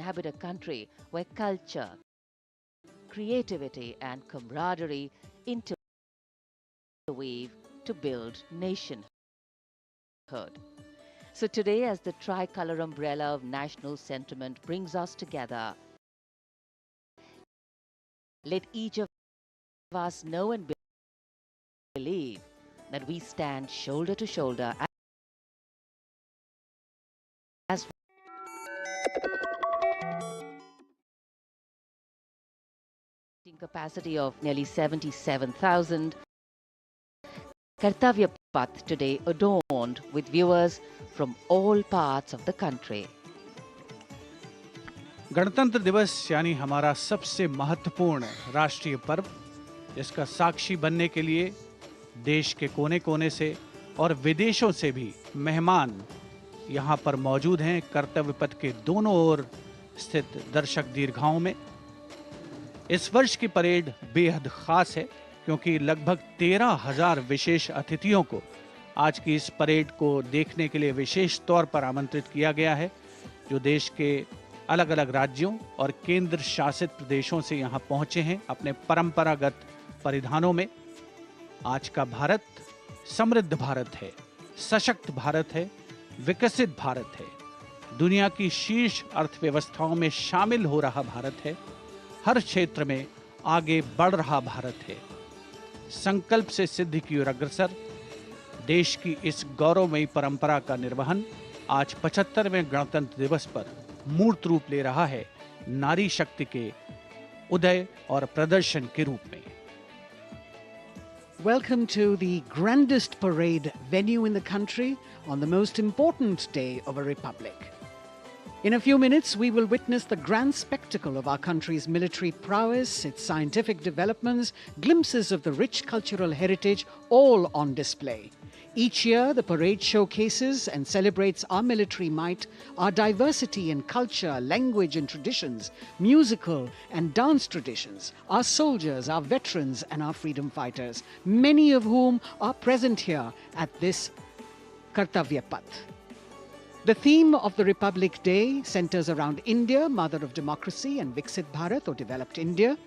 inhabit a country where culture, creativity and camaraderie interweave to build nationhood. So today, as the tricolor umbrella of national sentiment brings us together, let each of us know and believe that we stand shoulder to shoulder as capacity of nearly 77,000. Kartavya Path today adorned with viewers from all parts of the country. गणतंत्र दिवस यानी हमारा सबसे महत्वपूर्ण राष्ट्रीय पर्व, जिसका साक्षी बनने के लिए देश के कोने कोने से और विदेशों से भी मेहमान यहाँ पर मौजूद हैं। कर्तव्य पथ के दोनों ओर स्थित दर्शक दीर्घाओं में इस वर्ष की परेड बेहद खास है, क्योंकि लगभग 13,000 विशेष अतिथियों को आज की इस परेड को देखने के लिए विशेष तौर पर आमंत्रित किया गया है, जो देश के अलग अलग राज्यों और केंद्र शासित प्रदेशों से यहाँ पहुँचे हैं अपने परंपरागत परिधानों में। आज का भारत समृद्ध भारत है, सशक्त भारत है, विकसित भारत है, दुनिया की शीर्ष अर्थव्यवस्थाओं में शामिल हो रहा भारत है, हर क्षेत्र में आगे बढ़ रहा भारत है, संकल्प से सिद्धि की ओर अग्रसर। देश की इस गौरवमयी परंपरा का निर्वहन आज 75वें गणतंत्र दिवस पर मूर्त रूप ले रहा है, नारी शक्ति के उदय और प्रदर्शन के रूप में। Welcome to the grandest parade venue in the country on the most important day of a republic. In a few minutes, we will witness the grand spectacle of our country's military prowess, its scientific developments, glimpses of the rich cultural heritage, all on display. Each year, the parade showcases and celebrates our military might, our diversity in culture, language and traditions, musical and dance traditions, our soldiers, our veterans and our freedom fighters, many of whom are present here at this Kartavya Path. The theme of the Republic Day centers around India, mother of democracy, and Viksit Bharat, or developed India.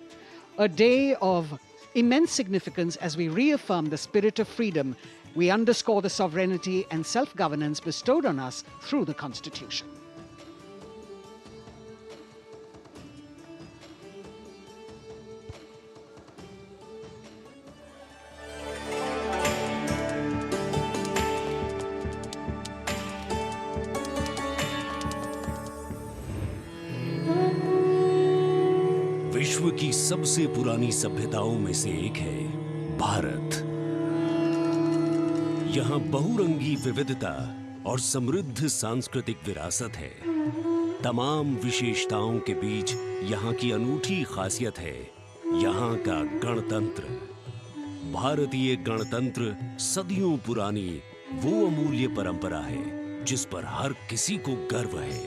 A day of immense significance as we reaffirm the spirit of freedom. We underscore the sovereignty and self-governance bestowed on us through the Constitution. विश्व की सबसे पुरानी सभ्यताओं में से एक है भारत। यहाँ बहुरंगी विविधता और समृद्ध सांस्कृतिक विरासत है। तमाम विशेषताओं के बीच यहाँ की अनूठी खासियत है यहाँ का गणतंत्र। भारतीय गणतंत्र सदियों पुरानी वो अमूल्य परंपरा है जिस पर हर किसी को गर्व है।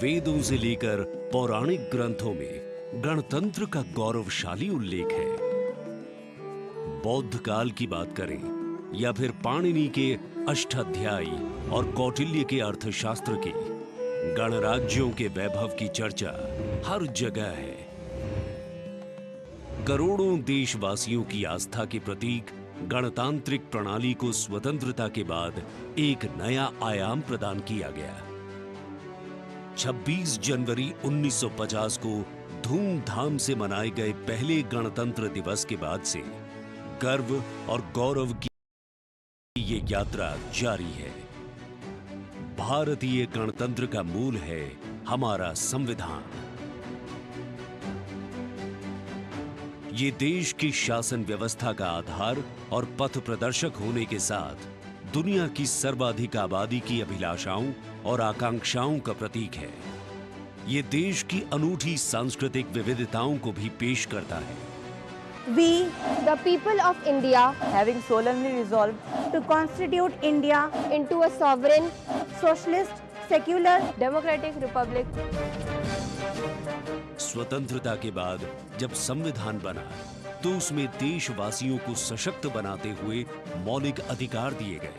वेदों से लेकर पौराणिक ग्रंथों में गणतंत्र का गौरवशाली उल्लेख है। बौद्ध काल की बात करें या फिर पाणिनि के अष्टाध्यायी और कौटिल्य के अर्थशास्त्र की, गणराज्यों के वैभव की चर्चा हर जगह है। करोड़ों देशवासियों की आस्था के प्रतीक गणतांत्रिक प्रणाली को स्वतंत्रता के बाद एक नया आयाम प्रदान किया गया। 26 जनवरी 1950 को धूमधाम से मनाए गए पहले गणतंत्र दिवस के बाद से गर्व और गौरव की ये यात्रा जारी है। भारतीय गणतंत्र का मूल है हमारा संविधान। ये देश की शासन व्यवस्था का आधार और पथ प्रदर्शक होने के साथ दुनिया की सर्वाधिक आबादी की अभिलाषाओं और आकांक्षाओं का प्रतीक है। ये देश की अनूठी सांस्कृतिक विविधताओं को भी पेश करता है। We, the people of India, having solemnly resolved to constitute India into a sovereign, socialist, secular, democratic republic. स्वतंत्रता के बाद जब संविधान बना तो उसमें देशवासियों को सशक्त बनाते हुए मौलिक अधिकार दिए गए।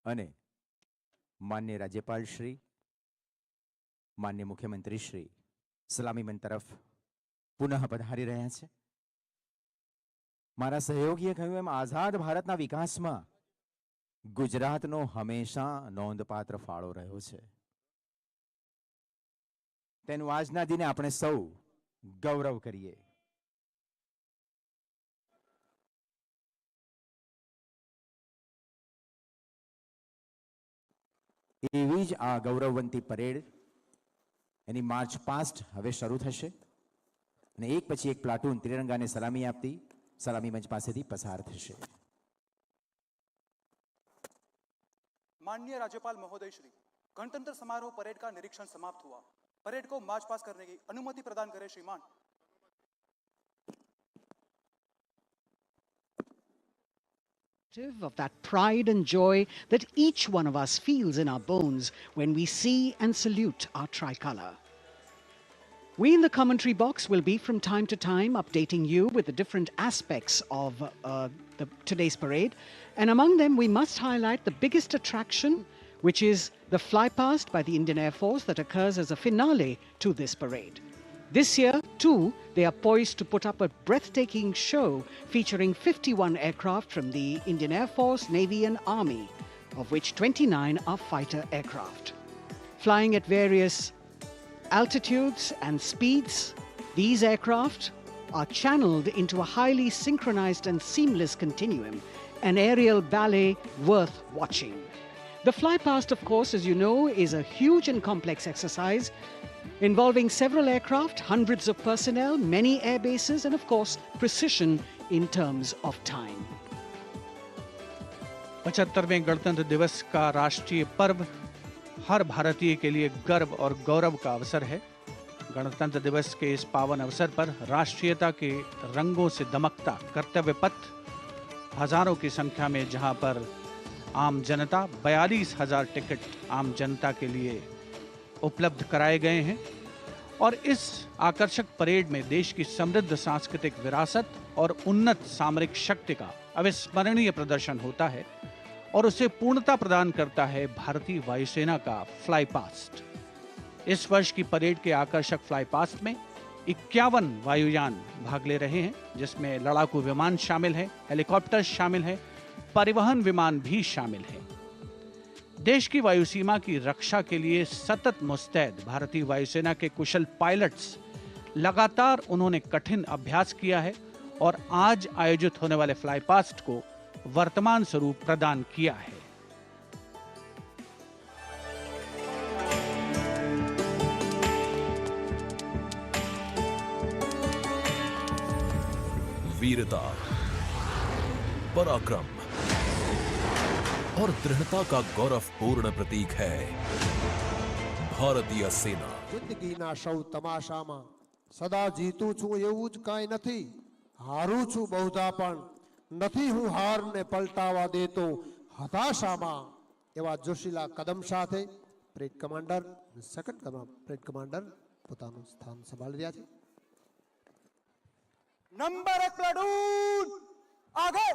અને માન્ય રાજ્યપાલ શ્રી, માન્ય મુખ્યમંત્રી શ્રી સલામી મંચ તરફ પુનઃ પધારી રહ્યા છે. મારા સહયોગીએ કહ્યું એમ આઝાદ ભારતના વિકાસમાં ગુજરાતનો હંમેશા નોંધપાત્ર ફાળો રહ્યો છે. તેનું આજના દિને આપણે સૌ ગૌરવ કરીએ. એવી જ આ ગૌરવવંતી પરેડ એની માર્ચ પાસ્ટ હવે શરૂ થશે અને એક પછી એક પ્લાટૂન ત્રિરંગાને સલામી આપતી સલામી મંચ પાસેથી પસાર થશે. माननीय राज्यपाल महोदय श्री, गणतंत्र समारोह परेड का निरीक्षण समाप्त हुआ. परेड को मार्च पास करने की अनुमति प्रदान करें श्रीमान. Of that pride and joy that each one of us feels in our bones when we see and salute our tricolour. We in the commentary box will be from time to time updating you with the different aspects of today's parade, and among them we must highlight the biggest attraction, which is the flypast by the Indian Air Force that occurs as a finale to this parade. This year, too, they are poised to put up a breathtaking show featuring 51 aircraft from the Indian Air Force, Navy and Army, of which 29 are fighter aircraft. Flying at various altitudes and speeds, these aircraft are channeled into a highly synchronized and seamless continuum, an aerial ballet worth watching. The flypast, of course, as you know, is a huge and complex exercise involving several aircraft, hundreds of personnel, many air bases, and of course, precision in terms of time. 75वें गणतंत्र दिवस का राष्ट्रीय पर्व हर भारतीय के लिए गर्व और गौरव का अवसर है. गणतंत्र दिवस के इस पावन अवसर पर राष्ट्रीयता के रंगों से दमकता कर्तव्य पथ, हजारों की संख्या में जहां पर आम जनता 42,000 टिकट आम जनता के लिए उपलब्ध कराए गए हैं और इस आकर्षक परेड में देश की समृद्ध सांस्कृतिक विरासत और उन्नत सामरिक शक्ति का अविस्मरणीय प्रदर्शन होता है और उसे पूर्णता प्रदान करता है भारतीय वायुसेना का फ्लाई पास्ट. इस वर्ष की परेड के आकर्षक फ्लाई पास्ट में 51 वायुयान भाग ले रहे हैं, जिसमें लड़ाकू विमान शामिल है, हेलीकॉप्टर शामिल है, परिवहन विमान भी शामिल है. देश की वायुसीमा की रक्षा के लिए सतत मुस्तैद भारतीय वायुसेना के कुशल पायलट्स लगातार उन्होंने कठिन अभ्यास किया है और आज आयोजित होने वाले फ्लाई पास्ट को वर्तमान स्वरूप प्रदान किया है. वीरता, पराक्रम और दृढ़ता का गौरवपूर्ण प्रतीक है भारतीय सेना. जिंदगीना सौ तमाशामा सदा जीतू छू एवं ज काई नथी, हारू छू बहुधा पण नथी हूँ हार ने पलटावा देतो हताशामा. एवा जोशीला कदम साथे parade commander second parade commander પોતાનું સ્થાન સંભાળી રહ્યા છે. नंबर 1 प्लाटून आगे.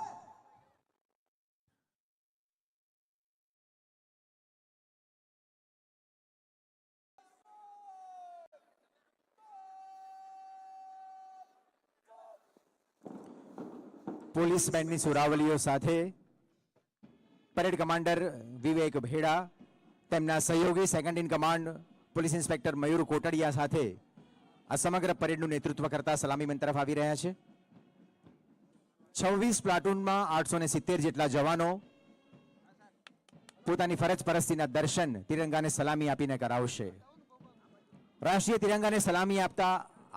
પોલીસ બેન્ડની સુરાવલીઓ સાથે પરેડ કમાન્ડર વિવેક ભેડા, તેમના સહયોગી second in command police inspector Mayur Kotadiya સાથે આ સમગ્ર પરેડનું નેતૃત્વ કરતા સલામી મંચ તરફ આવી રહ્યા છે. 26 પ્લાટૂનમાં 870 જેટલા જવાનો પોતાની ફરજ પરસ્તીના દર્શન તિરંગાને સલામી આપીને કરાવશે. રાષ્ટ્રીય તિરંગાને સલામી આપતા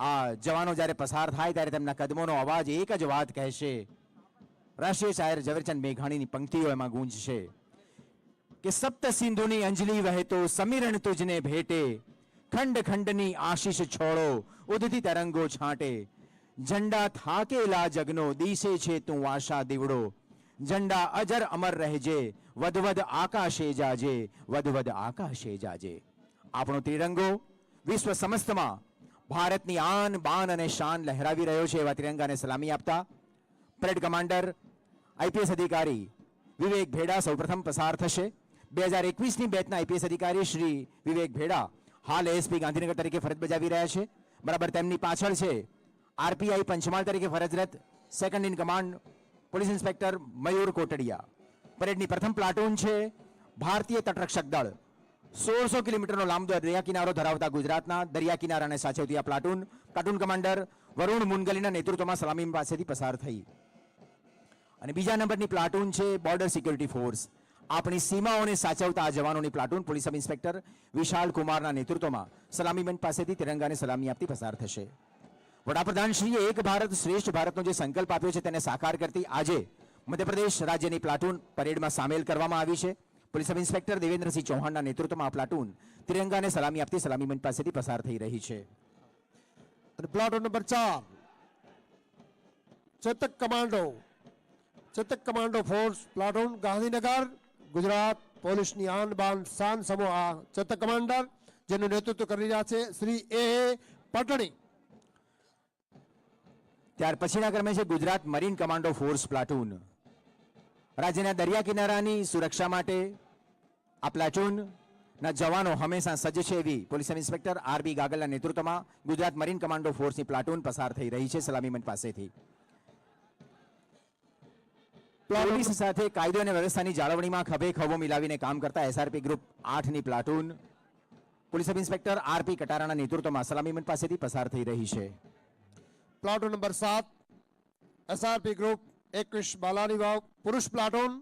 આ જવાનો જ્યારે પસાર થાય ત્યારે તેમના કદમોનો અવાજ એક જ વાત કહેશે. રાષ્ટ્રીય શાયર ઝવેરચંદ મેઘાણીની પંક્તિઓ એમાં ગૂંજશે કે સપ્ત સિંધુની અંજલિ વહેતો સમીરણ તુજને ભેટે, ખંડ ખંડની આશીષ છોડો ઉદતી તરંગો છાંટે, झंडा थाकेला जगनो दिसे छे तू आशा दीवड़ो, झंडा अजर अमर रहेजे वधवध आकाशे जाजे, वधवध आकाशे जाजे. આપણો તિરંગો વિશ્વ સમસ્તમાં ભારતની આન બાન અને શાન લહેરાવી રહ્યો છે. એવા તિરંગાને સલામી આપતા પરેડ કમાન્ડર આઈપીએસ અધિકારી વિવેક ભેડા સૌપ્રથમ પસાર થશે. 2021ની બેચના આઈપીએસ અધિકારી શ્રી વિવેક ભેડા હાલ એએસપી ગાંધીનગર તરીકે ફરજ બજાવી રહ્યા છે. બરાબર તેમની પાછળ છે આરપીઆઈ પંચમહાલ તરીકે ફરજરત second in command police inspector Mayur Kotadiya. પરેડની પ્રથમ પ્લાટૂન છે ભારતીય તટરક્ષક દળ. 1600 કિલોમીટરનો લાંબો દરિયા કિનારો ધરાવતા ગુજરાતના દરિયા કિનારાને સાચવતી આ પ્લાટૂન કમાન્ડર વરુણ મુનગલીના નેતૃત્વમાં સલામી પાસેથી પસાર થઈ. અને બીજા નંબરની પ્લાટૂન છે બોર્ડર સિક્યુરિટી ફોર્સ. આપણી સીમાઓને સાચવતા આ જવાનોની પ્લાટૂન પોલીસ સબ ઇન્સ્પેક્ટર વિશાલ કુમારના નેતૃત્વમાં સલામી મંચ પાસેથી તિરંગાને સલામી આપતી પસાર થશે. વડાપ્રધાનશ્રીએ એક ભારત શ્રેષ્ઠ ભારતનો જે સંકલ્પ આપ્યો છે તેને સાકાર કરતી આજે મધ્યપ્રદેશ રાજ્યની પ્લાટૂન પરેડમાં સામેલ કરવામાં આવી છે. પોલીસ સબ ઇન્સ્પેક્ટર દેવેન્દ્રસિંહ ચૌહાણના નેતૃત્વમાં આ પ્લાટૂન તિરંગાને સલામી આપતી સલામી મંચ પાસેથી પસાર થઈ રહી છે. અને platoon number 4 Chetak commando force platoon Gandhinagar Gujarat પોલીસની આન બાન શાન સમૂહ આ ચેતક કમાન્ડર જેનું નેતૃત્વ કરી રહ્યા છે શ્રી એ પટણી. ત્યાર પછીના ક્રમે છે Gujarat marine commando force platoon. રાજ્યના દરિયા કિનારાની સુરક્ષા માટે આ પ્લાટૂનના જવાનો હંમેશા સજ્જ છે એવી પોલીસ સબ ઇન્સ્પેક્ટર આરબી ગાગલના નેતૃત્વમાં ગુજરાત મરીન કમાન્ડો ફોર્સની પ્લાટૂન પસાર થઈ રહી છે સલામી મંચ પાસેથી. પોલીસ સાથે કાયદો અને વ્યવસ્થાની જાળવણીમાં ખભે ખભો મિલાવીને કામ કરતા એસઆરપી ગ્રુપ 8ની platoon police sub inspector RP કટારાના નેતૃત્વમાં સલામી મંચ પાસેથી પસાર થઈ રહી છે. પ્લાટૂન નંબર 7 એસઆરપી ગ્રુપ 21 બાલાની વાવ પુરુષ પ્લાટૂન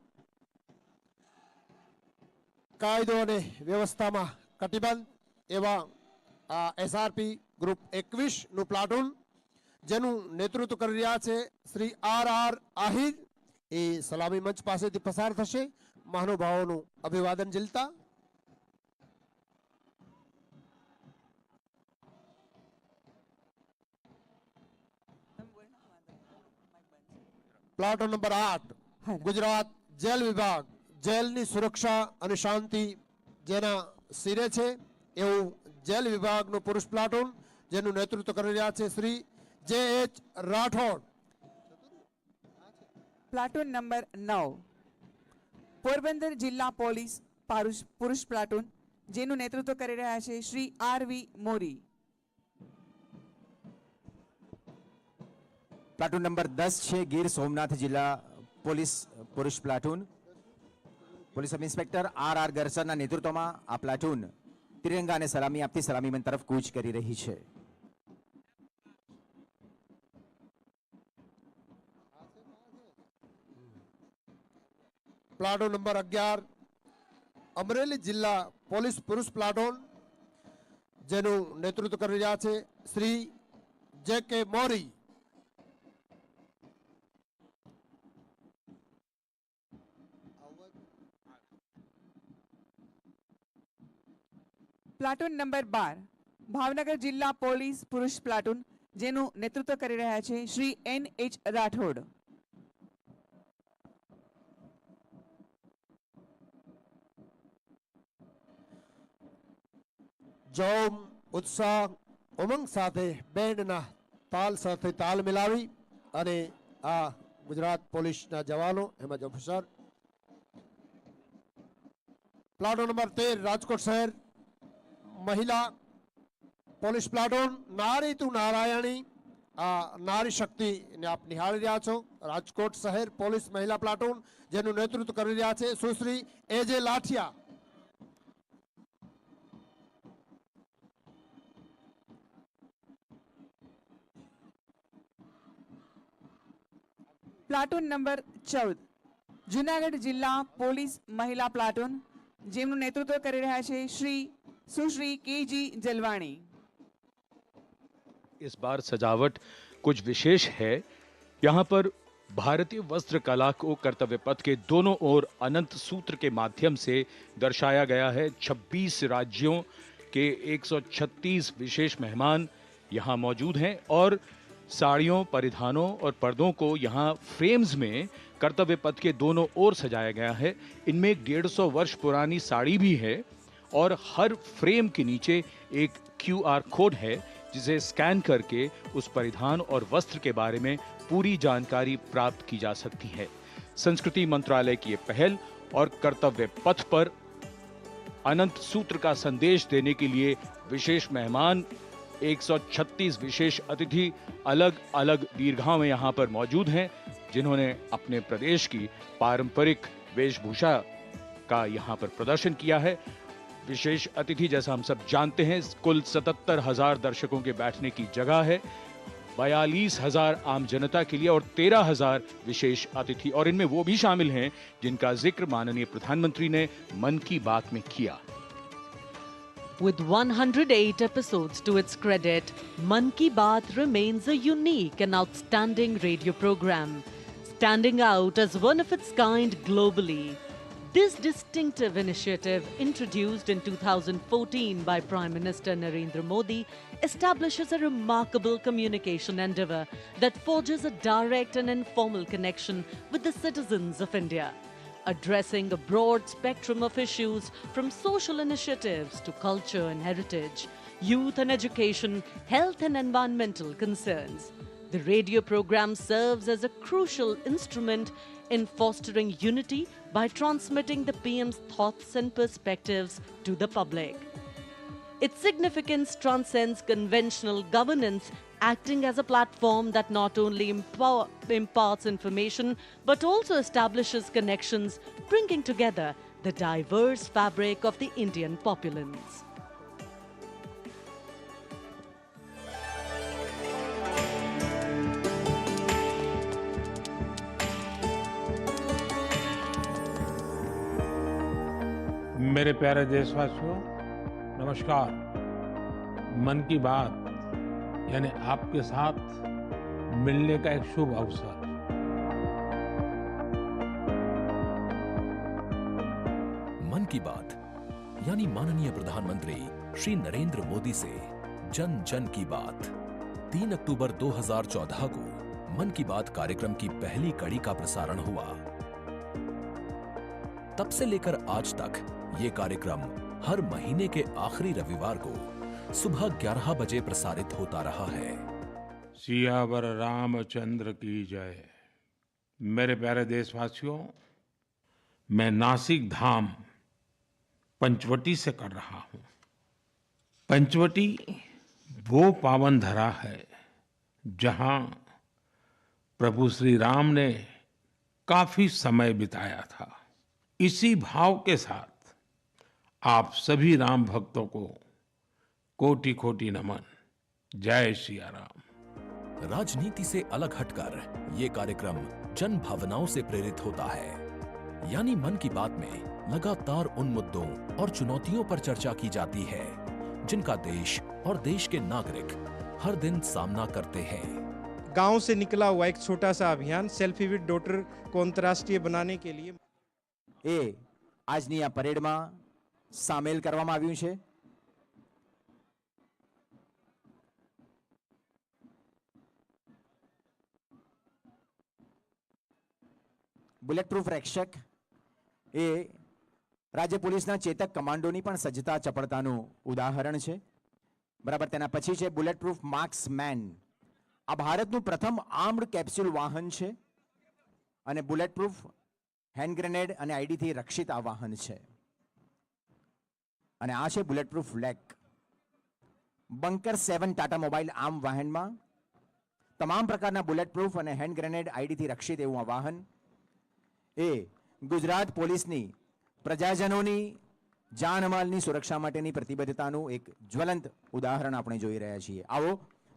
કાયદો અને વ્યવસ્થામાં કટિબદ્ધ એવા આ એસઆરપી ગ્રુપ 21 નું પ્લાટૂન જેનું નેતૃત્વ કરી રહ્યા છે શ્રી આર આહિર એ સલામી મંચ પાસેથી પસાર થશે મહાનુભાવોનું અભિવાદન ઝીલતા. પ્લાટૂન નંબર 8 ગુજરાત જેલ વિભાગ જેલની સુરક્ષા અને શાંતિ જેના શિરે છે એવું જેલ વિભાગનું પુરુષ પ્લાટૂન જેનું નેતૃત્વ કરી રહ્યા છે Shri J H Rathod. Platoon number 9 Porbandar જિલ્લા પોલીસ પુરુષ પ્લાટૂન જેનું નેતૃત્વ કરી રહ્યા છે Shri RV Mori. Platoon number 10 છે ગીર સોમનાથ જિલ્લા પોલીસ પુરુષ platoon police sub inspector R ગરસરના નેતૃત્વમાં આ પ્લાટૂન તિરંગાને સલામી આપતી સલામી મંચ તરફ કૂચ કરી રહી છે. પ્લાટૂન નંબર 11 અમરેલી જિલ્લા પોલીસ પુરુષ પ્લાટૂન જેનું નેતૃત્વ કરી રહ્યા છે શ્રી જે કે મોરી. પ્લાટૂન નંબર 12 ભાવનગર જિલ્લા પોલીસ પુરુષ પ્લાટૂન જેનું નેતૃત્વ કરી રહ્યા છે શ્રી એન.એચ. રાઠોડ. જોમ ઉત્સાહ ઉમંગ સાથે બેન્ડના તાલ સાથે તાલ મિલાવી અને આ ગુજરાત પોલીસના જવાનો એમાં ઓફિસર. પ્લાટૂન નંબર 13 રાજકોટ શહેર મહિલા પોલીસ પ્લાટૂન નારી તું નારાયણી આ નારી શક્તિને આપ નિહાળી રહ્યા છો. રાજકોટ શહેર પોલીસ મહિલા પ્લાટૂન જેનું નેતૃત્વ કરી રહ્યા છે સુશ્રી એજે લાઠિયા. પ્લાટૂન નંબર 14 જૂનાગઢ જિલ્લા પોલીસ મહિલા પ્લાટૂન જેમનું નેતૃત્વ કરી રહ્યા છે सुश्री के.जी. जलवाणी. इस बार सजावट कुछ विशेष है. यहाँ पर भारतीय वस्त्र कला को कर्तव्य पथ के दोनों ओर अनंत सूत्र के माध्यम से दर्शाया गया है. 26 राज्यों के 136 विशेष मेहमान यहाँ मौजूद हैं और साड़ियों, परिधानों और पर्दों को यहाँ फ्रेम्स में कर्तव्य पथ के दोनों ओर सजाया गया है. इनमें 150 वर्ष पुरानी साड़ी भी है और हर फ्रेम के नीचे एक QR कोड है जिसे स्कैन करके उस परिधान और वस्त्र के बारे में पूरी जानकारी प्राप्त की जा सकती है. संस्कृति मंत्रालय की ये पहल और कर्तव्य पथ पर अनंत सूत्र का संदेश देने के लिए विशेष मेहमान 136 विशेष अतिथि अलग अलग दीर्घाओं में यहां पर मौजूद हैं, जिन्होंने अपने प्रदेश की पारंपरिक वेशभूषा का यहां पर प्रदर्शन किया है। विशेष अतिथि, जैसा हम सब जानते हैं, कुल 77,000 दर्शकों के बैठने की जगह है, 42,000 आम जनता के लिए और 13,000 विशेष अतिथि, और इनमें वो भी शामिल हैं जिनका जिक्र माननीय प्रधानमंत्री ने मन की बात में किया। With 108 episodes to its credit, Man Ki Baat remains a unique and outstanding radio program, standing out as one of its kind globally. This distinctive initiative, introduced in 2014 by Prime Minister Narendra Modi, establishes a remarkable communication endeavour that forges a direct and informal connection with the citizens of India, addressing a broad spectrum of issues from social initiatives to culture and heritage, youth and education, health and environmental concerns. The radio program serves as a crucial instrument in fostering unity by transmitting the PM's thoughts and perspectives to the public. Its significance transcends conventional governance, acting as a platform that not only imparts information but also establishes connections, bringing together the diverse fabric of the Indian populace. मेरे प्यारे देशवासियों, नमस्कार। मन की बात यानी आपके साथ मिलने का एक शुभ अवसर। मन की बात यानी माननीय प्रधानमंत्री श्री नरेंद्र मोदी से जन जन की बात। 3 अक्टूबर 2014 को मन की बात कार्यक्रम की पहली कड़ी का प्रसारण हुआ। तब से लेकर आज तक ये कार्यक्रम हर महीने के आखिरी रविवार को सुबह 11 बजे प्रसारित होता रहा है। सियावर रामचंद्र की जय। मेरे प्यारे देशवासियों, मैं नासिक धाम पंचवटी से कर रहा हूं। पंचवटी वो पावन धरा है जहां प्रभु श्री राम ने काफी समय बिताया था। इसी भाव के साथ आप सभी राम भक्तों को कोटि कोटि नमन। जय सिया राम। राजनीति से अलग हटकर ये कार्यक्रम जन भावनाओं से प्रेरित होता है, यानी मन की बात में लगातार उन मुद्दों और चुनौतियों पर चर्चा की जाती है जिनका देश और देश के नागरिक हर दिन सामना करते हैं। गांव से निकला हुआ एक छोटा सा अभियान सेल्फी विद डॉटर को अंतर्राष्ट्रीय बनाने के लिए આજની આ પરેડમાં સામેલ કરવામાં આવ્યું છે। બુલેટ પ્રૂફ રક્ષક એ રાજ્ય પોલીસના ચેતક કમાન્ડોની પણ સજ્જતા ચપળતાનું ઉદાહરણ છે। બરાબર, તેના પછી છે બુલેટ પ્રૂફ માર્ક્સમેન। આ ભારતનું પ્રથમ આર્મ્ડ કેપ્સ્યુલ વાહન છે અને બુલેટ પ્રૂફ હેન્ડ ગ્રેનેડ અને આઈડીથી રક્ષિત આ વાહન છે। અને આ છે bullet proof lake. Bunker 7 Tata mobile arm વાહનમાં તમામ પ્રકારના બુલેટ પ્રૂફ અને હેન્ડ ગ્રેનેડ આઈડીથી રક્ષિત એવું આ વાહન એ ગુજરાત પોલીસની પ્રજાજનોની જાનમાલની સુરક્ષા માટેની પ્રતિબદ્ધતાનું એક જ્વલંત ઉદાહરણ આપણે જોઈ રહ્યા છીએ। આવો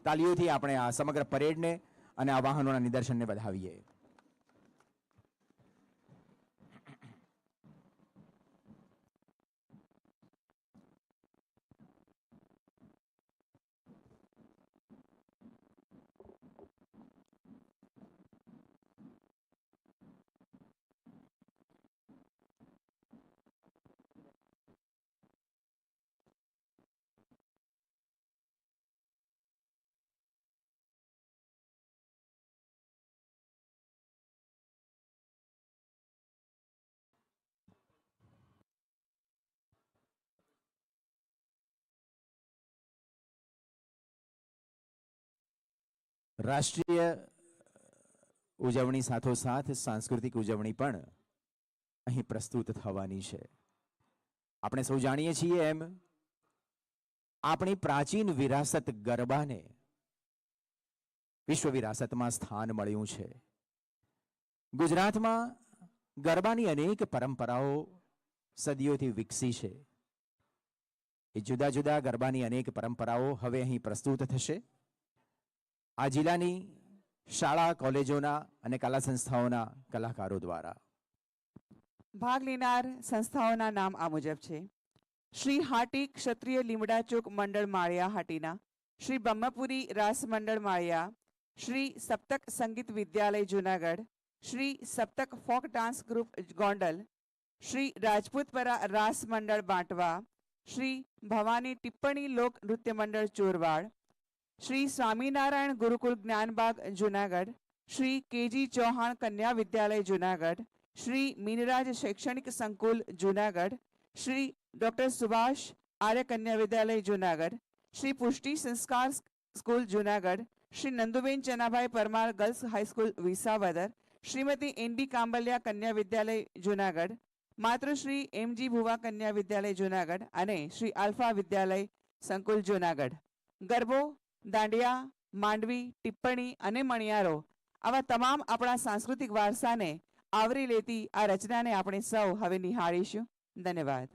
તાલીઓથી આપણે આ સમગ્ર પરેડને અને આ વાહનોના નિદર્શનને વધાવીએ। રાષ્ટ્રીય ઉજવણી સાથોસાથ સાંસ્કૃતિક ઉજવણી પણ અહીં પ્રસ્તુત થવાની છે। આપણે સૌ જાણીએ છીએ એમ આપણી પ્રાચીન વિરાસત ગરબાને વિશ્વ વિરાસતમાં સ્થાન મળ્યું છે. ગુજરાતમાં ગરબાની અનેક પરંપરાઓ સદીઓથી વિકસી છે. એ જુદા જુદા ગરબાની અનેક પરંપરાઓ હવે અહીં પ્રસ્તુત થશે. આ જિલ્લાની શાળા કોલેજોના અને કલા સંસ્થાઓના કલાકારો દ્વારા. ભાગ લેનાર સંસ્થાઓના નામ આ મુજબ છે. શ્રી હાટી ક્ષત્રિય લીમડા ચોક મંડળ માળિયા હાટીના, શ્રી બ્રહ્મપુરી રાસ મંડળ માળિયા, Shri Saptak Sangeet Vidyalaya Junagadh, Shri Saptak folk dance group Gondal, Shri Rajputpara Raas Mandal Bantva, Shri Bhavani Tippani Lok Nritya Mandal Chorvad, Shri Swaminarayan Gurukul Gyanbag Junagadh, Shri KG Chauhan Kanya Vidyalaya Junagadh, Shri Minraj Shaikshanik Sankul Junagadh, Shri doctor Subhash Arya Kanya Vidyalaya Junagadh, Shri Pushti Sanskar school Junagadh, Shri Nanduben Chanabhai Parmar girls high school Visavadar, Shrimati ND Kambaliya Kanya Vidyalaya Junagadh, માતૃશ્રી MG ભુવા કન્યા વિદ્યાલય જુનાગઢ અને શ્રી આલ્ફા વિદ્યાલય સંકુલ જુનાગઢ. ગરબો, દાંડિયા, માંડવી, ટિપ્પણી અને મણિયારો આવા તમામ આપણા સાંસ્કૃતિક વારસાને આવરી લેતી આ રચનાને આપણે સૌ હવે નિહાળીશું. ધન્યવાદ.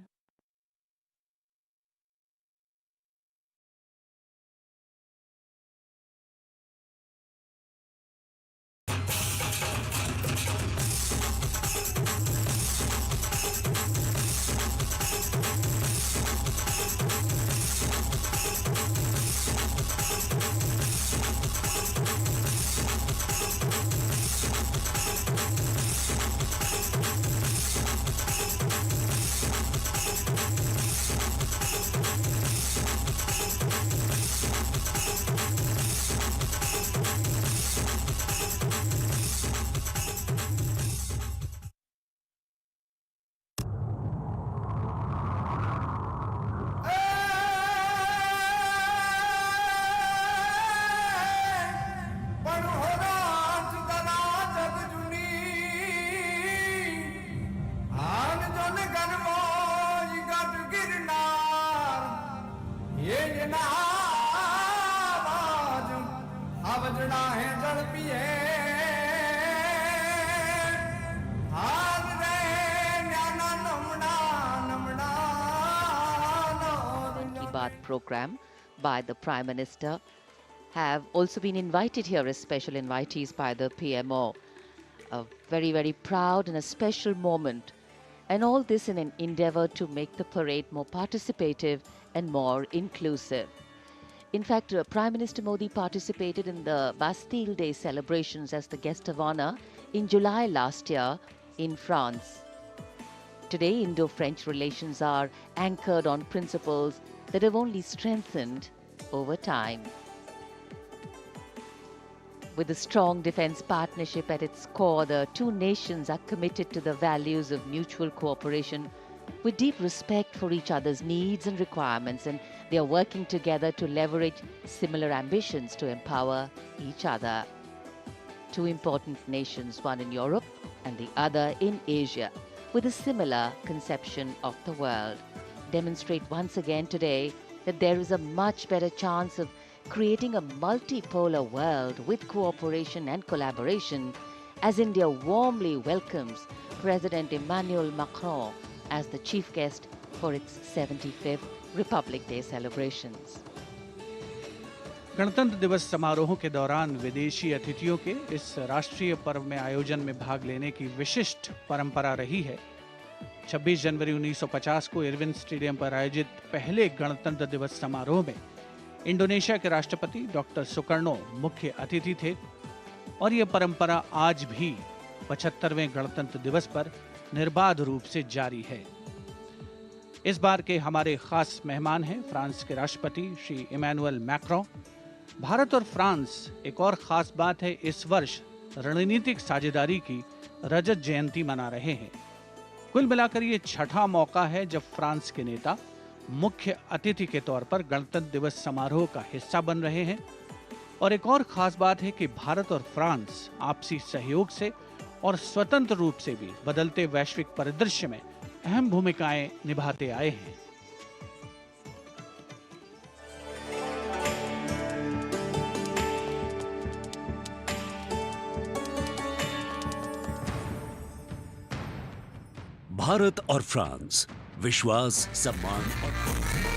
Program by the Prime Minister have also been invited here as special invitees by the PMO. A very, very proud and a special moment, and all this in an endeavor to make the parade more participative and more inclusive. In fact, Prime Minister Modi participated in the Bastille Day celebrations as the guest of honor in July last year in France. Today, Indo-French relations are anchored on principles that have only strengthened over time. With a strong defense partnership at its core, the two nations are committed to the values of mutual cooperation with deep respect for each other's needs and requirements, and they are working together to leverage similar ambitions to empower each other. Two important nations, one in Europe and the other in Asia, with a similar conception of the world, demonstrate once again today that there is a much better chance of creating a multipolar world with cooperation and collaboration, as India warmly welcomes President Emmanuel Macron as the chief guest for its 75th Republic Day celebrations. गणतंत्र दिवस समारोहों के दौरान विदेशी अतिथियों के इस राष्ट्रीय पर्व में आयोजन में भाग लेने की विशिष्ट परंपरा रही है. 26 जनवरी 1950 को इरविन स्टेडियम पर आयोजित पहले गणतंत्र दिवस समारोह में इंडोनेशिया के राष्ट्रपति डॉक्टर सुकर्णो मुख्य अतिथि थे और ये परंपरा आज भी 75वें गणतंत्र दिवस पर निर्बाध रूप से जारी है. इस बार के हमारे खास मेहमान हैं फ्रांस के राष्ट्रपति श्री इमैनुअल मैक्रों. भारत और फ्रांस, एक और खास बात है, इस वर्ष रणनीतिक साझेदारी की रजत जयंती मना रहे हैं. कुल मिलाकर ये छठा मौका है जब फ्रांस के नेता मुख्य अतिथि के तौर पर गणतंत्र दिवस समारोह का हिस्सा बन रहे हैं. और एक और खास बात है कि भारत और फ्रांस आपसी सहयोग से और स्वतंत्र रूप से भी बदलते वैश्विक परिदृश्य में अहम भूमिकाएं निभाते आए हैं। भारत और फ्रांस, विश्वास, सम्मान और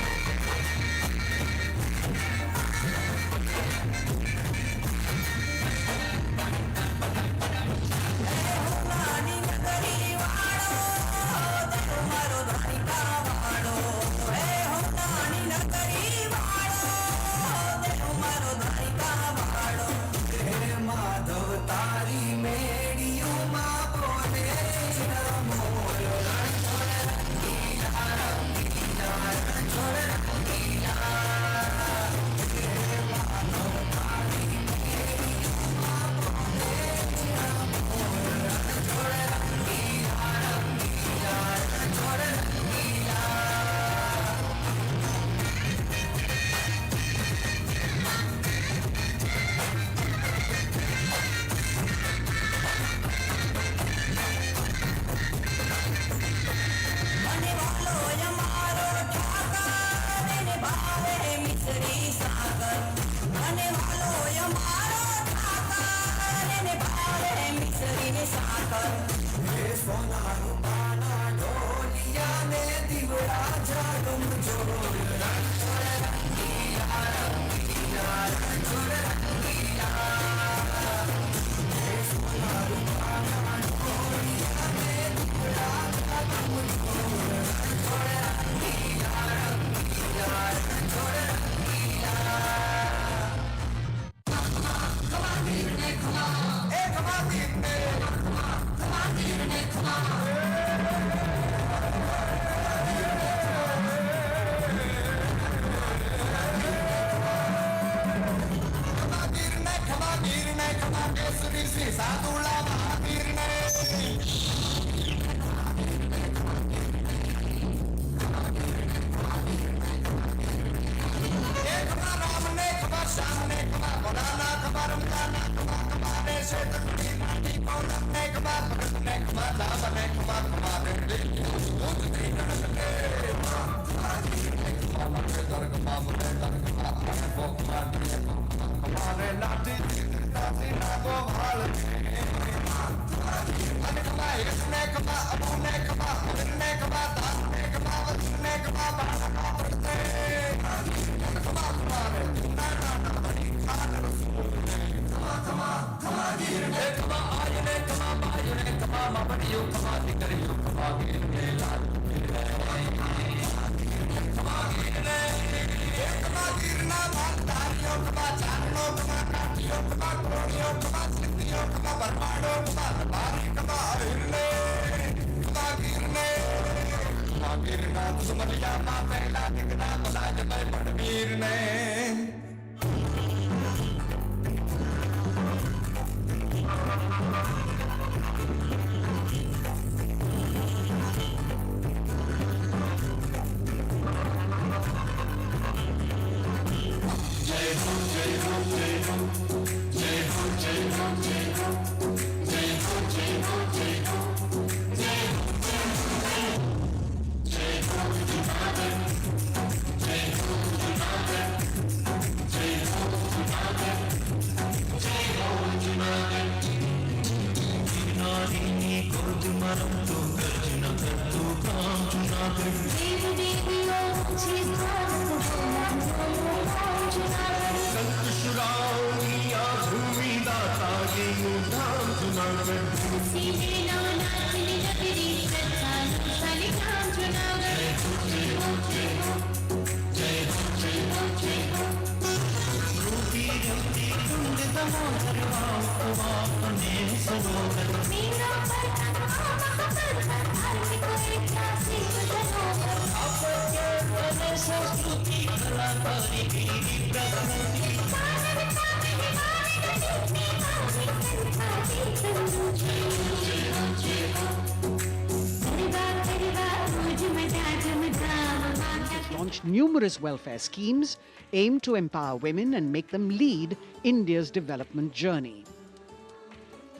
launched numerous welfare schemes aimed to empower women and make them lead India's development journey.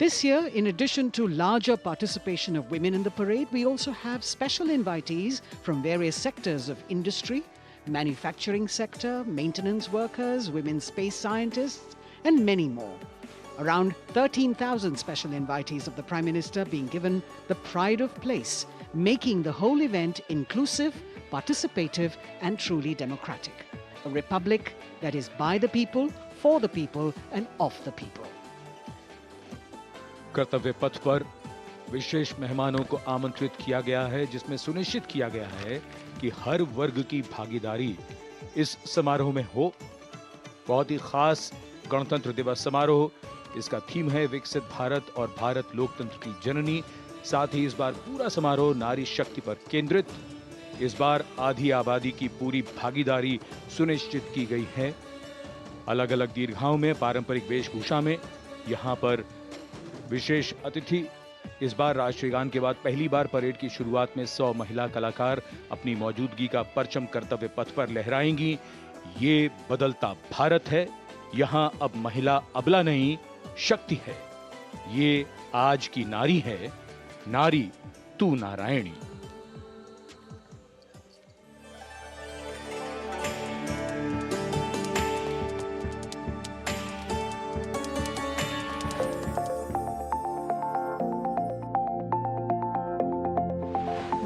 This year, in addition to larger participation of women in the parade, we also have special invitees from various sectors of industry, manufacturing sector, maintenance workers, women space scientists, and many more. Around 13,000 special invitees of the Prime Minister being given the pride of place, making the whole event inclusive, participative, and truly democratic. A republic that is by the people, for the people, and of the people. कर्तव्य पथ पर विशेष मेहमानों को आमंत्रित किया गया है, जिसमें सुनिश्चित किया गया है कि हर वर्ग की भागीदारी इस समारोह में हो। बहुत ही खास गणतंत्र दिवस समारोह, इसका थीम है विकसित भारत और भारत लोकतंत्र की जननी। साथ ही इस बार पूरा समारोह नारी शक्ति पर केंद्रित। इस बार आधी आबादी की पूरी भागीदारी सुनिश्चित की गई है। अलग अलग दीर्घाओं में पारंपरिक वेशभूषा में यहां पर विशेष अतिथि। इस बार राष्ट्रीय गान के बाद पहली बार परेड की शुरुआत में 100 महिला कलाकार अपनी मौजूदगी का परचम कर्तव्य पथ पर लहराएंगी। ये बदलता भारत है, यहां अब महिला अबला नहीं, शक्ति है। ये आज की नारी है, नारी तू नारायणी।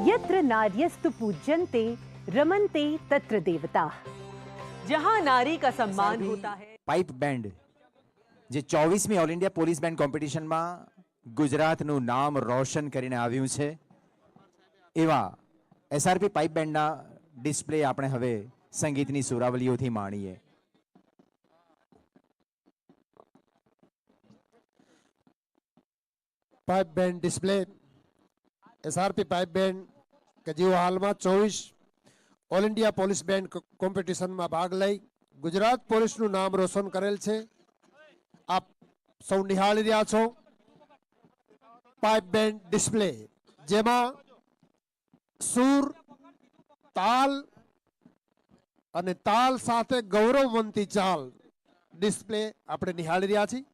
यत्र नार्यस्तु पूज्यन्ते रमन्ते तत्र देवता। जहां नारी का सम्मान होता है। પાઇપ બેન્ડ જે 24મી ઓલ ઇન્ડિયા પોલીસ બેન્ડ કોમ્પિટિશનમાં ગુજરાતનું નામ રોશન કરીને આવ્યું છે, એવા એસઆરપી પાઇપ બેન્ડના ડિસ્પ્લે આપણે હવે સંગીતની સુરાવલીઓથી માણીએ। Pipe band display SRP pipe band કે જેઓ હાલમાં 24 ઓલ ઇન્ડિયા પોલીસ બેન્ડ કોમ્પિટિશનમાં ભાગ લઈ ગુજરાત પોલીસનું નામ રોશન કરેલ છે। આપ સૌ નિહાળી રહ્યા છો પાઇપ બેન્ડ ડિસ્પ્લે, જેમાં સુર, તાલ અને તાલ સાથે ગૌરવવંતી ચાલ ડિસ્પ્લે આપણે નિહાળી રહ્યા છીએ।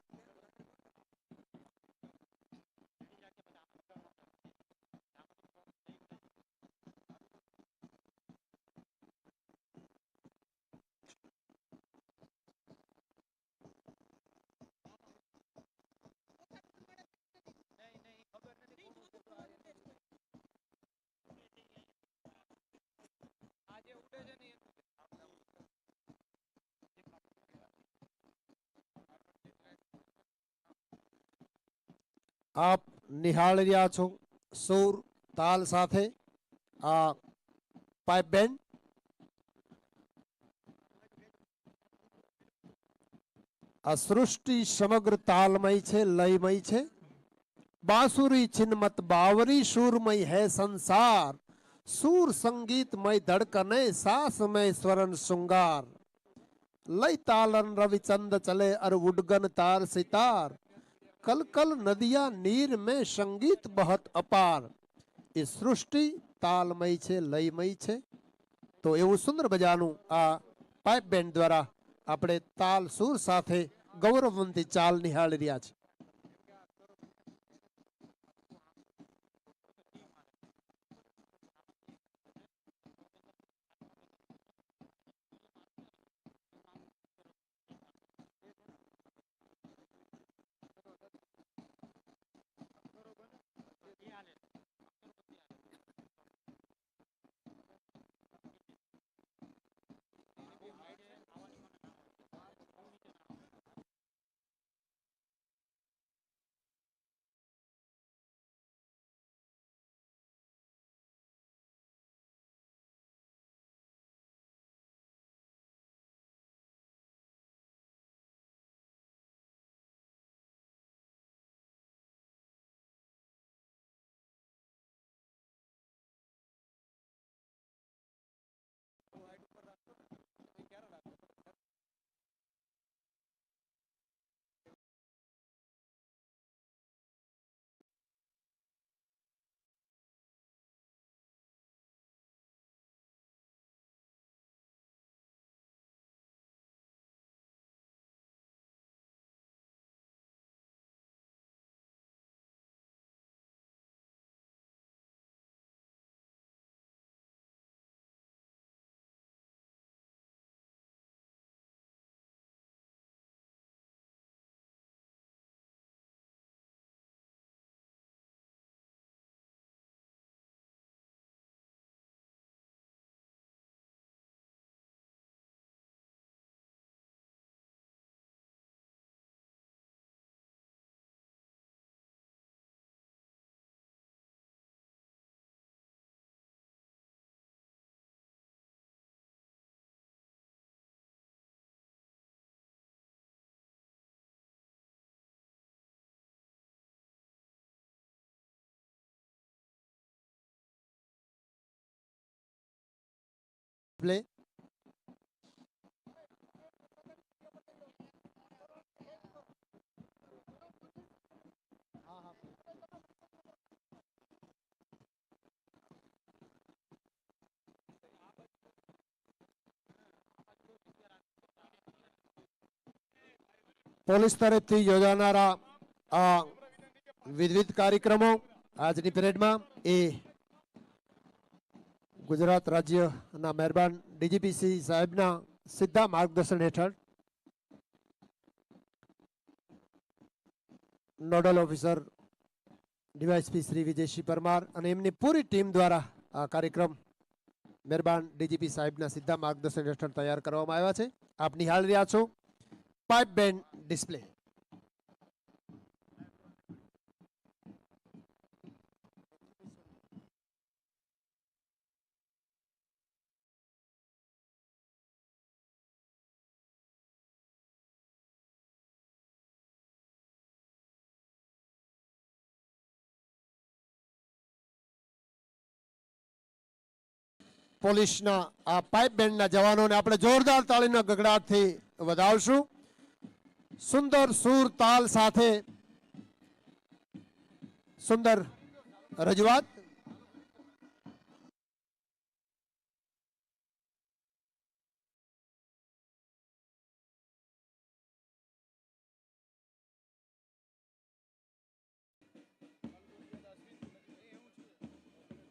આપ નિહાળી રહ્યા છો સુર તાલ સાથે આ પાઇપ બેન્ડ। આ સૃષ્ટિ સમગ્ર તાલમય છે, લયમય છે। बांसुरी छिन्मत बावरी सूरमय है संसार, सूर संगीतमय धड़कने सासमय स्वरण श्रृंगार। लय तालन रविचंद चले अर उडगन तार सितार, कल कल नदिया नीर में संगीत बहुत अपार। ये सृष्टि तालमय छे, लयमय छे। तो एवं सुंदर मजानु आ पाइप बेंड द्वारा આપણે તાલ સુર સાથે ગૌરવવંતી ચાલ નિહાળી રહ્યા છે। Play. પોલીસ તરફથી યોજાનારા આ વિવિધ કાર્યક્રમો આજની પરેડમાં એ ગુજરાત રાજ્યના મહેરબાન ડીજીપીસી સાહેબના સીધા માર્ગદર્શન હેઠળ nodal officer DYSP Shri Vijaysinh Parmar અને એમની પૂરી ટીમ દ્વારા આ કાર્યક્રમ મહેરબાન ડીજીપી સાહેબના સીધા માર્ગદર્શન હેઠળ તૈયાર કરવામાં આવ્યા છે. આપ નિહાળી રહ્યા છો પાઇપ બેન્ડ ડિસ્પ્લે. પોલીસના આ પાઇપ બેન્ડના જવાનોને આપણે જોરદાર તાળીના ગગડાટથી વધાવશું. સુંદર સૂર તાલ સાથે સુંદર રજૂઆત.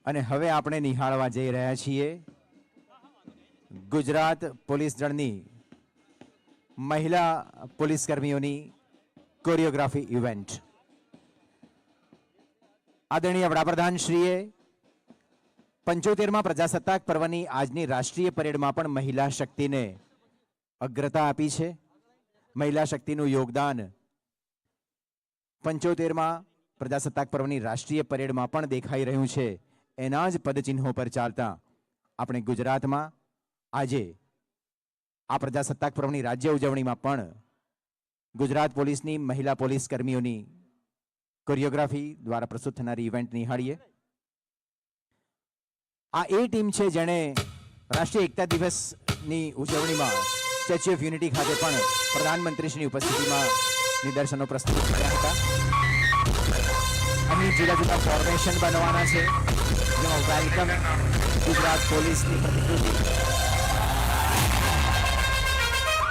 અને હવે આપણે નિહાળવા જઈ રહ્યા છીએ ગુજરાત પોલીસ દળની મહિલા પોલીસ કર્મીઓની કોરિયોગ્રાફી ઇવેન્ટ. આદરણીય વડાપ્રધાનશ્રીએ 75મા પ્રજાસત્તાક પર્વની આજની રાષ્ટ્રીય પરેડમાં પણ મહિલા શક્તિને અગ્રતા આપી છે. મહિલા શક્તિનું યોગદાન 75મા પ્રજાસત્તાક પર્વની રાષ્ટ્રીય પરેડમાં પણ દેખાઈ રહ્યું છે. એના જ પદચિહ્નો પર ચાલતા આપણે ગુજરાતમાં આજે આ પ્રજાસત્તાક પર્વની રાજ્ય ઉજવણીમાં પણ ગુજરાત પોલીસની મહિલા પોલીસ કર્મીઓની કોરિયોગ્રાફી દ્વારા પ્રસ્તુત થનારી ઇવેન્ટ નિહાળીએ. આ એ ટીમ છે જેણે રાષ્ટ્રીય એકતા દિવસની ઉજવણીમાં સ્ટેચ્યુ ઓફ યુનિટી ખાતે પણ પ્રધાનમંત્રીશ્રીની ઉપસ્થિતિમાં નિદર્શનો પ્રસ્તુત કર્યા હતા. અહીં જુદા જુદા ફોર્મેશન બનવાના છે. વેલકમ ગુજરાત પોલીસની પ્રતિકૃતિ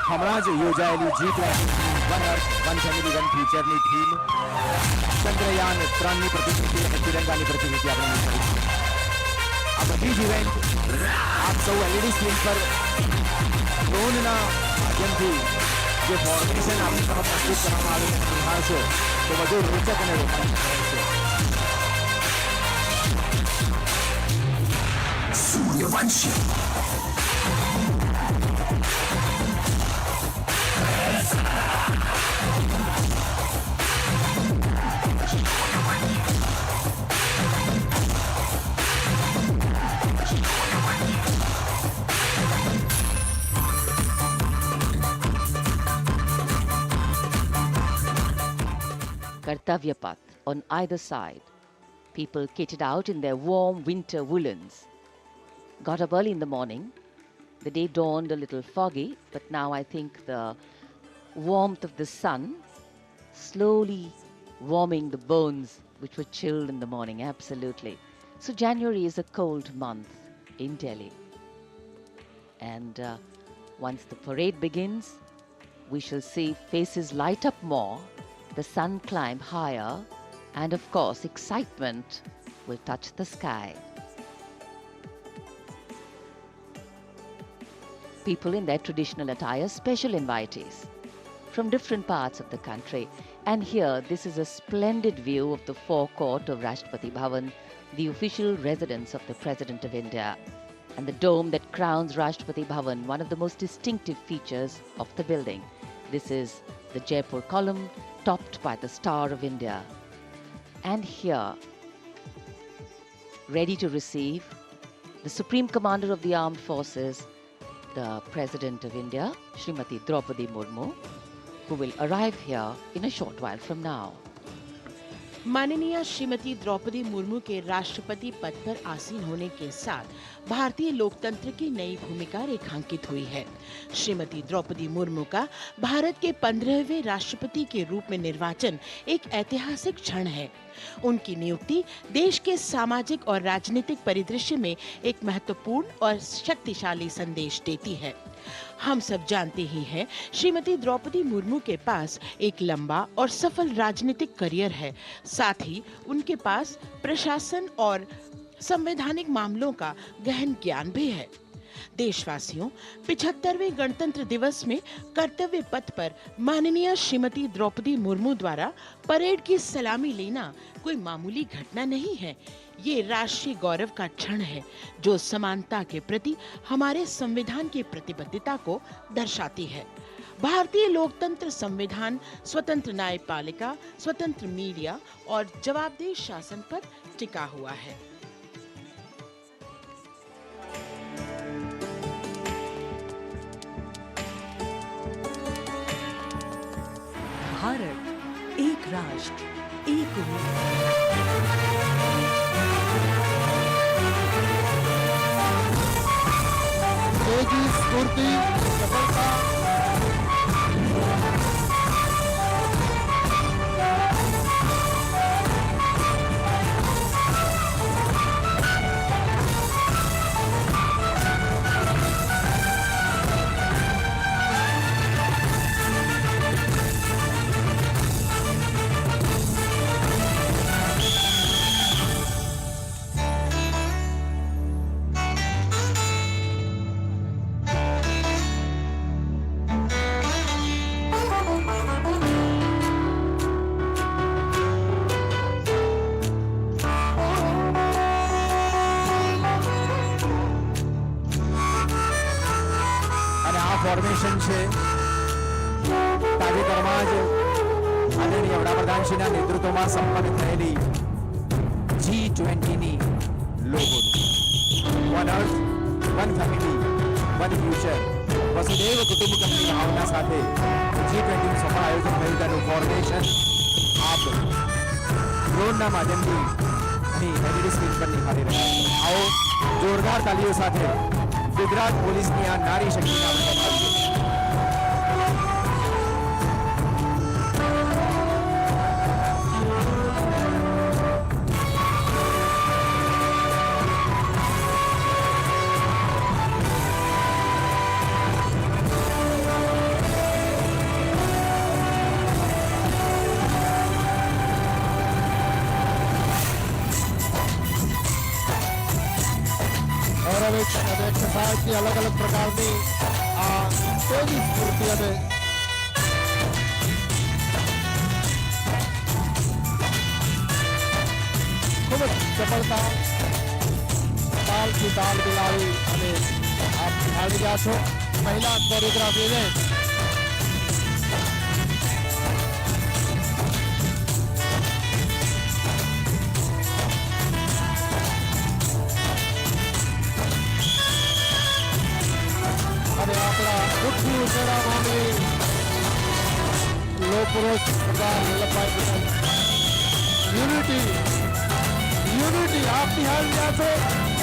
હમણાં જ યોજાયેલી G20 one earth one family one ફ્યુચરની થીમ ચંદ્રયાન 3ની પ્રતિકૃતિ અને તિરંગાની પ્રતિકૃતિ આપણે કરીશું. આ બધી જ ઇવેન્ટ આપ સૌ એલઈડી સ્ક્રીન પર ડ્રોનના માધ્યમથી જે ફોર્મેશન આપણી સમક્ષ પ્રસ્તુત કરવામાં આવે છે નિહાળશો તો વધુ રોચક અને રોમાંચક રહેશે. Suryavanshi Kartavya path on either side. People kitted out in their warm winter woolens. Got up early in the morning. The day dawned a little foggy, but now I think the warmth of the sun slowly warming the bones which were chilled in the morning, absolutely. So January is a cold month in Delhi. And once the parade begins, we shall see faces light up more, the sun climb higher, and of course excitement will touch the sky. People in their traditional attire, special invitees from different parts of the country. And here, this is a splendid view of the forecourt of Rashtrapati Bhavan, the official residence of the President of India, and the dome that crowns Rashtrapati Bhavan, one of the most distinctive features of the building. This is the Jaipur column, topped by the Star of India. And here, ready to receive the Supreme Commander of the Armed Forces, the President of India, Srimati Droupadi Murmu, who will arrive here in a short while from now. माननीय श्रीमती द्रौपदी मुर्मू के राष्ट्रपति पद पर आसीन होने के साथ भारतीय लोकतंत्र की नई भूमिका रेखांकित हुई है। श्रीमती द्रौपदी मुर्मू का भारत के 15वें राष्ट्रपति के रूप में निर्वाचन एक ऐतिहासिक क्षण है। उनकी नियुक्ति देश के सामाजिक और राजनीतिक परिदृश्य में एक महत्वपूर्ण और शक्तिशाली संदेश देती है। हम सब जानते ही हैं, श्रीमती द्रौपदी मुर्मू के पास एक लंबा और सफल राजनीतिक करियर है। साथ ही उनके पास प्रशासन और संवैधानिक मामलों का गहन ज्ञान भी है। देशवासियों, 75वें गणतंत्र दिवस में कर्तव्य पथ पर माननीय श्रीमती द्रौपदी मुर्मू द्वारा परेड की सलामी लेना कोई मामूली घटना नहीं है। ये राष्ट्रीय गौरव का क्षण है जो समानता के प्रति हमारे संविधान की प्रतिबद्धता को दर्शाती है। भारतीय लोकतंत्र संविधान स्वतंत्र न्यायपालिका, स्वतंत्र मीडिया और जवाबदेह शासन पर टिका हुआ है। भारत एक राष्ट्र, एक उम्मीद। तेजी, स्फूर्ति, सफलता, ફોર્મેશન છે તાજેતરમાં જ આદરણીય વડાપ્રધાનશ્રીના નેતૃત્વમાં સંપન્ન થયેલી G20ની લોગોનું one earth, one family, one future, વસુદેવ કુટુંબકમની ભાવના સાથે G20નું સફળ આયોજન થયું તેનું ફોર્મેશન આપ ડ્રોનના માધ્યમથી LED સ્ક્રીન પર નિહાળી રહ્યા છો। આવો જોરદાર તાલીઓ સાથે गुजरात पुलिस की यहाँ नारी शक्ति का एक्सरसाइज की अलग अलग प्रकार की तेजी स्फूर्ति અને ખૂબ જ સફળતા તાલથી તાલ મિલાવી અને આપ નિહાળી રહ્યા છો મહિલા કોરિયોગ્રાફી ઇવેન્ટ। मुट्ठी उचेरा मामले लो पुरुष सरदार वल्लभ भाई पटेल यूनिटी यूनिटी आप निहाળી રહ્યા છો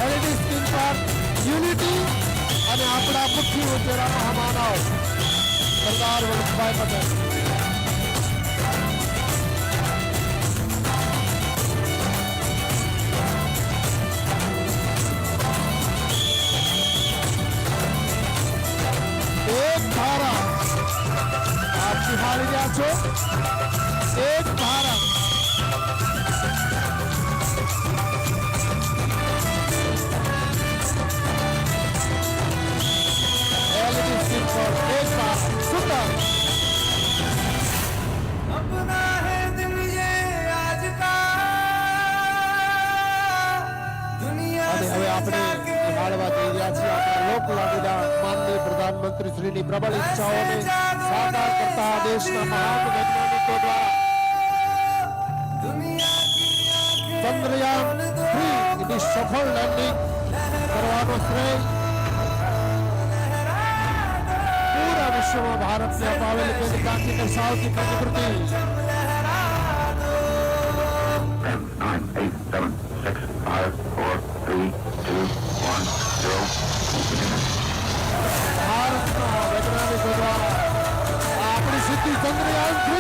LED સ્ક્રીન પર यूनिटी અને આપણા મુઠ્ઠી ઉચેરા મહામાનવ સરદાર વલ્લભભાઈ પટેલ। आप निहाળી રહ્યા છો એક ભારત। LED स्क्रीन पर एक भारत सुंदर। अपना है दिल ये आज का दुनिया से હવે આપણે નિહાળવા જઈ રહ્યા છીએ આપણા લોકલાડીલા માનનીય પ્રધાનમંત્રી શ્રીની પ્રબળ ઈચ્છાઓને સાકાર કરતા દેશના મહાન વૈજ્ઞાનિકો દ્વારા ચંદ્રયાન 3 સફળ લેન્ડિંગ કરવાનો શ્રેય પૂરા વિશ્વમાં ભારતને અપાવેલી વૈજ્ઞાનિક દર્શાવતી પ્રતિકૃતિ 8, 7, 6, 5, 4, 3, 2, 1, 0. ભારતના વૈજ્ઞાનિકો દ્વારા આપણી સિદ્ધિ ચંદ્રયાન-3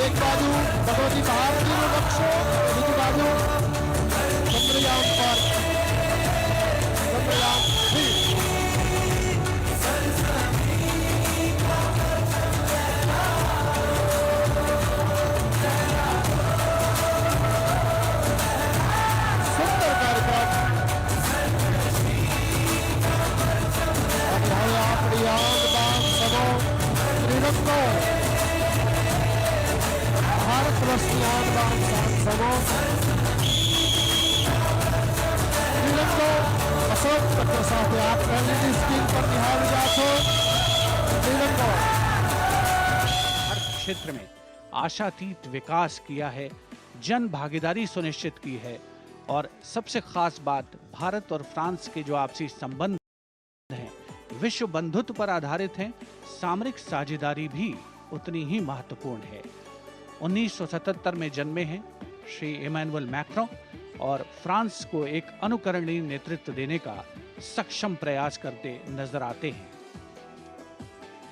એક બાજુ ભગવતી ભારતીનો નકશો, બીજી બાજુ ચંદ્રયાન પર ચંદ્રયાન-3. સુંદર કાર્યક્રમ. અને હવે આપણી યાદગાર સભો ત્રિરંગો ભારત વર્ષની યાદગાર સભો ત્રિરંગો અશોક ચક્ર સાથે આપ પહેલી સ્ક્રીન પર નિહાળી રહ્યા છો. ત્રિરંગો हर क्षेत्र में आशातीत विकास किया है, जन भागीदारी सुनिश्चित की है और सबसे खास बात भारत और फ्रांस के जो आपसी संबंध हैं विश्व बंधुत्व पर आधारित हैं. सामरिक साझेदारी भी उतनी ही महत्वपूर्ण है. 1977 में जन्मे हैं श्री इमैनुअल मैक्रों और फ्रांस को एक अनुकरणीय नेतृत्व देने का सक्षम प्रयास करते नजर आते हैं.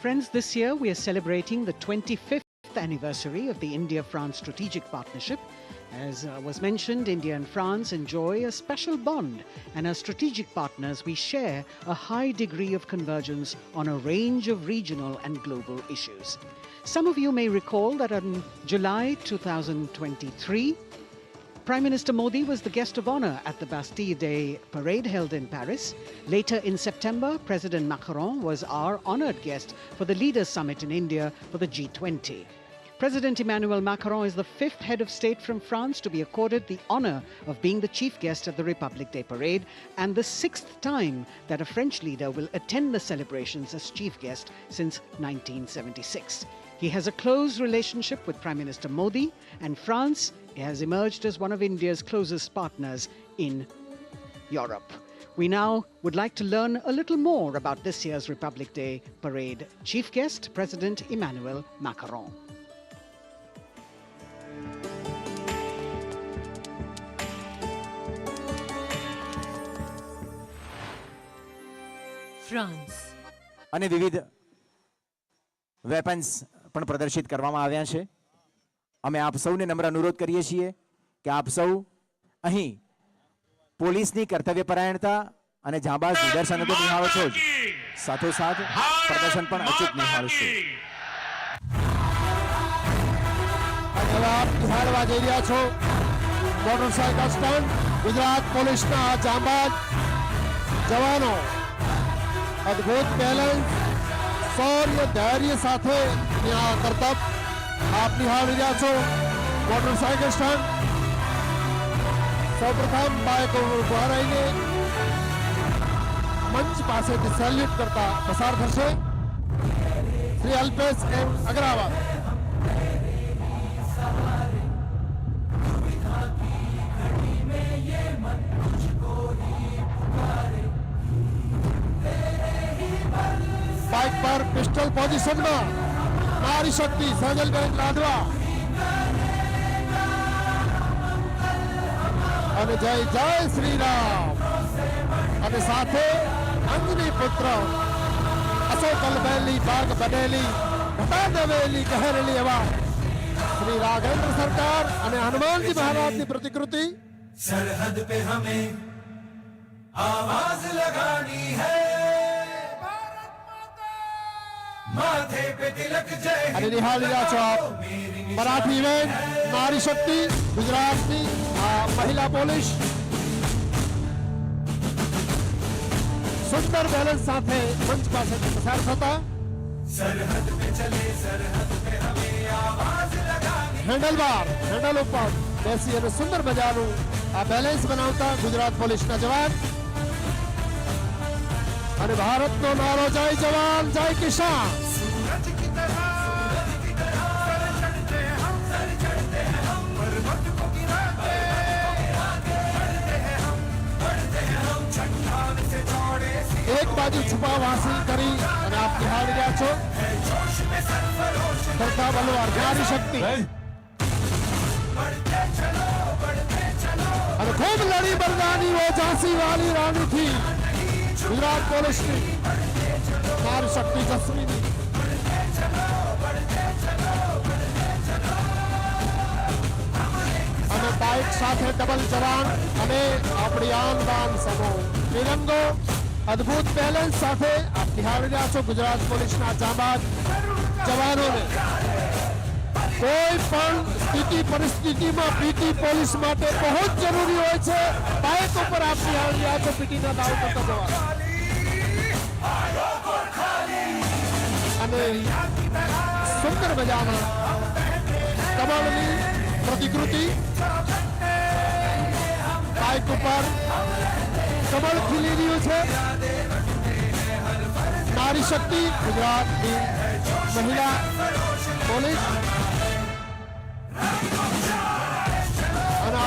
Friends, this year we are celebrating the 25th anniversary of the India-France strategic partnership. As was mentioned, India and France enjoy a special bond, and as strategic partners we share a high degree of convergence on a range of regional and global issues. Some of you may recall that in July 2023, Prime Minister Modi was the guest of honor at the Bastille Day parade held in Paris. Later in September, President Macron was our honored guest for the Leaders Summit in India for the G20. President Emmanuel Macron is the fifth head of state from France to be accorded the honor of being the chief guest at the Republic Day parade, and the sixth time that a French leader will attend the celebrations as chief guest since 1976. He has a close relationship with Prime Minister Modi, and France has emerged as one of India's closest partners in Europe. We now would like to learn a little more about this year's Republic Day parade. Chief guest, President Emmanuel Macron. France. અને વિવિધ weapons પણ પ્રદર્શિત કરવામાં આવ્યા છે. અમે આપ સૌને નમ્ર અનુરોધ કરીએ છીએ કે આપ સૌ અહીં પોલીસની કર્તવ્યપરાયણતા અને જાંબાઝ નિદર્શન તો નિહાળો છો જ, સાથોસાથ પ્રદર્શન પણ અચૂક નિહાળશો. હવે આપ નિહાળવા જઈ રહ્યા છો મોટરસાયકલ સ્ટન્ટ. ગુજરાત પોલીસના જાંબાજ જવાનો અદ્ભુત બેલેન્સ, શૌર્ય, ધૈર્ય સાથે ત્યાં કરતબ આપ નિહાળી રહ્યા છો. મોટરસાયકલ સ્ટન્ટ સૌપ્રથમ બાઇક ઉભા રહીને મંચ પાસેથી સેલ્યુટ કરતા પસાર થશે શ્રી અલ્પેશ એમ અગ્રવાલ. बाइक पर पिस्टल पोजीशन में नारी शक्ति सजलबेन लाडवा અને જય જય શ્રી રામ અને સાથે અંજની પુત્ર અશોકલ બેલી બાગ બનેલી ઘટા દેવેલી કહેરેલી એવા શ્રી રાઘેન્દ્ર સરકાર અને હનુમાનજી મહારાજની પ્રતિકૃતિ. સરહદ पे हमें आवाज लगानी है, माथे पे तिलक जय. અને નિહાળી રહ્યા છો આપ મરાઠી ઇવેન્ટ નારી શક્તિ ગુજરાતની મહિલા પોલીસ સુંદર બેલેન્સ સાથે મંચ પાસેથી પસાર થતા. સરહદ पे चले सरहद पे हमें आवाज लगानी. હેન્ડલ ઉપર બેસી અને સુંદર મજાનું આ બેલેન્સ બનાવતા ગુજરાત પોલીસના જવાન અને ભારતનો નારો જય જવાન જય કિસાન. એક બાજુ છુપાવ હાસિલ કરી અને આપ નિહાળી રહ્યા છો સરખા બલવાર નારી શક્તિ. અને ખૂબ લડી બરદાની वो झांसी वाली रानी थी गुजरात पुलिस की नारी शक्ति जस्वीनी અને બાઇક સાથે ડબલ જવાન અને આપણી આન બાન સમો તિરંગો અદ્ભુત બેલેન્સ સાથે આપ નિહાળી રહ્યા છો ગુજરાત પોલીસના જાંબાજ જવાનોને કોઈ પણ સ્થિતિ પરિસ્થિતિમાં પીટી પોલીસ માટે બહુ જ જરૂરી હોય છે બાઇક ઉપર આપ નિહાળી રહ્યા છો પીટીના દાવ કરતા જવાન અને સુંદર મજાના કમળની प्रतिकृति बाइक पर कमल खिली रही है नारी शक्ति गुजरात की महिला पुलिस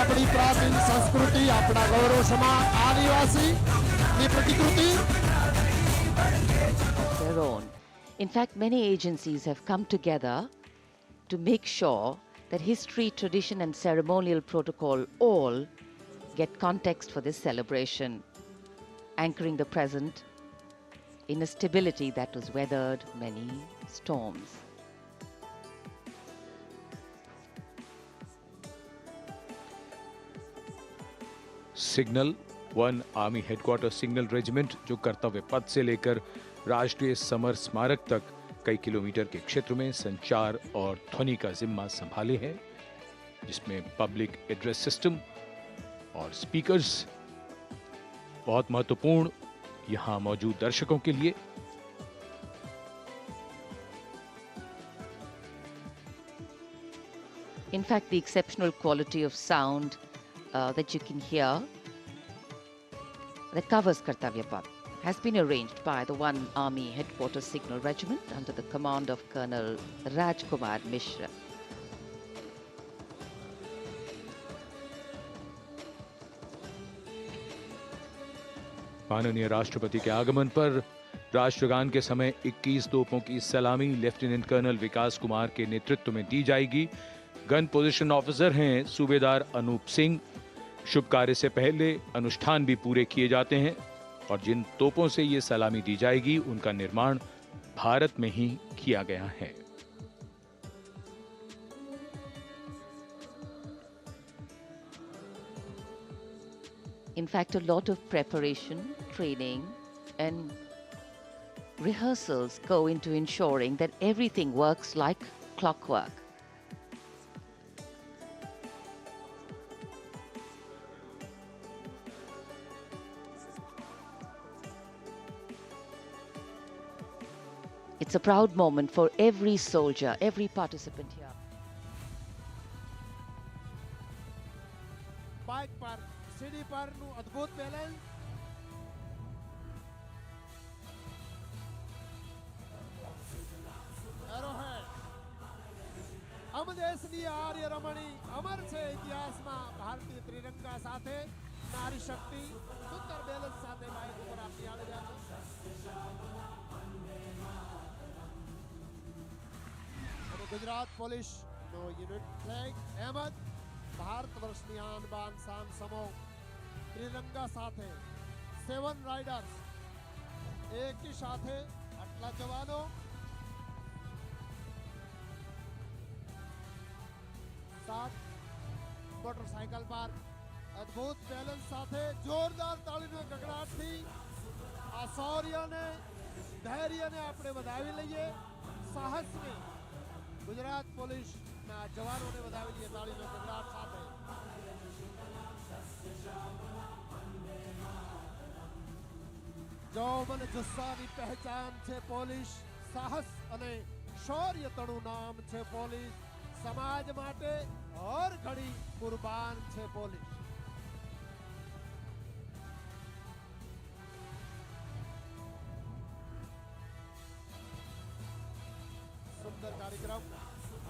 अपनी प्राचीन संस्कृति अपना गौरव समान आदिवासी की प्रतिकृति their own. In fact, many agencies have come together to make sure that history, tradition and ceremonial protocol all get context for this celebration, anchoring the present in a stability that was weathered many storms. Signal 1 army headquarter signal regiment जो कर्तव्य पथ से लेकर राष्ट्रीय summer स्मारक तक कई kilometre के क्षेत्र में संचार और ध्वनि का जिम्मा संभाले है, जिसमें पब्लिक एड्रेस सिस्टम और स्पीकर्स बहुत महत्वपूर्ण यहां मौजूद दर्शकों के लिए। In fact, the exceptional quality of sound that you can hear that covers Kartavya Path has been arranged by the 1 Army Headquarters Signal Regiment under the command of Colonel Rajkumar Mishra. माननीय राष्ट्रपति के आगमन पर राष्ट्रगान के समय 21 तोपों की सलामी लेफ्टिनेंट कर्नल विकास कुमार के नेतृत्व में दी जाएगी। गन पोजीशन ऑफिसर हैं सूबेदार अनूप सिंह। शुभ कार्य से पहले अनुष्ठान भी पूरे किए जाते हैं और जिन तोपों से ये सलामी दी जाएगी उनका निर्माण भारत में ही किया गया है। In fact, a lot of preparation, training and rehearsals go into ensuring that everything works like clockwork. It's a proud moment for every soldier, every participant here. Bike पर सीढ़ी पर નું અદ્ભુત બેલેન્સ એરોહેડ અમ દેશની આર્ય રમણી અમર છે ઇતિહાસમાં ભારતીય ત્રિરંગા સાથે નારી શક્તિ સુંદર બેલેન્સ સાથે બાઇક ઉપર આપી આવી રહ્યા છે गुजरात पुलिस नो यूनिट फ्लैग अहमद भारत वर्षनी आन बान शान समो त्रिरंगा साथे 7 राइडर्स एक ही साथे आटला जवानों 7 मोटरसाइकिल पर अद्भुत बैलेंस साथे जोरदार तालीनो गगड़ाट थी आ शौर्य ने धैर्य ने આપણે વધાવી લઈએ સાહસ ને गुजरात पुलिस ना जवानों ने बतावी लिए ताली में गगड़ाट साथे जो मन जस्सानी पहचान छे पुलिस साहस अने शौर्य तणु नाम छे पुलिस समाज माटे हर घड़ी कुर्बान छे पुलिस सुंदर कार्यक्रम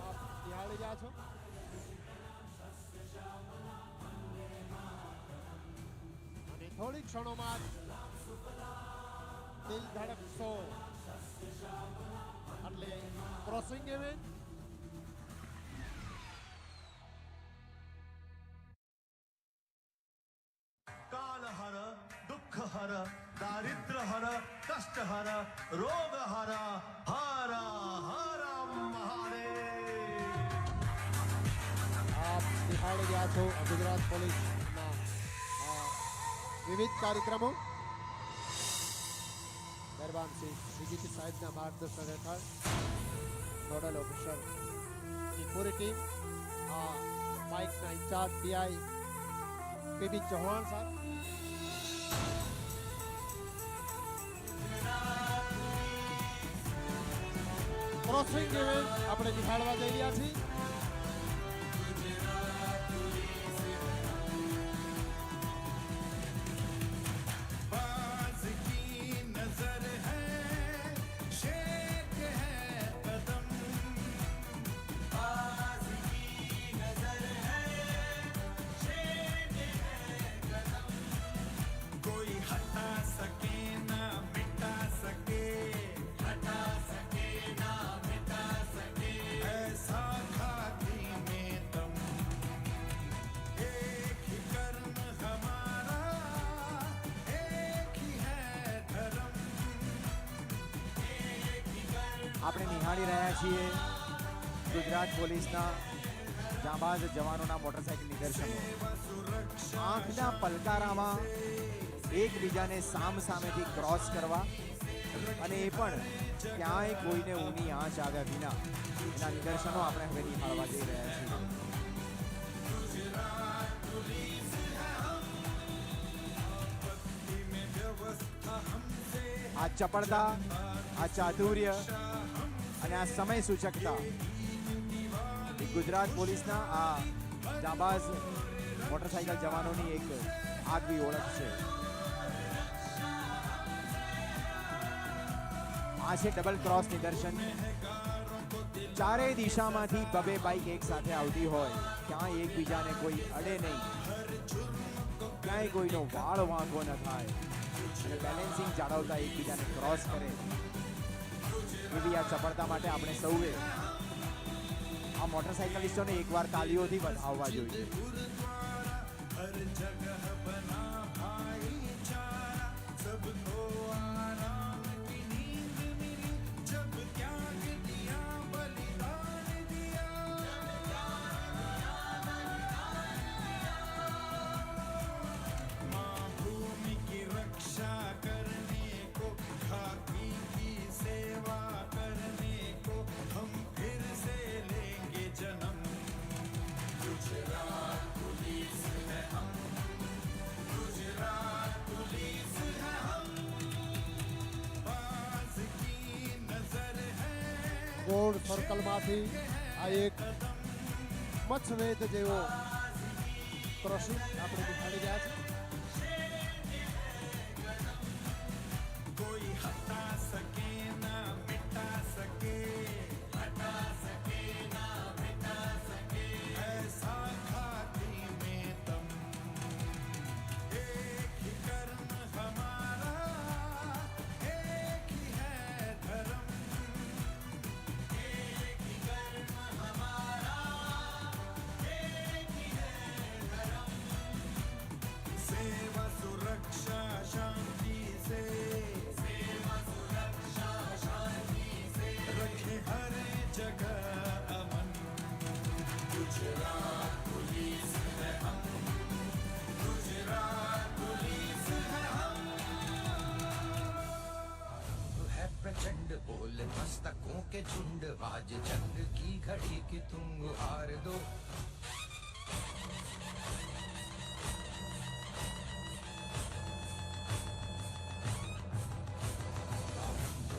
आप निहाળી રહ્યા છો અને થોડી ક્ષણોમાં દિલ ધડક 100 એટલે ક્રોસિંગ ઇવેન્ટ दारिद्र्यहर कष्टहर रोगहर हर हर महादेव। आप निहाળી રહ્યા છો ગુજરાત પોલીસના વિવિધ કાર્યક્રમો। મહેરબાન શ્રી ડીજીપી સાહેબના માર્ગદર્શન હેઠળ નોડલ ઓફિસરની પૂરી ટીમ બાઇકના ઇન્ચાર્જ પીઆઈ પીબી ચૌહાણ સાહેબ, ક્રોસિંગ ઇવેન્ટ આપણે નિહાળવા જઈ રહ્યા છીએ। આપણે નિહાળી રહ્યા છીએ ગુજરાત પોલીસના જાંબાઝ જવાનોના મોટરસાઇકલ નિદર્શનો। આંખના પલકારામાં એકબીજાને સામસામેથી ક્રોસ કરવા અને એ પણ ક્યાંય કોઈને ઊની આંચ આવ્યા વિના એના નિદર્શનો આપણે હવે નિહાળવા જઈ રહ્યા છીએ। આ ચપળતા, આ ચાતુર્ય અને આ સમય સૂચકતા એ ગુજરાત પોલીસના આ જાંબાઝ મોટરસાઇકલ જવાનોની એક આગવી ઓળખ છે। આ છે ડબલ ક્રોસ નિદર્શન। ચારેય દિશામાંથી બબે બાઇક એક સાથે આવતી હોય, ક્યાંય એકબીજાને કોઈ અડે નહીં, ક્યાંય કોઈનો વાળ વાંકો ન થાય અને બેલેન્સિંગ જાળવતા એકબીજાને ક્રોસ કરે એવી આ ચપળતા માટે આપણે સૌએ આ મોટરસાઇકલિસ્ટોને એકવાર તાલીઓથી વધાવવા જોઈએ। ગોળ સર્કલમાંથી આ એક મચ્છવેદ જેવો ક્રોસિંગ આપણે નિહાળી રહ્યા છીએ। प्रचंड बोल मस्तकों के झुंड, बाज जंग की घड़ी की तुम हार दो।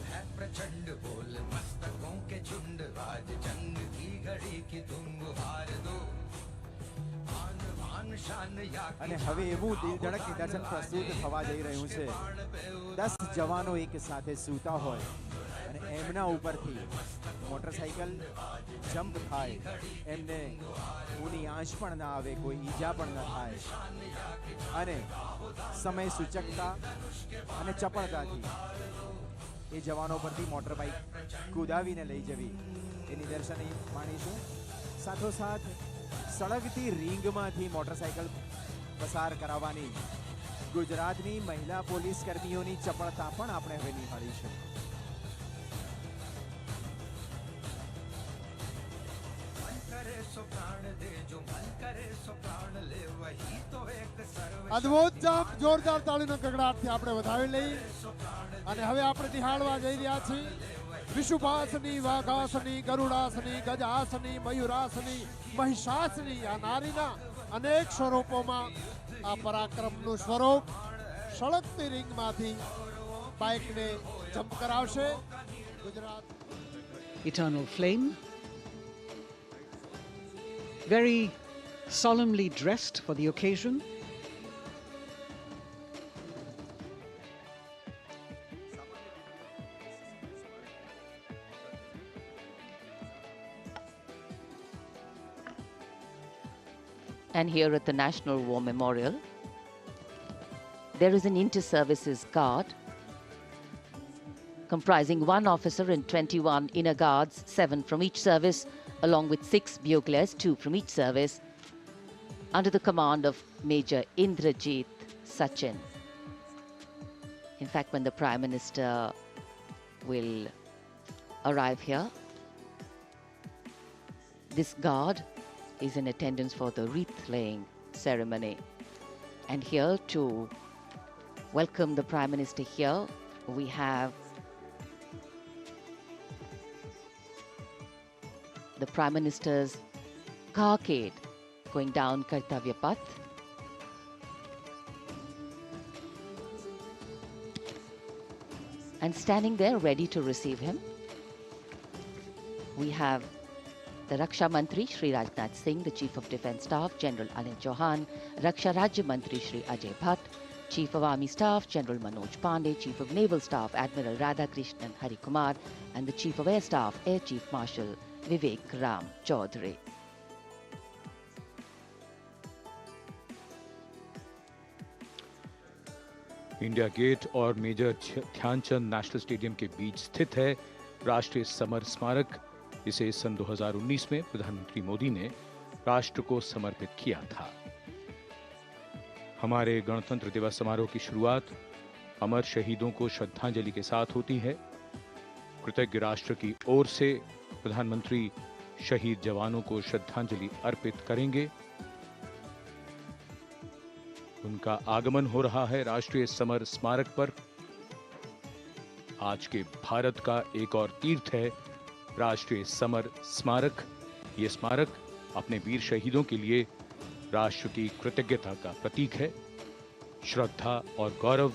है प्रचंड बोल मस्तकों के झुंड, बाज जंग की घड़ी की तुम हार दो। અને હવે એવું દિલધડક નિદર્શન પ્રસ્તુત થવા જઈ રહ્યું છે। 10 જવાનો એક સાથે સૂતા હોય અને એમના ઉપરથી મોટરસાઇકલ જમ્પ થાય, એમને ઊની આંચ પણ ના આવે, કોઈ ઈજા પણ ન થાય અને સમય સૂચકતા અને ચપળતાથી એ જવાનો પરથી મોટર બાઇક કૂદાવીને લઈ જવી એ નિદર્શન માણીશું। સાથોસાથ સળગતી રીંગમાંથી મોટરસાઇકલ પસાર કરાવવાની ગુજરાતની મહિલા પોલીસ કર્મીઓની ચપળતા પણ આપણે હવે નિહાળી છે. અદ્ભુત જમ્પ, જોરદાર તાળીનો ગગડાટથી આપણે વધાવી લઈ અને હવે આપણે નિહાળવા જઈ રહ્યા છીએ વિશુભાસની, વાઘાસની, ગરુડાસની, ગજાસની, મયુરાસની, મહિષાસની આ નારીના અનેક સ્વરૂપોમાં આ પરાક્રમનું સ્વરૂપ સળગતી રિંગમાંથી બાઇકને જમ્પ કરાવશે. Gujarat Eternal flame, very solemnly dressed for the occasion. And here at the National War Memorial, there is an inter-services guard comprising 1 officer and 21 inner guards, 7 from each service, along with 6 buglers, 2 from each service, under the command of Major Indrajit Sachin. In fact, when the Prime Minister will arrive here, this guard is in attendance for the wreath-laying ceremony. And here to welcome the Prime Minister here, we have the Prime Minister's carcade going down Kartavya path. And standing there ready to receive him, we have the Raksha Mantri Shri Rajnath Singh, the Chief of Defence Staff General Anil Chauhan, Raksha Rajya Mantri Shri Ajay Bhatt, Chief of Army Staff General Manoj Pandey, Chief of Naval Staff Admiral Radhakrishnan Harikumar, and the Chief of Air Staff Air Chief Marshal Vivek Ram Chaudhary. India Gate और Major Dhyanchand National Stadium के बीच स्थित है राष्ट्रीय summer स्मारक. इसे सन 2019 में प्रधानमंत्री मोदी ने राष्ट्र को समर्पित किया था. हमारे गणतंत्र दिवस समारोह की शुरुआत अमर शहीदों को श्रद्धांजलि के साथ होती है. कृतज्ञ राष्ट्र की ओर से प्रधानमंत्री शहीद जवानों को श्रद्धांजलि अर्पित करेंगे. उनका आगमन हो रहा है राष्ट्रीय समर स्मारक पर. आज के भारत का एक और तीर्थ है राष्ट्रीय समर स्मारक. ये स्मारक अपने वीर शहीदों के लिए राष्ट्र की कृतज्ञता का प्रतीक है. श्रद्धा और गौरव,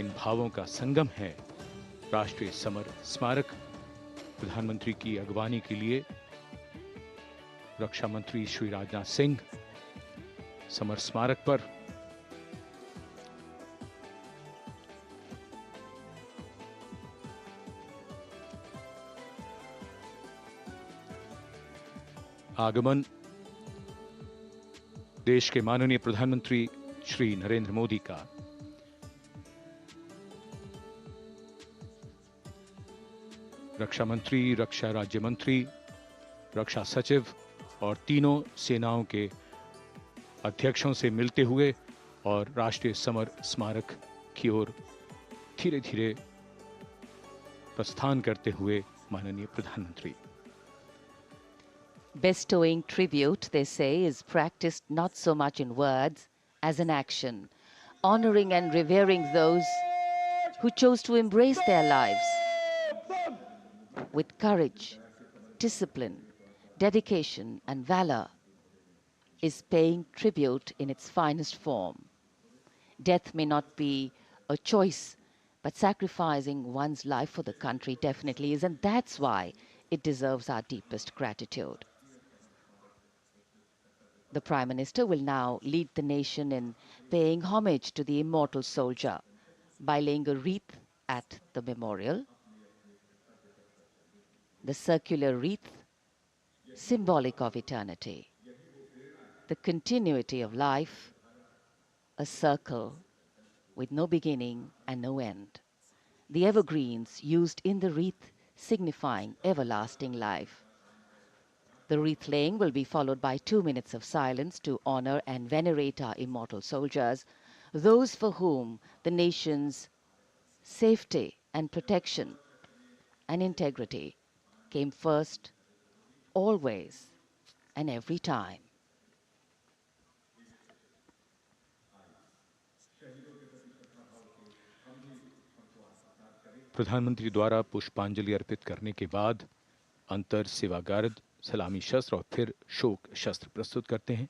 इन भावों का संगम है राष्ट्रीय समर स्मारक. प्रधानमंत्री की अगवानी के लिए रक्षा मंत्री श्री राजनाथ सिंह समर स्मारक पर आगमन देश के माननीय प्रधानमंत्री श्री नरेंद्र मोदी का. रक्षा मंत्री, रक्षा राज्य मंत्री, रक्षा सचिव और तीनों सेनाओं के अध्यक्षों से मिलते हुए और राष्ट्रीय समर स्मारक की ओर धीरे धीरे प्रस्थान करते हुए माननीय प्रधानमंत्री. Bestowing tribute, they say, is practiced not so much in words as in action, honoring and revering those who chose to embrace their lives with courage, discipline, dedication, and valor is paying tribute in its finest form. Death may not be a choice, but sacrificing one's life for the country definitely is, and that's why it deserves our deepest gratitude. The Prime Minister will now lead the nation in paying homage to the immortal soldier by laying a wreath at the memorial. The circular wreath, symbolic of eternity, the continuity of life, a circle with no beginning and no end. The evergreens used in the wreath signifying everlasting life. The wreath laying will be followed by 2 minutes of silence to honor and venerate our immortal soldiers, those for whom the nation's safety and protection and integrity came first, always and every time. प्रधानमंत्री द्वारा पुष्पांजलि अर्पित करने के बाद अंतर सेवा guard सलामी शस्त्र और फिर शोक शस्त्र प्रस्तुत करते हैं।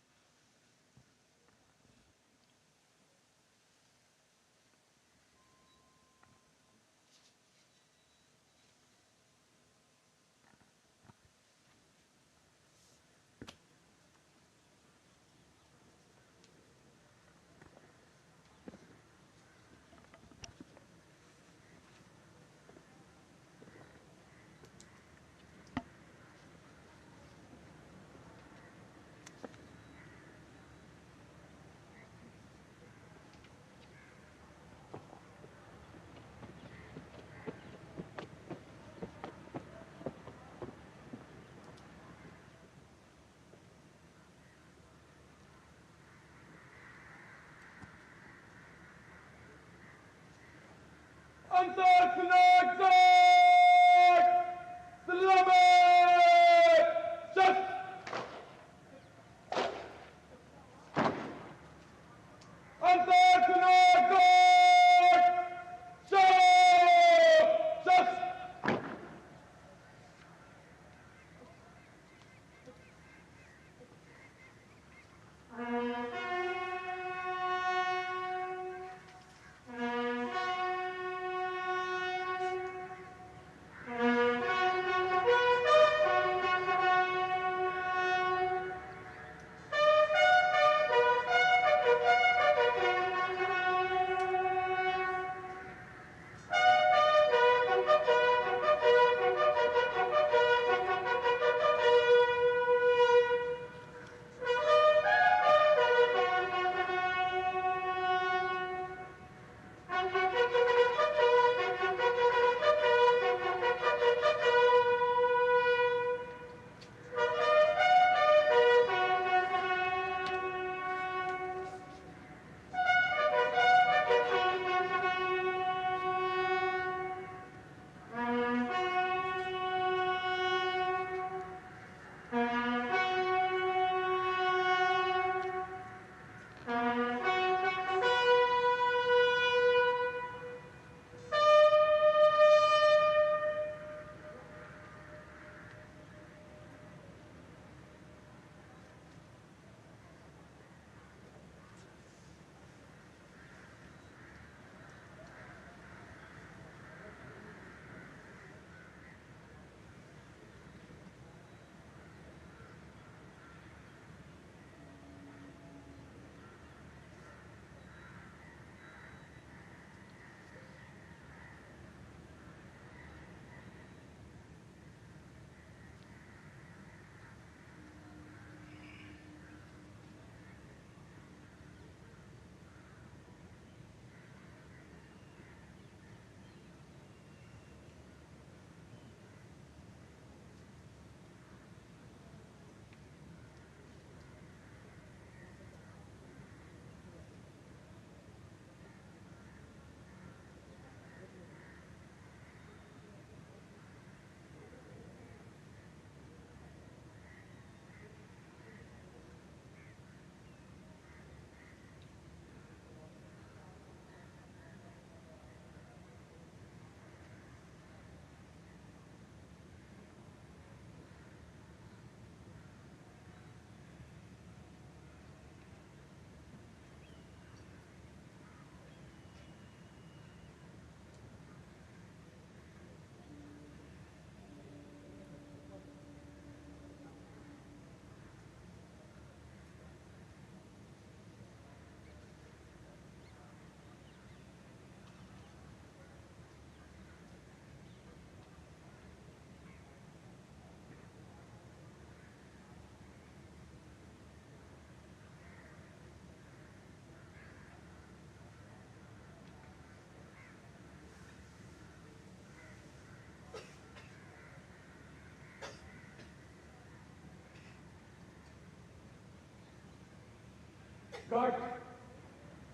Cut!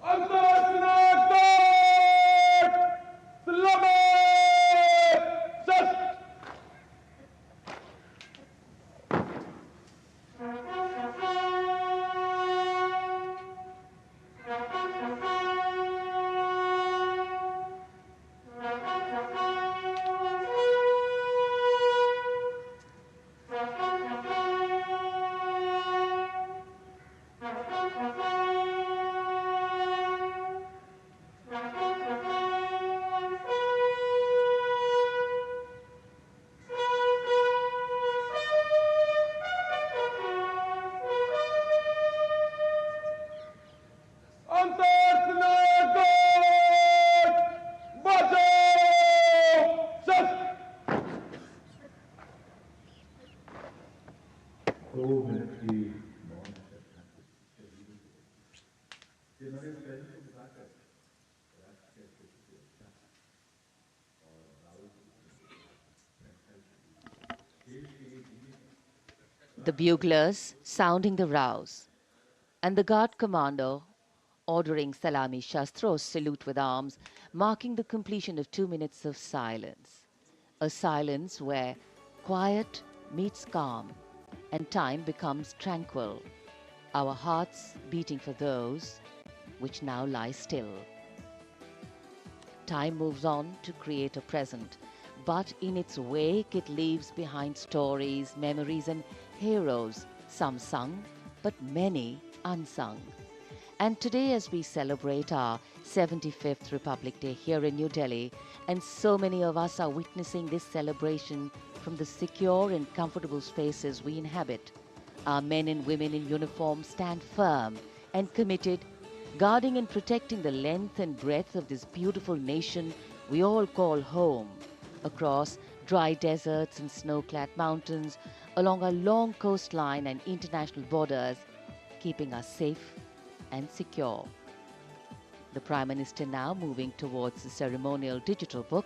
Answer! the buglers sounding the rouse, and the guard commander ordering Salami Shastros salute with arms, marking the completion of 2 minutes of silence. A silence where quiet meets calm and time becomes tranquil, our hearts beating for those which now lie still. Time moves on to create a present, but in its wake it leaves behind stories, memories and heroes, some sung, but many unsung. And today, as we celebrate our 75th Republic Day here in New Delhi, and so many of us are witnessing this celebration from the secure and comfortable spaces we inhabit, our men and women in uniform stand firm and committed, guarding and protecting the length and breadth of this beautiful nation we all call home, across dry deserts and snow-clad mountains, along our long coastline and international borders, keeping us safe and secure. The Prime Minister now moving towards the ceremonial digital book,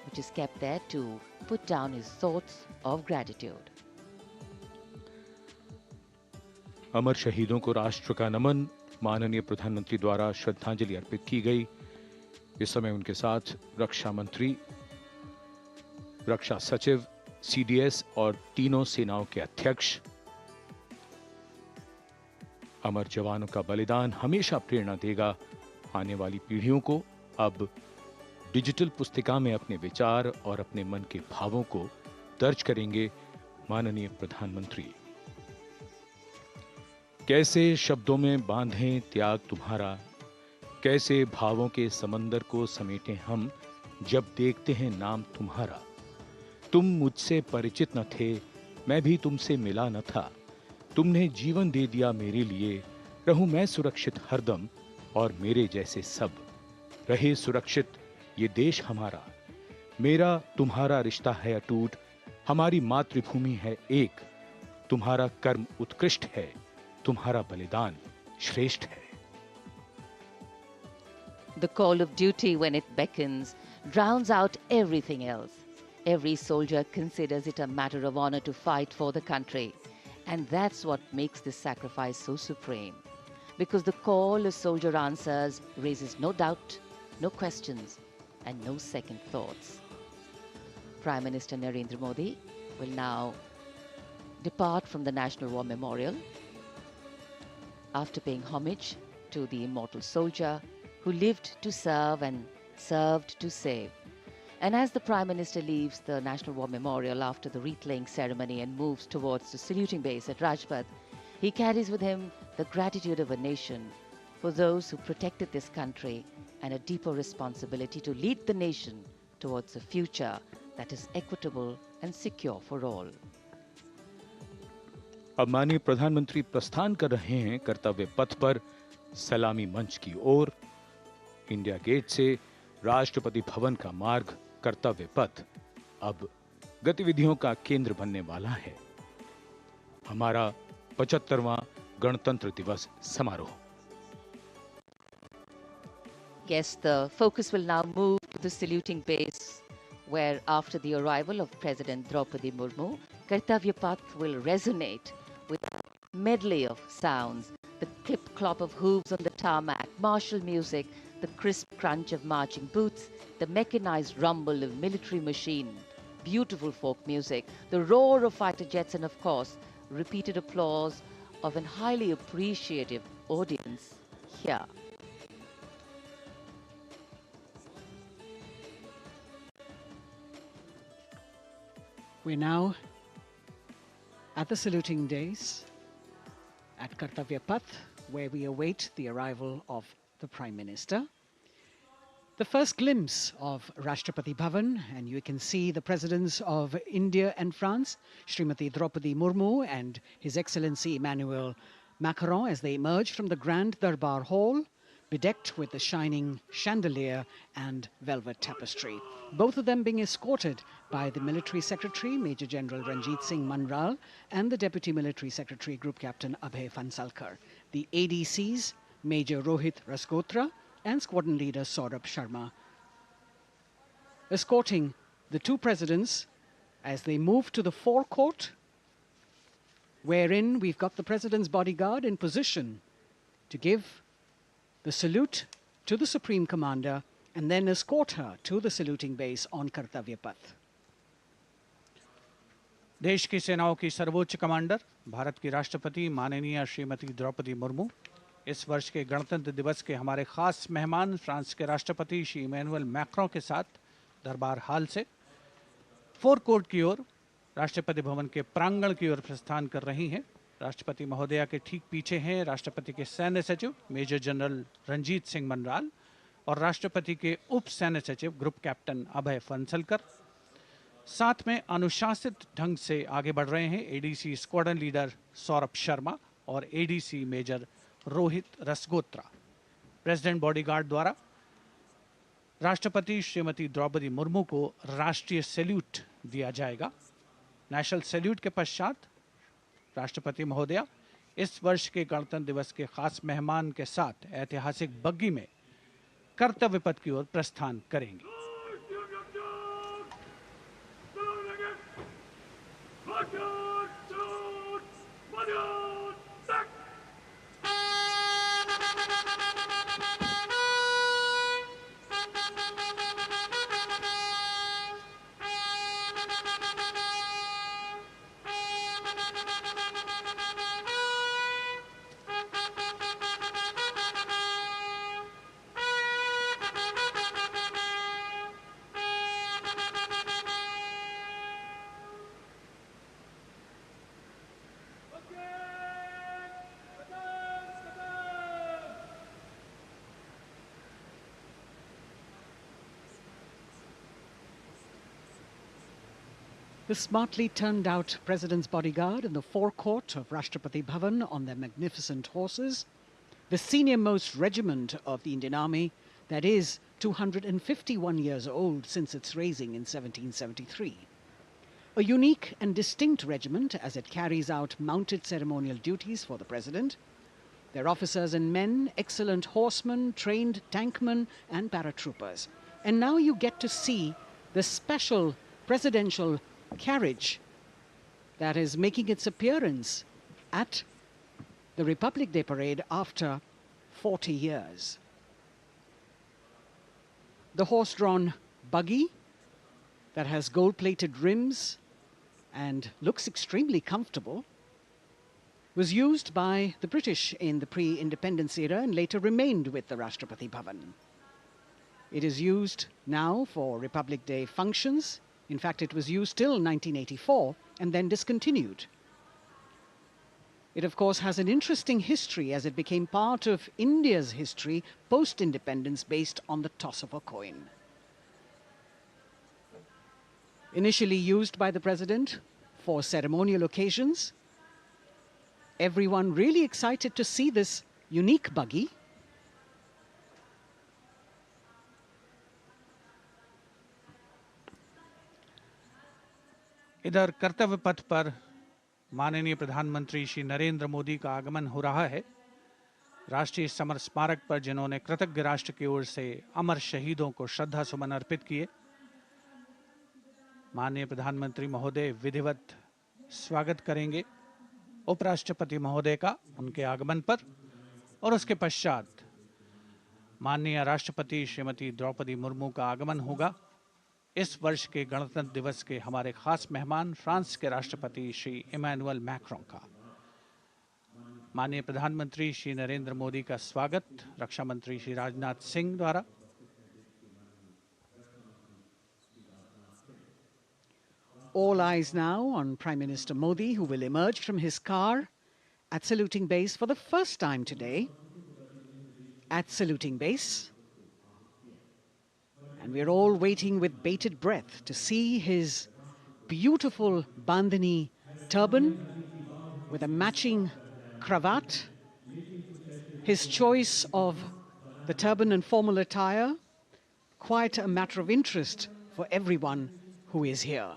which is kept there to put down his thoughts of gratitude. अमर शहीदों को राष्ट्र का नमन, माननीय प्रधानमंत्री द्वारा श्रद्धांजलि अर्पित की गई। इस समय उनके साथ रक्षा मंत्री, रक्षा सचिव, सीडीएस और तीनों सेनाओं के अध्यक्ष। अमर जवानों का बलिदान हमेशा प्रेरणा देगा आने वाली पीढ़ियों को। अब डिजिटल पुस्तिका में अपने विचार और अपने मन के भावों को दर्ज करेंगे माननीय प्रधानमंत्री। कैसे शब्दों में बांधें त्याग तुम्हारा, कैसे भावों के समंदर को समेटें हम जब देखते हैं नाम तुम्हारा। तुम मुझसे परिचित न थे, मैं भी तुमसे मिला न था, तुमने जीवन दे दिया मेरे लिए, रहूं मैं सुरक्षित हरदम और मेरे जैसे सब रहे सुरक्षित ये देश हमारा। मेरा तुम्हारा रिश्ता है अटूट, हमारी मातृभूमि है एक, तुम्हारा कर्म उत्कृष्ट है, तुम्हारा बलिदान श्रेष्ठ है। The call of duty, when it beckons, drowns out everything else. Every soldier considers it a matter of honor to fight for the country. And that's what makes this sacrifice so supreme. Because the call a soldier answers raises no doubt, no questions, and no second thoughts. Prime Minister Narendra Modi will now depart from the National War Memorial after paying homage to the immortal soldier who lived to serve and served to save. And as the Prime Minister leaves the National War Memorial after the wreath-laying ceremony and moves towards the saluting base at Rajpath, he carries with him the gratitude of a nation for those who protected this country and a deeper responsibility to lead the nation towards a future that is equitable and secure for all. अब माननीय प्रधानमंत्री प्रस्थान कर रहे हैं कर्तव्य पथ पर सलामी मंच की ओर। इंडिया गेट से राष्ट्रपति भवन का मार्ग कर्तव्य पथ अब गतिविधियों का केंद्र बनने वाला है। हमारा 75वां गणतंत्र दिवस समारोह। Yes, the focus will now move to the saluting base, where after the arrival of President Droupadi Murmu, Kartavya Path will resonate with a medley of sounds, the clip-clop of hooves on the tarmac, martial music, the crisp crunch of marching boots, the mechanized rumble of military machine, beautiful folk music, the roar of fighter jets, and of course, repeated applause of an highly appreciative audience here. We're now at the saluting days at Kartavya Path, where we await the arrival of the Prime Minister. The first glimpse of Rashtrapati Bhavan, and you can see the presidents of India and France, Srimati Droupadi Murmu and His Excellency Emmanuel Macron, as they emerge from the Grand Darbar Hall, bedecked with the shining chandelier and velvet tapestry. Both of them being escorted by the Military Secretary, Major General Ranjit Singh Manral, and the Deputy Military Secretary, Group Captain Abhay Fansalkar. The ADCs, Major Rohit Rasgotra and Squadron Leader Saurabh Sharma, escorting the two presidents as they move to the forecourt wherein we've got the President's bodyguard in position to give the salute to the Supreme Commander and then escort her to the saluting base on Kartavya Path. देश की सेनाओं की सर्वोच्च commander Bharat की राष्ट्रपति माननीय श्रीमती द्रौपदी मुर्मू इस वर्ष के गणतंत्र दिवस के हमारे खास मेहमान फ्रांस के राष्ट्रपति श्री इमैनुअल मैक्रों के साथ दरबार हाल से फोर कोर्ट की ओर राष्ट्रपति भवन के प्रांगण की ओर प्रस्थान कर रही हैं। राष्ट्रपति महोदया के ठीक पीछे हैं राष्ट्रपति के सैन्य सचिव मेजर जनरल रंजीत सिंह मनराल और राष्ट्रपति के उप सैन्य सचिव ग्रुप कैप्टन अभय फंसलकर। साथ में अनुशासित ढंग से आगे बढ़ रहे हैं ADC squadron leader Saurabh Sharma और ADC major Rohit Rasgotra. President bodyguard द्वारा राष्ट्रपति श्रीमती द्रौपदी मुर्मू को राष्ट्रीय सैल्यूट दिया जाएगा। नेशनल सैल्यूट के पश्चात राष्ट्रपति महोदया इस वर्ष के गणतंत्र दिवस के खास मेहमान के साथ ऐतिहासिक बग्गी में कर्तव्य पथ की ओर प्रस्थान करेंगी। The smartly turned out President's bodyguard in the forecourt of Rashtrapati Bhavan on their magnificent horses, the senior-most regiment of the Indian Army that is 251 years old since its raising in 1773. A unique and distinct regiment as it carries out mounted ceremonial duties for the President. Their officers and men, excellent horsemen, trained tankmen and paratroopers. And now you get to see the special presidential carriage that is making its appearance at the Republic Day Parade after 40 years. The horse-drawn buggy that has gold-plated rims and looks extremely comfortable was used by the British in the pre-independence era and later remained with the Rashtrapati Bhavan. It is used now for Republic Day functions. In fact, it was used till 1984 and then discontinued. It, of course, has an interesting history as it became part of India's history post-independence based on the toss of a coin. Initially used by the President for ceremonial occasions, everyone really excited to see this unique buggy. इधर कर्तव्य पथ पर माननीय प्रधानमंत्री श्री नरेंद्र मोदी का आगमन हो रहा है। राष्ट्रीय समर स्मारक पर जिन्होंने कृतज्ञ राष्ट्र की ओर से अमर शहीदों को श्रद्धा सुमन अर्पित किए, माननीय प्रधानमंत्री महोदय विधिवत स्वागत करेंगे उपराष्ट्रपति महोदय का उनके आगमन पर और उसके पश्चात माननीय राष्ट्रपति श्रीमती द्रौपदी मुर्मू का आगमन होगा। इस वर्ष के गणतंत्र दिवस के हमारे खास मेहमान फ्रांस के राष्ट्रपति श्री इमैनुअल मैक्रों का। माननीय प्रधानमंत्री श्री नरेंद्र मोदी का स्वागत रक्षा मंत्री श्री राजनाथ सिंह द्वारा। All eyes now on Prime Minister Modi, who will emerge from his car at saluting base for the first time today. At saluting base. And we're all waiting with bated breath to see his beautiful bandhani turban with a matching cravat. His choice of the turban and formal attire, quite a matter of interest for everyone who is here.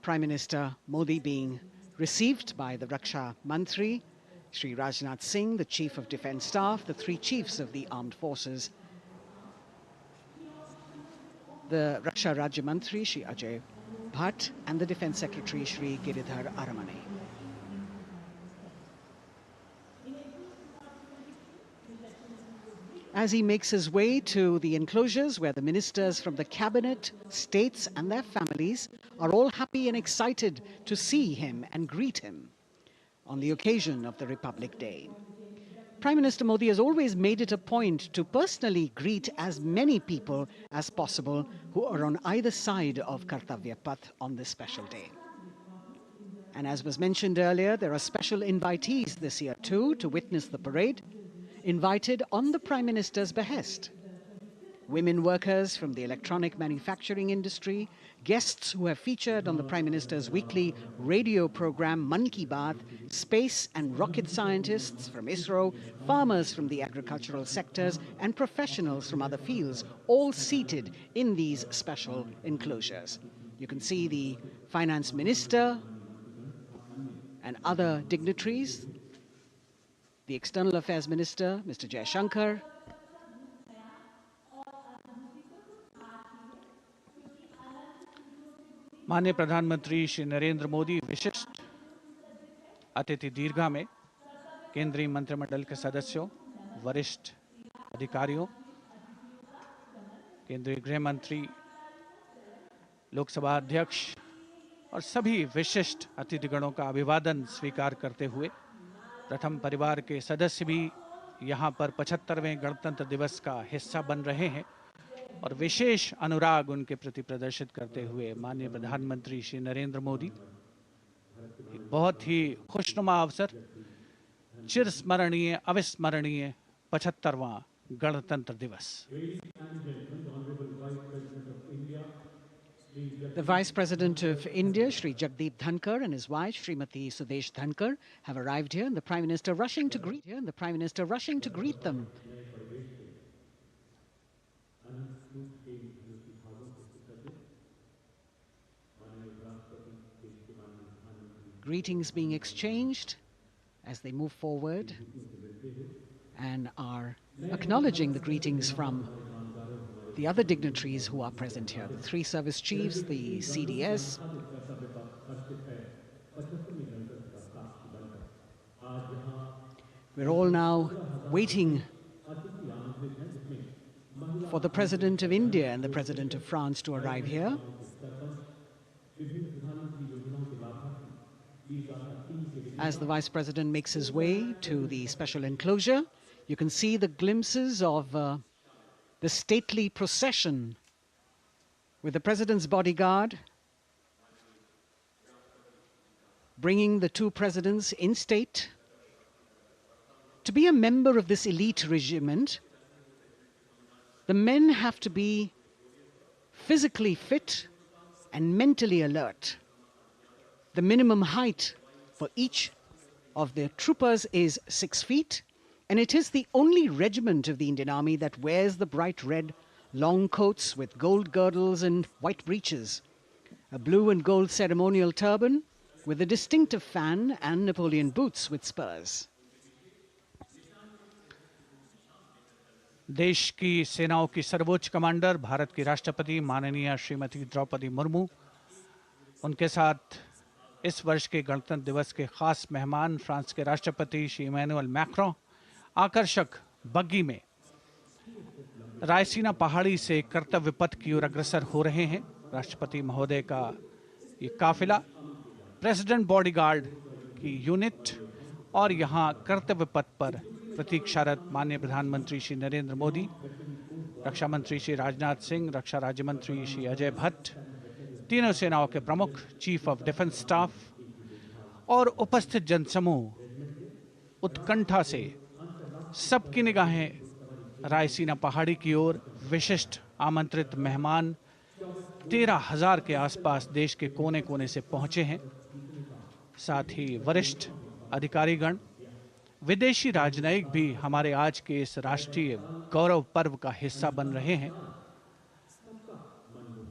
Prime Minister Modi being received by the Raksha Mantri, Shri Rajnath Singh, the Chief of Defence Staff, the three chiefs of the armed forces, the Raksha Rajya Mantri, Shri Ajay Bhatt, and the Defence Secretary, Shri Giridhar Aramane. as he makes his way to the enclosures where the ministers from the cabinet, states and their families are all happy and excited to see him and greet him on the occasion of the Republic Day. Prime Minister Modi has always made it a point to personally greet as many people as possible who are on either side of Kartavya Path on this special day. And as was mentioned earlier, there are special invitees this year too to witness the parade, invited on the Prime Minister's behest. Women workers from the electronic manufacturing industry, guests who have featured on the Prime Minister's weekly radio program Mann Ki Baat, space and rocket scientists from ISRO, farmers from the agricultural sectors and professionals from other fields, all seated in these special enclosures. You can see the Finance Minister and other dignitaries, the External Affairs Minister, Mr. Jaishankar, माननीय प्रधानमंत्री श्री नरेंद्र मोदी विशिष्ट अतिथि दीर्घा में केंद्रीय मंत्रिमंडल के सदस्यों, वरिष्ठ अधिकारियों, केंद्रीय गृह मंत्री, लोकसभा अध्यक्ष और सभी विशिष्ट अतिथिगणों का अभिवादन स्वीकार करते हुए प्रथम परिवार के सदस्य भी यहां पर 75वें गणतंत्र दिवस का हिस्सा बन रहे हैं और विशेष अनुराग उनके प्रति प्रदर्शित करते हुए माननीय प्रधानमंत्री श्री नरेंद्र मोदी बहुत ही खुशनुमा अवसर, चिरस्मरणीय अविस्मरणीय 75वां गणतंत्र दिवस। The Vice President of India, Shri Jagdeep Dhankar, and his wife, Srimati Sudesh Dhankar, have arrived here, and the Prime Minister rushing to greet them. Greetings being exchanged as they move forward and are acknowledging the greetings from the other dignitaries who are present here, the three service chiefs, the CDS. We're all now waiting for the President of India and the President of France to arrive here. As the Vice President makes his way to the special enclosure, you can see the glimpses of the stately procession with the President's bodyguard bringing the two presidents in state. To be a member of this elite regiment, the men have to be physically fit and mentally alert. The minimum height for each of the troopers is 6 feet, and it is the only regiment of the Indian Army that wears the bright red long coats with gold girdles and white breeches, a blue and gold ceremonial turban with a distinctive fan and Napoleon boots with spurs. देश की सेनाओं की सर्वोच्च commander Bharat की राष्ट्रपति माननीय श्रीमती द्रौपदी मुर्मू, उनके साथ इस वर्ष के गणतंत्र दिवस के खास मेहमान फ्रांस के राष्ट्रपति श्री इमैनुअल मैक्रों आकर्षक बग्गी में रायसीना पहाड़ी से कर्तव्य पथ की ओर अग्रसर हो रहे हैं। राष्ट्रपति महोदय का ये काफिला प्रेसिडेंट बॉडीगार्ड की यूनिट और यहाँ कर्तव्य पथ पर प्रतीक्षारत माननीय प्रधानमंत्री श्री नरेंद्र मोदी, रक्षा मंत्री श्री राजनाथ सिंह, रक्षा राज्य मंत्री श्री अजय भट्ट, तीनों सेनाओं के प्रमुख, चीफ ऑफ डिफेंस स्टाफ और उपस्थित जनसमूह उत्कंठा से सबकी निगाहें रायसीना पहाड़ी की ओर। विशिष्ट आमंत्रित मेहमान 13,000 के आसपास देश के कोने कोने से पहुंचे हैं। साथ ही वरिष्ठ अधिकारीगण, विदेशी राजनयिक भी हमारे आज के इस राष्ट्रीय गौरव पर्व का हिस्सा बन रहे हैं।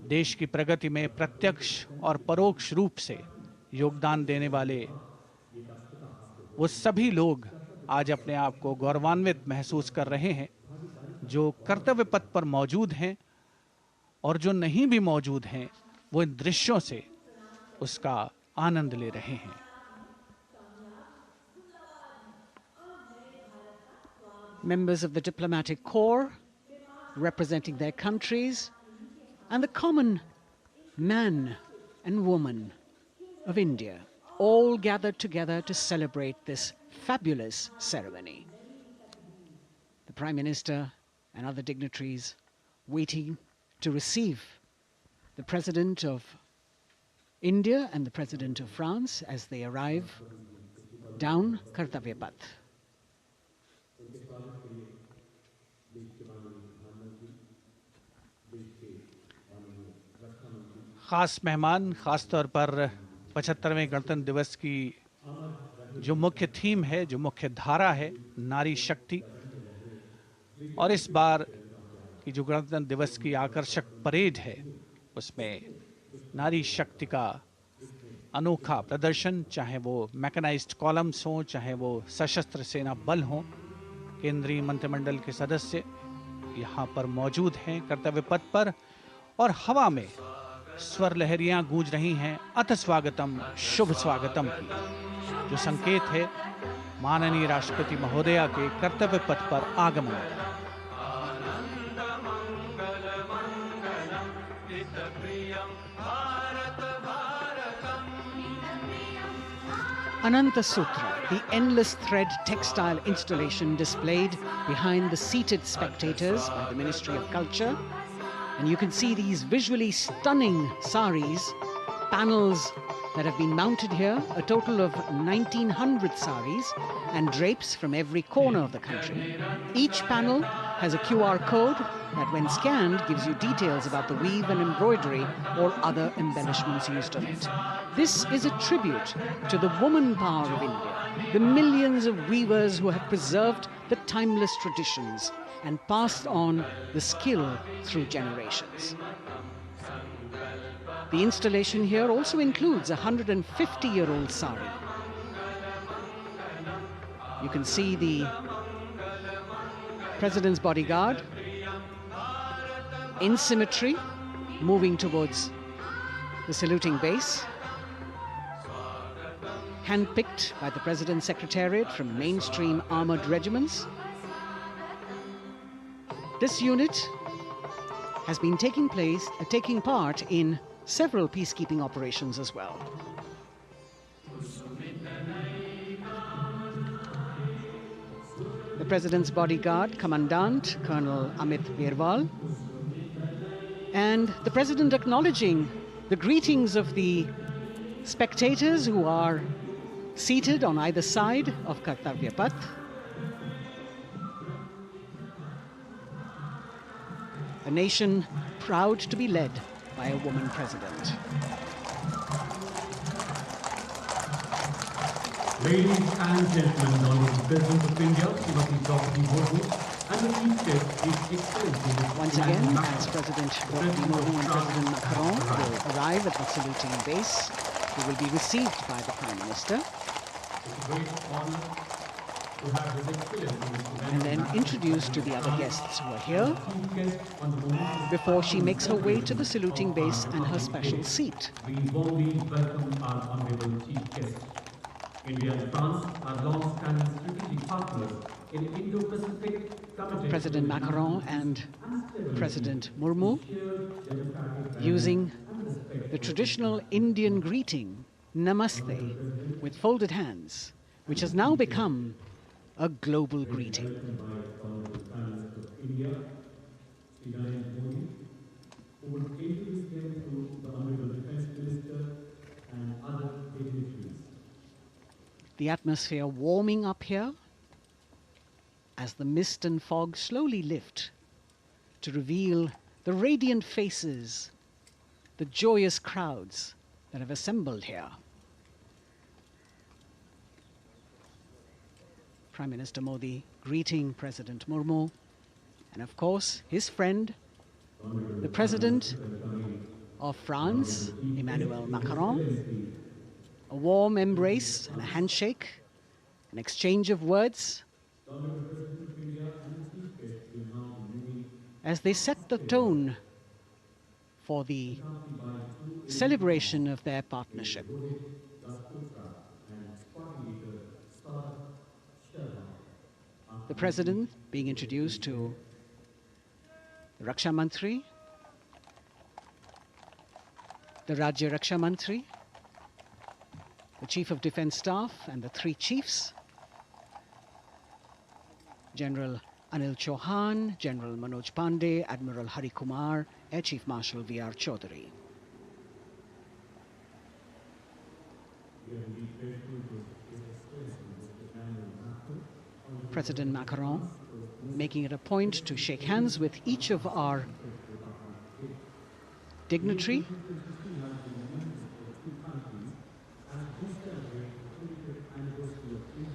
देश की प्रगति में प्रत्यक्ष और परोक्ष रूप से योगदान देने वाले वो सभी लोग आज अपने आप को गौरवान्वित महसूस कर रहे हैं, जो कर्तव्य पथ पर मौजूद हैं और जो नहीं भी मौजूद हैं, वो इन दृश्यों से उसका आनंद ले रहे हैं। members of the diplomatic corps representing their countries, and the common man and woman of India, all gathered together to celebrate this fabulous ceremony. The Prime Minister and other dignitaries waiting to receive the President of India and the President of France as they arrive down Kartavya Path. ख़ास मेहमान, ख़ास तौर पर 75वें गणतंत्र दिवस की जो मुख्य थीम है, जो मुख्य धारा है, नारी शक्ति, और इस बार की जो गणतंत्र दिवस की आकर्षक परेड है, उसमें नारी शक्ति का अनोखा प्रदर्शन, चाहे वो मैकेनाइज्ड कॉलम्स हों, चाहे वो सशस्त्र सेना बल हों, केंद्रीय मंत्रिमंडल के सदस्य यहाँ पर मौजूद हैं कर्तव्य पथ पर, और हवा में स्वर लहरियां गूंज रही हैं अथ स्वागतम, शुभ स्वागतम की, जो संकेत है माननीय राष्ट्रपति महोदया के कर्तव्य पथ पर आगमन का। Ananta Sutra, the endless thread textile installation displayed behind the seated spectators by the Ministry of Culture. And you can see these visually stunning saris, panels that have been mounted here, a total of 1900 saris and drapes from every corner of the country. Each panel has a QR code that when scanned gives you details about the weave and embroidery or other embellishments used on it. This is a tribute to the woman power of India, the millions of weavers who have preserved the timeless traditions and passed on the skill through generations. The installation here also includes a 150-year-old sari. You can see the President's bodyguard in symmetry moving towards the saluting base, handpicked by the President's Secretariat from mainstream armored regiments. This unit has been taking part in several peacekeeping operations as well. The President's bodyguard, Commandant Colonel Amit Birwal, and the President acknowledging the greetings of the spectators who are seated on either side of Kartavya Path. A nation proud to be led by a woman president. Ladies and gentlemen, the President of India, Srimati Droupadi Murmu, and the Chief Guest, His Excellency. Once again, as President Droupadi Murmu and President Macron will arrive at the saluting base, they will be received by the Prime Minister. It's a great honor to have His Excellency and then introduced to the other guests who are here before she makes her way to the saluting base and her special seat. We warmly welcome our honorable Chief Guest. India and France are long-standing strategic partners in Indo-Pacific committed. President Macron and President Murmu using the traditional Indian greeting, Namaste, with folded hands, which has now become a global greeting. The atmosphere warming up here as the mist and fog slowly lift to reveal the radiant faces, the joyous crowds that have assembled here. Prime Minister Modi greeting President Murmu, and of course his friend, the President of France, Emmanuel Macron. A warm embrace and a handshake, an exchange of words as they set the tone for the celebration of their partnership. the President being introduced to the Raksha Mantri, the Rajya Raksha Mantri, the Chief of Defence Staff and the three chiefs, General Anil Chauhan, General Manoj Pandey, Admiral Hari Kumar, Air Chief Marshal V.R. Chaudhary. President Macron making it a point to shake hands with each of our dignitary.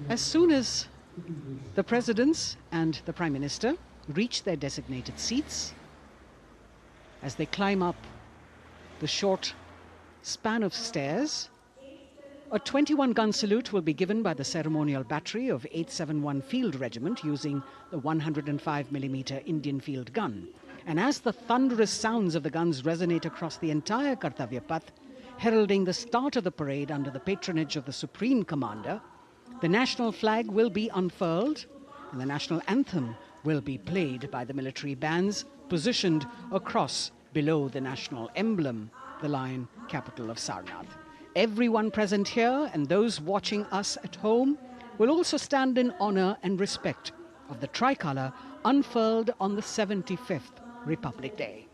As soon as the presidents and the Prime Minister reach their designated seats, as they climb up the short span of stairs, a 21-gun salute will be given by the ceremonial battery of 871 Field Regiment using the 105mm Indian field gun. And as the thunderous sounds of the guns resonate across the entire Kartavya Path, heralding the start of the parade under the patronage of the Supreme Commander, the national flag will be unfurled and the national anthem will be played by the military bands positioned across below the national emblem, the lion capital of Sarnath. Everyone present here and those watching us at home will also stand in honor and respect of the tricolour unfurled on the 75th Republic Day.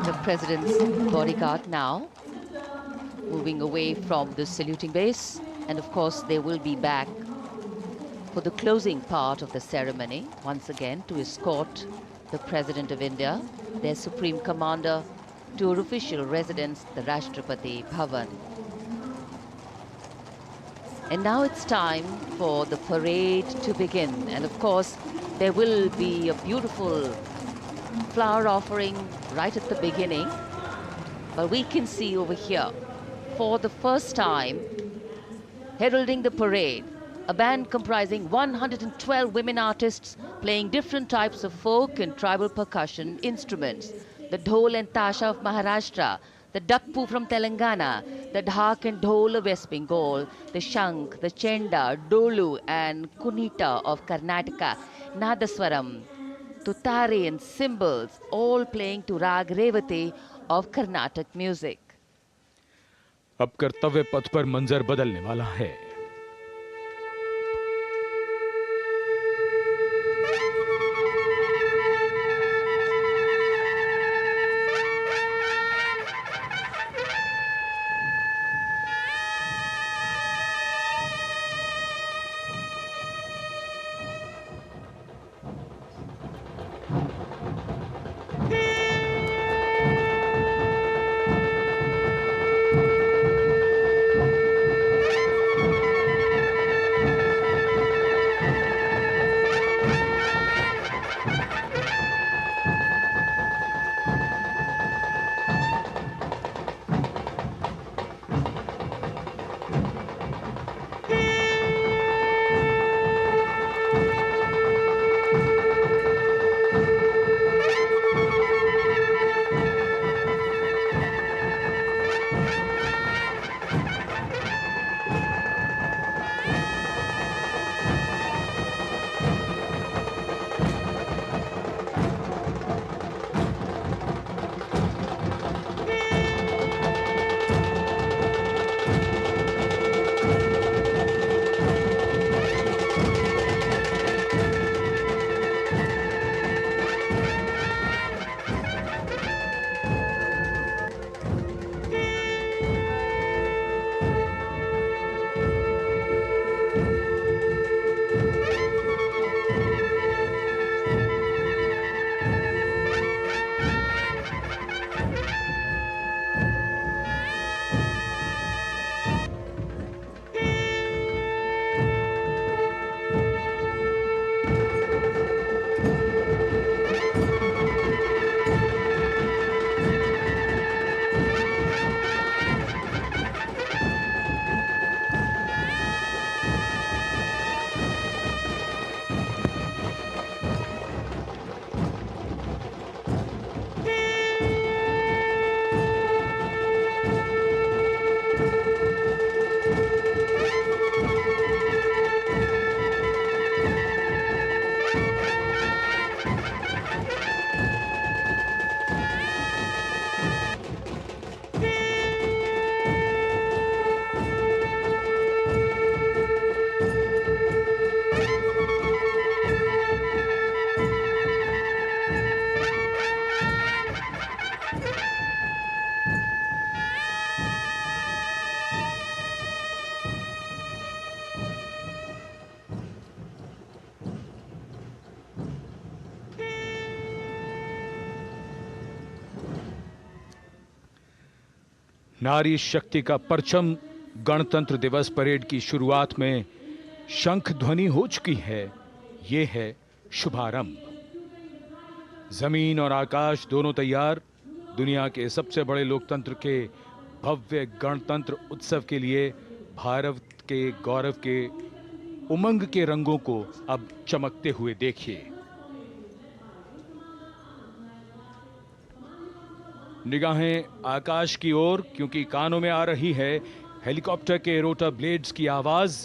The President's bodyguard now moving away from the saluting base, and of course they will be back for the closing part of the ceremony once again to escort the President of India, their Supreme Commander, to her official residence, the Rashtrapati Bhavan. And now it's time for the parade to begin, and of course there will be a beautiful flower offering right at the beginning. But we can see over here, for the first time, heralding the parade, a band comprising 112 women artists playing different types of folk and tribal percussion instruments. The dhol and tasha of Maharashtra, the dakpu from Telangana, the dhak and dhol of West Bengal, the shank, the chenda, dolu and kunita of Karnataka, nadaswaram, tutari and cymbals, all playing to Rag Revati of Carnatic music. अब कर्तव्य पथ पर मंजर बदलने वाला है। नारी शक्ति का परचम गणतंत्र दिवस परेड की शुरुआत में शंख ध्वनि हो चुकी है। ये है शुभारंभ। जमीन और आकाश दोनों तैयार। दुनिया के सबसे बड़े लोकतंत्र के भव्य गणतंत्र उत्सव के लिए भारत के गौरव के उमंग के रंगों को अब चमकते हुए देखिए। निगाहें आकाश की ओर, क्योंकि कानों में आ रही है हेलीकॉप्टर के रोटर ब्लेड्स की आवाज।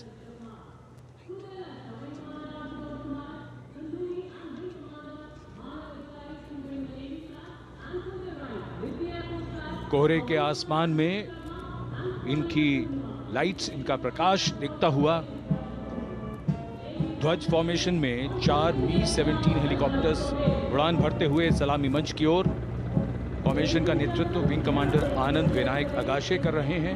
कोहरे के आसमान में इनकी लाइट्स, इनका प्रकाश दिखता हुआ। ध्वज फॉर्मेशन में 4 मी-17 हेलीकॉप्टर्स उड़ान भरते हुए सलामी मंच की ओर। फॉर्मेशन का नेतृत्व विंग कमांडर आनंद विनायक अगाशे कर रहे हैं।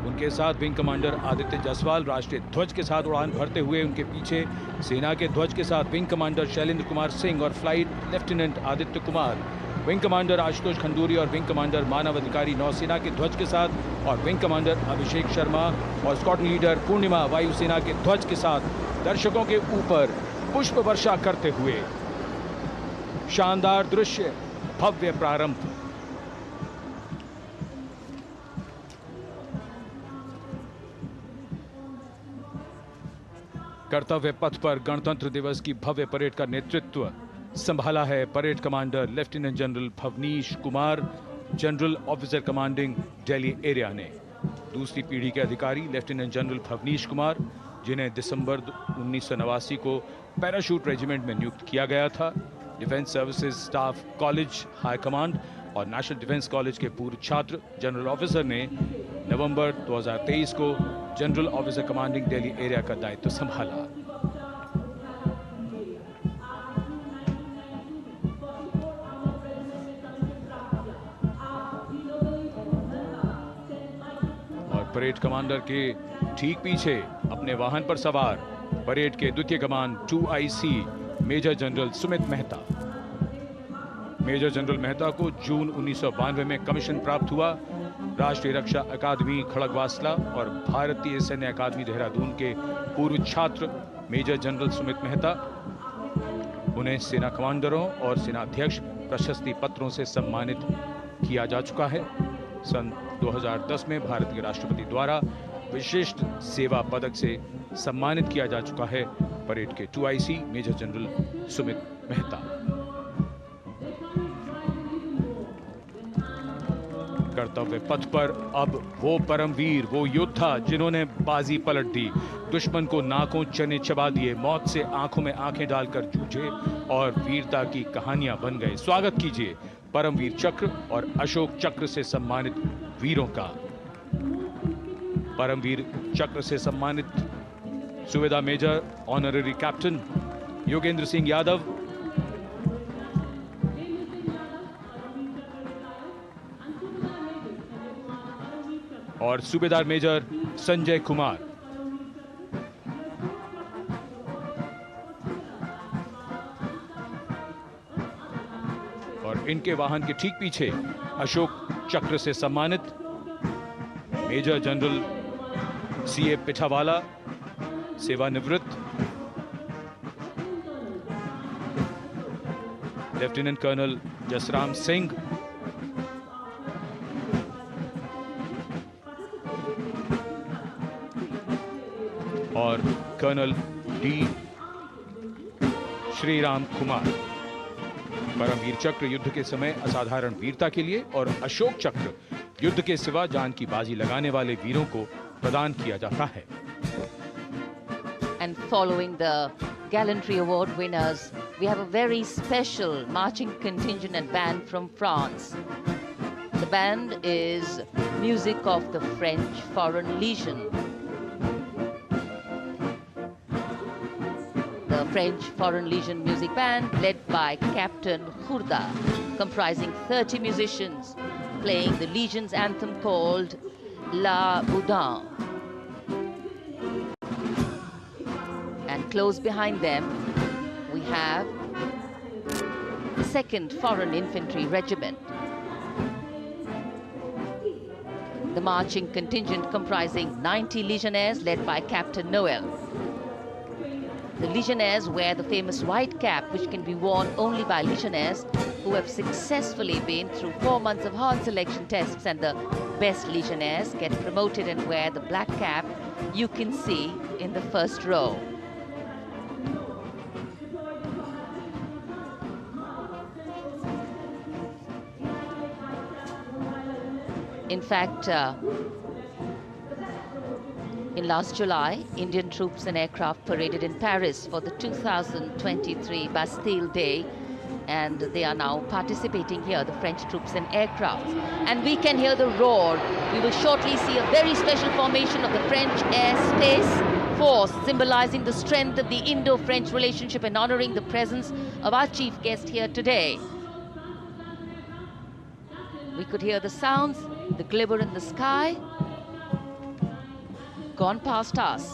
उनके साथ विंग कमांडर आदित्य जायसवाल राष्ट्रीय ध्वज के साथ उड़ान भरते हुए। उनके पीछे सेना के ध्वज के साथ विंग कमांडर शैलेंद्र कुमार सिंह और flight lieutenant Aditya Kumar, wing commander Ashutosh Khanduri और विंग कमांडर मानव अधिकारी नौसेना के ध्वज के साथ, और विंग कमांडर अभिषेक शर्मा और स्क्वाड्रन लीडर पूर्णिमा वायुसेना के ध्वज के साथ दर्शकों के ऊपर पुष्प वर्षा करते हुए। शानदार दृश्य, भव्य प्रारंभ। कर्तव्य पथ पर गणतंत्र दिवस की भव्य परेड का नेतृत्व संभाला है parade commander lieutenant general Bhavnish Kumar, general officer commanding Delhi area ने। दूसरी पीढ़ी के अधिकारी लेफ्टिनेंट जनरल भवनीश कुमार, जिन्हें दिसंबर 1989 को पैराशूट रेजिमेंट में नियुक्त किया गया था। Defence services staff college high command और नेशनल डिफेंस कॉलेज के पूर्व छात्र जनरल ऑफिसर ने नवंबर 2023 को general officer commanding Delhi area का दायित्व संभाला। और परेड कमांडर के ठीक पीछे अपने वाहन पर सवार परेड के द्वितीय कमान 2IC Major General Sumit Mehta. Major General Mehta को जून 1992 में कमीशन प्राप्त हुआ। राष्ट्रीय रक्षा अकादमी खड़गवासला और भारतीय सैन्य अकादमी देहरादून के पूर्व छात्र मेजर जनरल सुमित मेहता। उन्हें सेना कमांडरों और सेनाध्यक्ष प्रशस्ति पत्रों से सम्मानित किया जा चुका है। सन 2010 में भारत के राष्ट्रपति द्वारा विशिष्ट सेवा पदक से सम्मानित किया जा चुका है परेड के 2IC Major General Sumit Mehta. कर्तव्य पथ पर अब वो परमवीर, वो योद्धा जिन्होंने बाजी पलट दी, दुश्मन को नाकों चने चबा दिए, मौत से आंखों में आंखें डालकर जूझे और वीरता की कहानियां बन गए। स्वागत कीजिए परमवीर चक्र और अशोक चक्र से सम्मानित वीरों का। परमवीर चक्र से सम्मानित सुवेदा major honorary captain Yogendra Singh Yadav, और सूबेदार मेजर संजय कुमार। और इनके वाहन के ठीक पीछे अशोक चक्र से सम्मानित मेजर जनरल CA पिठावाला, सेवानिवृत्त, लेफ्टिनेंट कर्नल जसराम सिंह, और कर्नल D श्रीराम कुमार। परमवीर चक्र युद्ध के समय असाधारण वीरता के लिए और अशोक चक्र युद्ध के सिवा जान की बाजी लगाने वाले वीरों को प्रदान किया जाता है। And following the Gallantry Award winners, we have a very special marching contingent and band from France. The band is music of the French Foreign Legion. The French Foreign Legion music band led by Captain Khurda, comprising 30 musicians, playing the Legion's anthem called La Boudin. And close behind them, we have the 2nd Foreign Infantry Regiment. The marching contingent comprising 90 legionnaires led by Captain Noel. The legionnaires wear the famous white cap, which can be worn only by legionnaires who have successfully been through 4 months of hard selection tests, and the best legionnaires get promoted and wear the black cap you can see in the first row. In fact, in last July, Indian troops and aircraft paraded in Paris for the 2023 Bastille Day, and they are now participating here, the French troops and aircrafts. And we can hear the roar. We will shortly see a very special formation of the French Air Space Force, symbolizing the strength of the Indo-French relationship and honoring the presence of our chief guest here today. We could hear the sounds, the glimmer in the sky. Gone past us.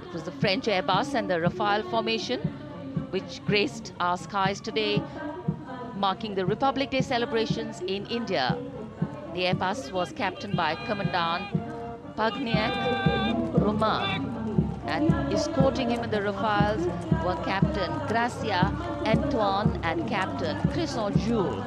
It was the French Airbus and the Rafale formation which graced our skies today, marking the Republic Day celebrations in India. The Airbus was captained by Commandant Pagniak Roman, and escorting him in the Rafales were Captain Gracia Antoine and Captain Crisson Jules.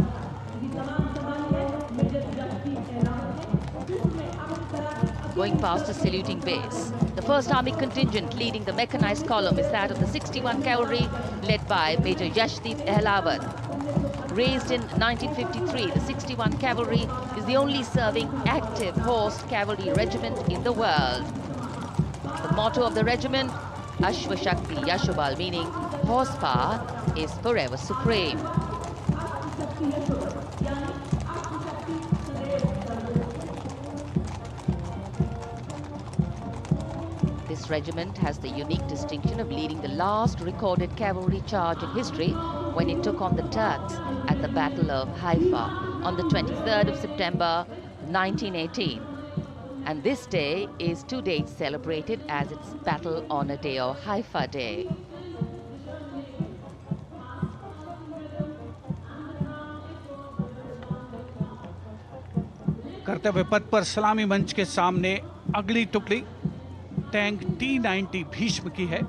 Going past a saluting base. The 1st Army contingent leading the mechanized column is that of the 61 Cavalry, led by Major Yashdeep Ehlawat. Raised in 1953, the 61 Cavalry is the only serving active horsed cavalry regiment in the world. The motto of the regiment, Ashwa Shakti Yashobal, meaning horsepower is forever supreme. This regiment has the unique distinction of leading the last recorded cavalry charge in history when it took on the Turks at the Battle of Haifa on the 23rd of September 1918. And this day is to date celebrated as its Battle Honor Day or Haifa Day. कर्तव्य पथ पर सलामी मंच के सामने अगली टुकड़ी tank T-90 Bhishma की है,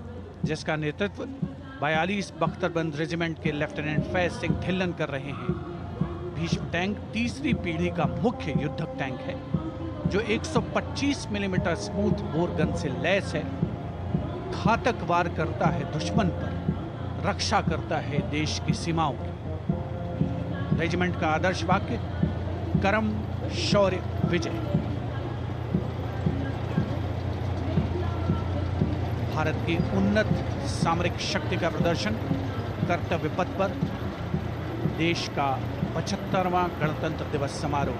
जिसका नेतृत्व 42 बख्तरबंद रेजिमेंट के लेफ्टिनेंट फैज सिंह ढिल्लन कर रहे हैं। भीष्म टैंक तीसरी पीढ़ी का मुख्य युद्धक टैंक है, जो 125 मिलीमीटर स्मूथ बोर गन से लैस है, घातक वार करता है दुश्मन पर, रक्षा करता है देश की सीमाओं की। रेजिमेंट का आदर्श वाक्य कर्म शौर्य विजय। भारत की उन्नत सामरिक शक्ति का प्रदर्शन कर्तव्य पथ पर देश का 75वां गणतंत्र दिवस समारोह।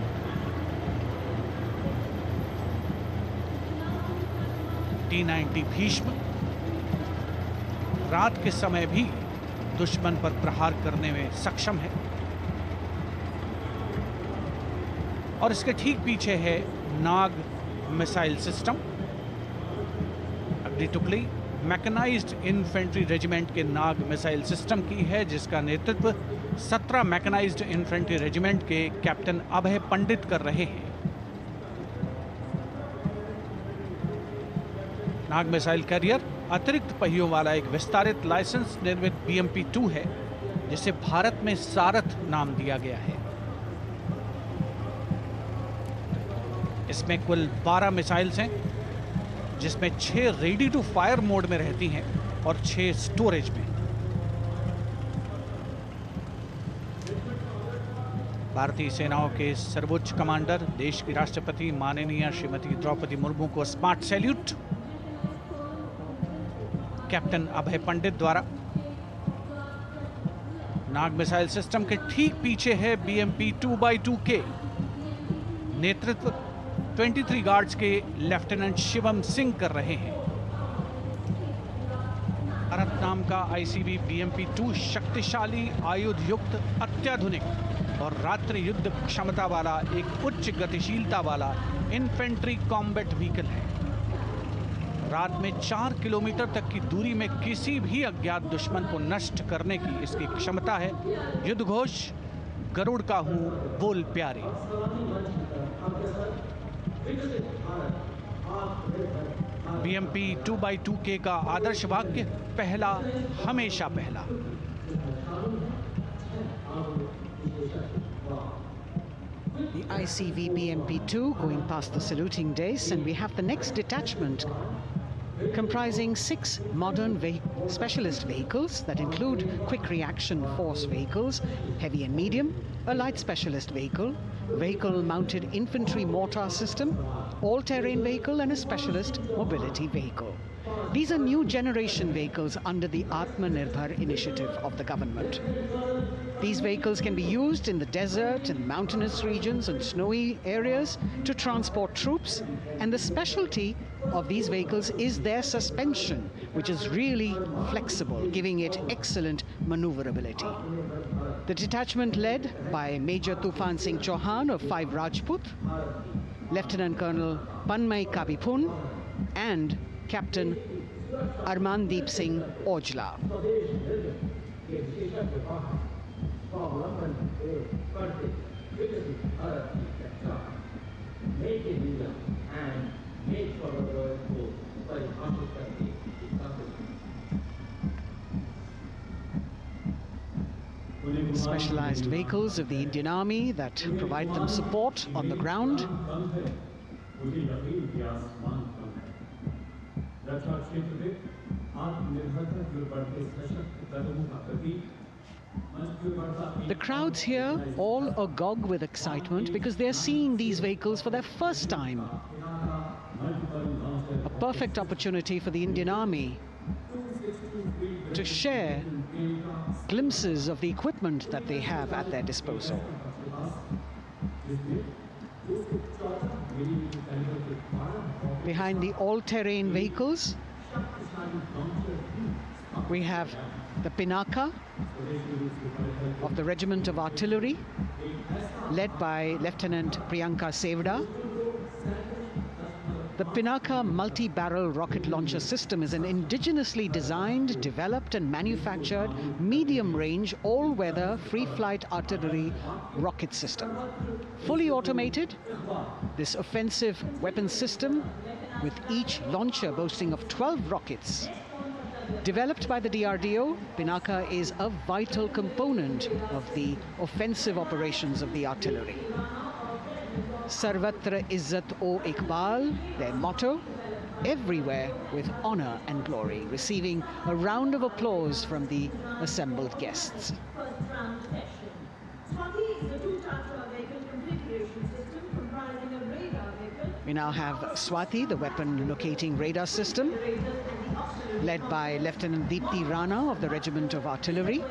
T-90 भीष्म रात के समय भी दुश्मन पर प्रहार करने में सक्षम है, और इसके ठीक पीछे है नाग मिसाइल सिस्टम। अगली टुकड़ी मैकेनाइज्ड इन्फेंट्री रेजिमेंट के नाग मिसाइल सिस्टम की है, जिसका नेतृत्व 17 मैकेनाइज्ड इन्फेंट्री रेजिमेंट के कैप्टन अभय पंडित कर रहे हैं। नाग मिसाइल कैरियर अतिरिक्त पहियों वाला एक विस्तारित लाइसेंस निर्मित BMP-2 है, जिसे भारत में सारथ नाम दिया गया है। इसमें कुल 12 मिसाइल्स हैं, जिसमें 6 रेडी टू फायर मोड में रहती हैं और 6 स्टोरेज में। भारतीय सेनाओं के सर्वोच्च कमांडर देश की राष्ट्रपति माननीय श्रीमती द्रौपदी मुर्मू को स्मार्ट सैल्यूट कैप्टन अभय पंडित द्वारा। नाग मिसाइल सिस्टम के ठीक पीछे है BMP-2x2K। नेतृत्व 23 गार्ड्स के लेफ्टिनेंट शिवम सिंह कर रहे हैं। भारत नाम का ICB BMP-2 शक्तिशाली आयुध युक्त अत्याधुनिक और रात्रि युद्ध क्षमता वाला एक उच्च गतिशीलता वाला इन्फेंट्री कॉम्बैट व्हीकल है। रात में 4 किलोमीटर तक की दूरी में किसी भी अज्ञात दुश्मन को नष्ट करने की इसकी क्षमता है। युद्ध घोष गरुड़ का हूं बोल प्यारे। BMP 2x2K का आदर्श वाक्य पहला हमेशा पहला। The ICV BMP-2 going past the saluting days, and we have the next detachment comprising 6 modern specialist vehicles that include quick reaction force vehicles, heavy and medium, a light specialist vehicle, vehicle-mounted infantry mortar system, all-terrain vehicle, and a specialist mobility vehicle. These are new generation vehicles under the Atmanirbhar initiative of the government. These vehicles can be used in the desert and mountainous regions and snowy areas to transport troops, and the specialty of these vehicles is their suspension, which is really flexible, giving it excellent maneuverability. The detachment led by Major Tufan Singh Chauhan of 5 Rajput, Lieutenant Colonel Panmay Kabipun, and Captain Armandeep Singh Ojla. Specialized vehicles of the Indian Army that provide them support on the ground. The crowds here all agog with excitement because they're seeing these vehicles for their first time. A perfect opportunity for the Indian Army to share glimpses of the equipment that they have at their disposal. Behind the all-terrain vehicles, we have the Pinaka of the Regiment of Artillery, led by Lieutenant Priyanka Sevda. The Pinaka multi-barrel rocket launcher system is an indigenously designed, developed and manufactured medium-range, all-weather, free-flight artillery rocket system. Fully automated, this offensive weapon system, with each launcher boasting of 12 rockets, developed by the DRDO, Pinaka is a vital component of the offensive operations of the artillery. Sarvatra Izzat o Iqbal, their motto, everywhere with honor and glory, receiving a round of applause from the assembled guests. We now have Swati, the weapon locating radar system, led by Lieutenant Deepti Rana of the Regiment of Artillery.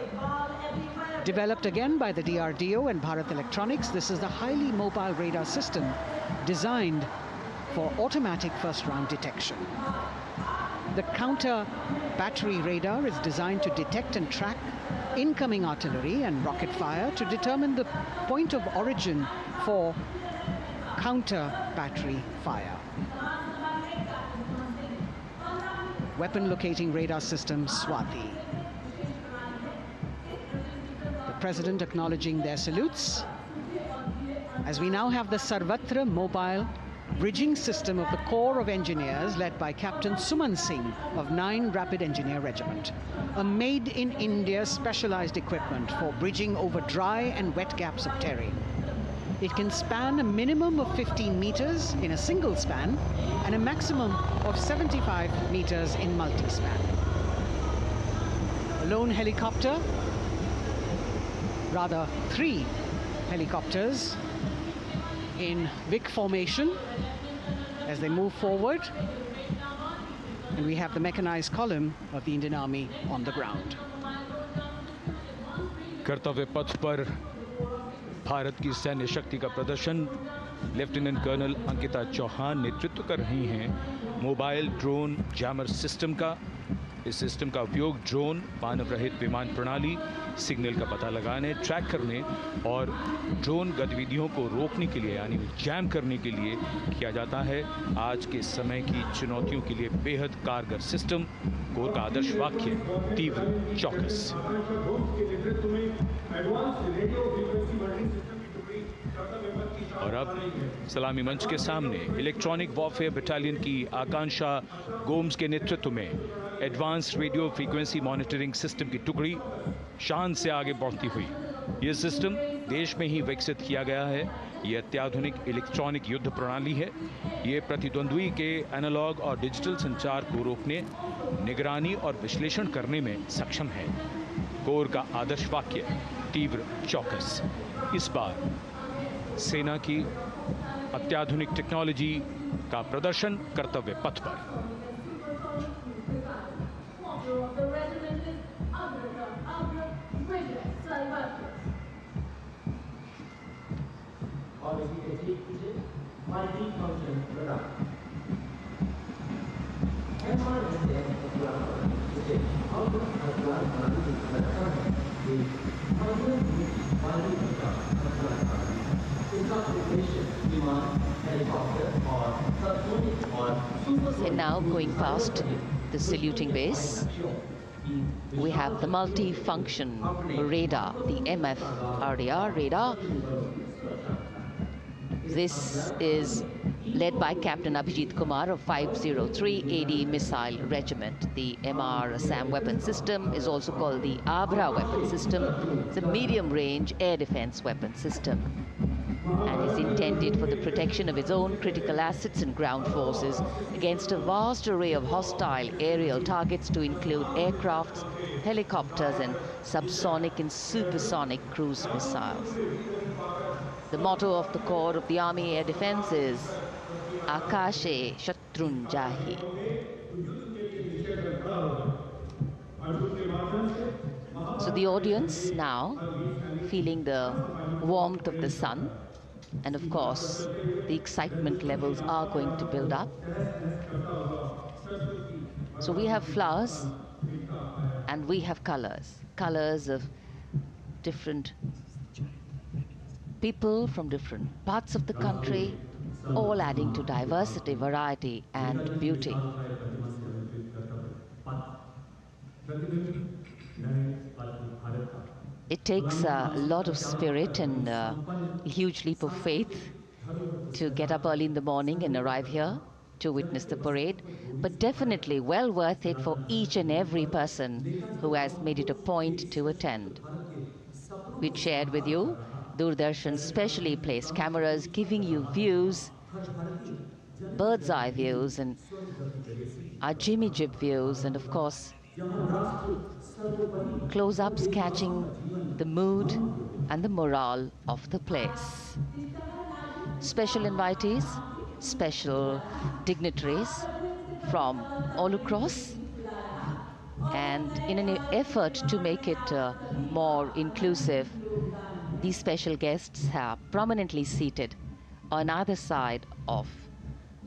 Developed again by the DRDO and Bharat Electronics, this is the highly mobile radar system designed for automatic first-round detection. The counter battery radar is designed to detect and track incoming artillery and rocket fire to determine the point of origin for counter battery fire. Weapon locating radar system Swati. President acknowledging their salutes, as we now have the Sarvatra mobile bridging system of the Corps of Engineers led by Captain Suman Singh of 9 Rapid Engineer Regiment, a made-in-India specialized equipment for bridging over dry and wet gaps of terrain. It can span a minimum of 15 meters in a single span and a maximum of 75 meters in multi-span. A lone helicopter, rather 3 helicopters in Vic formation as they move forward, and we have the mechanized column of the Indian Army on the ground. कर्तव्य पथ पर भारत की सैन्य शक्ति का प्रदर्शन lieutenant colonel Ankita Chauhan नेतृत्व कर रही हैं। मोबाइल ड्रोन जैमर सिस्टम का, इस सिस्टम का उपयोग ड्रोन, मानव रहित विमान प्रणाली, सिग्नल का पता लगाने, ट्रैक करने और ड्रोन गतिविधियों को रोकने के लिए यानी जैम करने के लिए किया जाता है। आज के समय की चुनौतियों के लिए बेहद कारगर सिस्टम। कोर का आदर्श वाक्य तीव्र चौकस। और अब सलामी मंच के सामने इलेक्ट्रॉनिक वॉरफेयर बटालियन की आकांक्षा गोम्स के नेतृत्व में advance radio frequency monitoring system की टुकड़ी शान से आगे बढ़ती हुई। यह सिस्टम देश में ही विकसित किया गया है। यह अत्याधुनिक इलेक्ट्रॉनिक युद्ध प्रणाली है। यह प्रतिद्वंद्वी के एनालॉग और डिजिटल संचार को रोकने, निगरानी और विश्लेषण करने में सक्षम है। कोर का आदर्श वाक्य तीव्र चौकस। इस बार सेना की अत्याधुनिक टेक्नोलॉजी का प्रदर्शन कर्तव्य पथ पर। And now going past the saluting base, we have the multi-function radar, the MFRDR radar. This is led by Captain Abhijit Kumar of 503 AD Missile Regiment. The MR SAM weapon system is also called the Abra weapon system. It's a medium-range air defense weapon system and is intended for the protection of its own critical assets and ground forces against a vast array of hostile aerial targets to include aircrafts, helicopters and subsonic and supersonic cruise missiles. The motto of the Corps of the Army Air Defense is Akashe Shatrunjahi. So the audience now feeling the warmth of the sun, and of course the excitement levels are going to build up. So we have flowers and we have colors of different people from different parts of the country, all adding to diversity, variety and beauty. It takes a lot of spirit and a huge leap of faith to get up early in the morning and arrive here to witness the parade, but definitely well worth it for each and every person who has made it a point to attend. We shared with you Doordarshan's specially placed cameras giving you views, bird's eye views and our Jimmy Jib views, and of course close-ups catching the mood and the morale of the place. Special invitees, special dignitaries from all across, and in an effort to make it more inclusive, these special guests are prominently seated on either side of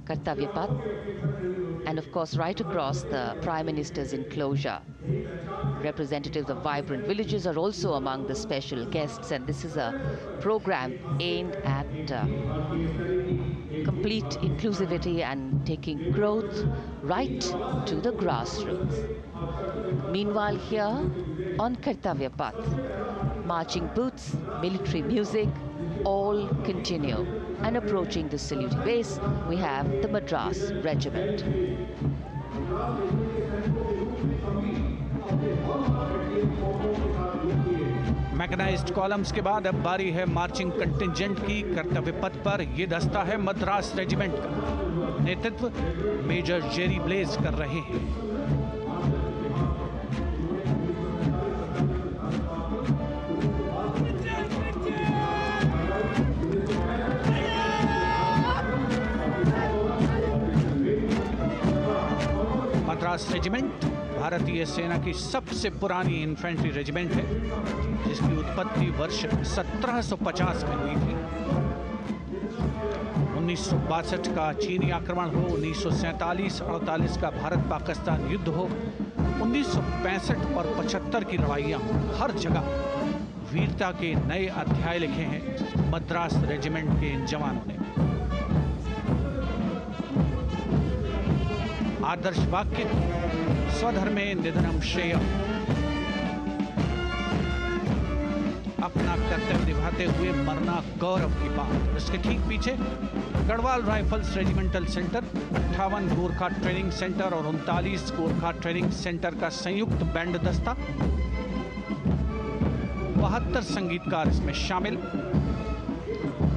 Kartavya Path, and of course right across the Prime Minister's enclosure. Representatives of vibrant villages are also among the special guests, and this is a program aimed at complete inclusivity and taking growth right to the grassroots. Meanwhile here on Kartavya Path, marching boots, military music, all continue. And approaching the saluting base, we have the Madras Regiment. Mechanised columns के बाद अब बारी है marching contingent की। कर्तव्य पथ पर ये दस्ता है मद्रास रेजिमेंट का। नेतृत्व मेजर जेरी ब्लेज कर रहे हैं। मद्रास रेजिमेंट भारतीय सेना की सबसे पुरानी इन्फेंट्री रेजिमेंट है, जिसकी उत्पत्ति वर्ष 1750 में हुई थी। 1962 का चीनी आक्रमण हो, 1947-48 का भारत पाकिस्तान युद्ध हो, 1965 और 75 की लड़ाइयाँ, हर जगह वीरता के नए अध्याय लिखे हैं मद्रास रेजिमेंट के इन जवानों ने। आदर्श वाक्य स्वधर्मे निधनम श्रेयः। अपना कर्तव्य निभाते हुए मरना गौरव की बात। इसके ठीक पीछे Garhwal rifles regimental centre, 58 Gorkha training centre और 39 गोरखा ट्रेनिंग सेंटर का संयुक्त बैंड दस्ता, 72 संगीतकार इसमें शामिल।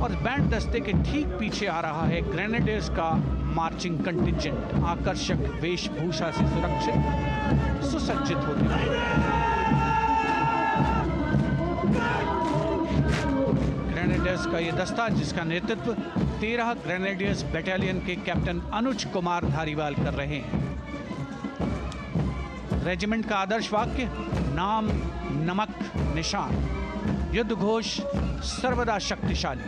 और बैंड दस्ते के ठीक पीछे आ रहा है ग्रेनेडियर्स का मार्चिंग कंटिंजेंट, आकर्षक वेशभूषा से सुरक्षित सुसज्जित होते हुए। ग्रेनेडियर्स का यह दस्ता, जिसका नेतृत्व 13 ग्रेनेडियर्स बटालियन के कैप्टन अनुज कुमार धारीवाल कर रहे हैं। रेजिमेंट का आदर्श वाक्य नाम नमक निशान, युद्ध घोष सर्वदा शक्तिशाली।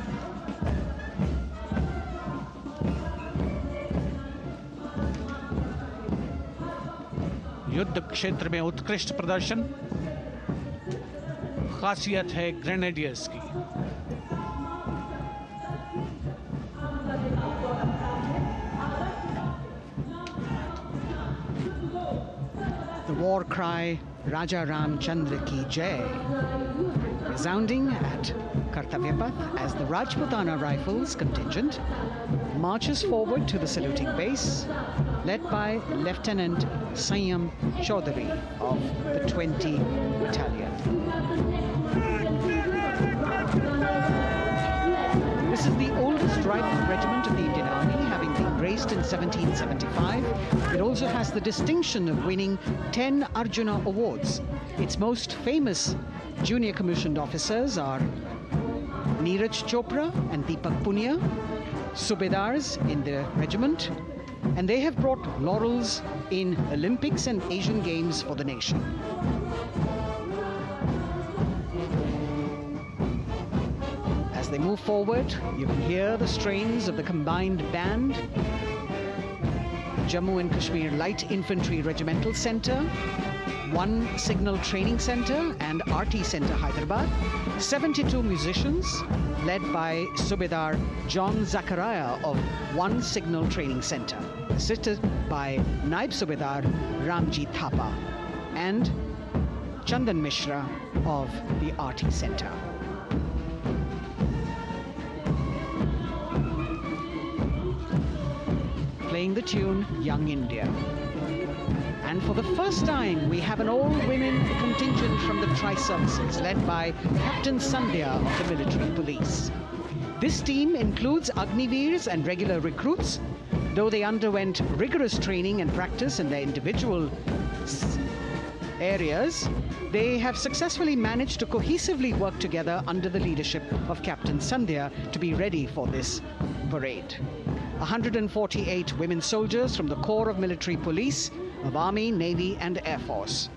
युद्ध क्षेत्र में उत्कृष्ट प्रदर्शन खासियत है ग्रेनेडियर्स की। The war cry Raja Ramchandra Ki Jai resounding at Kartavya Path as the Rajputana Rifles contingent marches forward to the saluting base, led by Lieutenant Sanyam Chaudhary of the 20 Battalion. This is the oldest rifle regiment of the Indian Army, having been raised in 1775. It also has the distinction of winning 10 Arjuna Awards. Its most famous junior commissioned officers are Neeraj Chopra and Deepak Punia, Subedars in the regiment, and they have brought laurels in Olympics and Asian Games for the nation. As they move forward, you can hear the strains of the combined band, Jammu and Kashmir Light Infantry Regimental Centre, 1 Signal Training Centre and RT Centre Hyderabad, 72 musicians led by Subedar John Zachariah of 1 Signal Training Centre, assisted by Naib Subedar Ramji Thapa and Chandan Mishra of the RT Centre. Playing the tune Young India. And for the first time, we have an all-women contingent from the tri-services, led by Captain Sandhya of the military police. This team includes Agniveers and regular recruits. Though they underwent rigorous training and practice in their individual areas, they have successfully managed to cohesively work together under the leadership of Captain Sandhya to be ready for this parade. 148 women soldiers from the Corps of Military Police of Army, Navy and Air Force.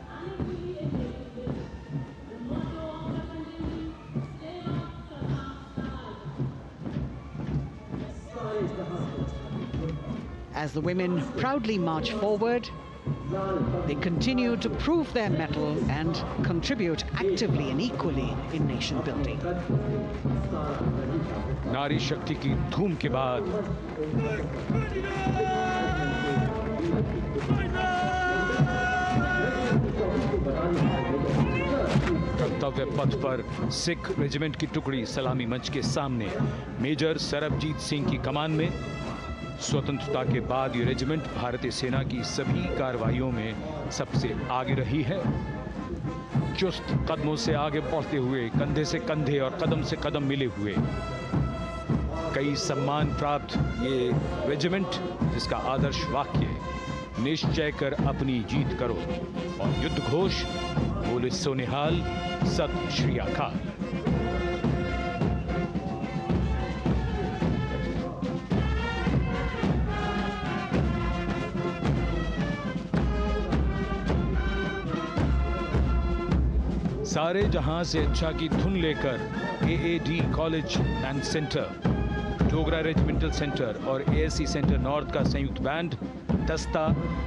As the women proudly march forward, they continue to prove their mettle and contribute actively and equally in nation building. नारी शक्ति की धूम के बाद कर्तव्य पथ पर Sikh regiment की टुकड़ी सलामी मंच के सामने मेजर सरबजीत सिंह की कमान में। स्वतंत्रता के बाद ये रेजिमेंट भारतीय सेना की सभी कार्रवाइयों में सबसे आगे रही है। चुस्त कदमों से आगे बढ़ते हुए, कंधे से कंधे और कदम से कदम मिले हुए, कई सम्मान प्राप्त ये रेजिमेंट, जिसका आदर्श वाक्य निश्चय कर अपनी जीत करो और युद्ध घोष बोले सोनिहाल सत श्री अकाल। सारे जहां से अच्छा की धुन लेकर AAD college and centre, Dogra regimental centre और एएससी सेंटर नॉर्थ का संयुक्त बैंड दस्ता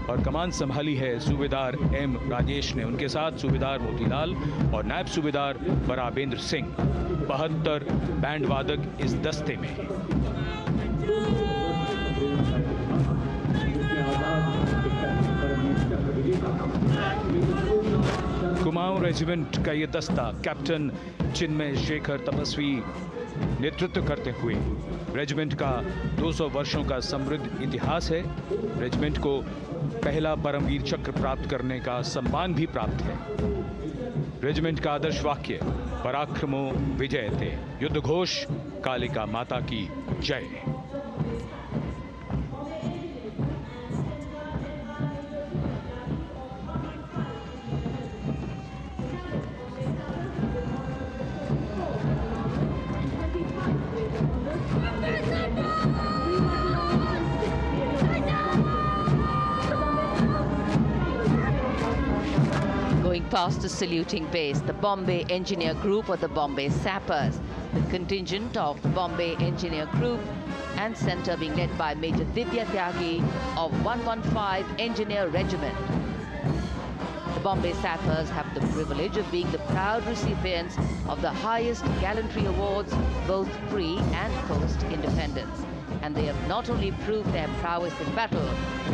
और कमान संभाली है सूबेदार एम राजेश ने। उनके साथ सूबेदार मोतीलाल और नायब सूबेदार बराबेंद्र सिंह। 72 बैंड वादक इस दस्ते में हैं। कुमाऊं रेजिमेंट का ये दस्ता कैप्टन चिन्मय शेखर तपस्वी नेतृत्व करते हुए रेजिमेंट का 200 वर्षों का समृद्ध इतिहास है। रेजिमेंट को पहला परमवीर चक्र प्राप्त करने का सम्मान भी प्राप्त है। रेजिमेंट का आदर्श वाक्य पराक्रमो विजयते, युद्ध घोष कालिका माता की जय। Past the saluting base, the Bombay Engineer Group or the Bombay Sappers, the contingent of the Bombay Engineer Group and centre being led by Major Divya Tyagi of 115 Engineer Regiment. The Bombay Sappers have the privilege of being the proud recipients of the highest gallantry awards, both pre and post independence. And they have not only proved their prowess in battle,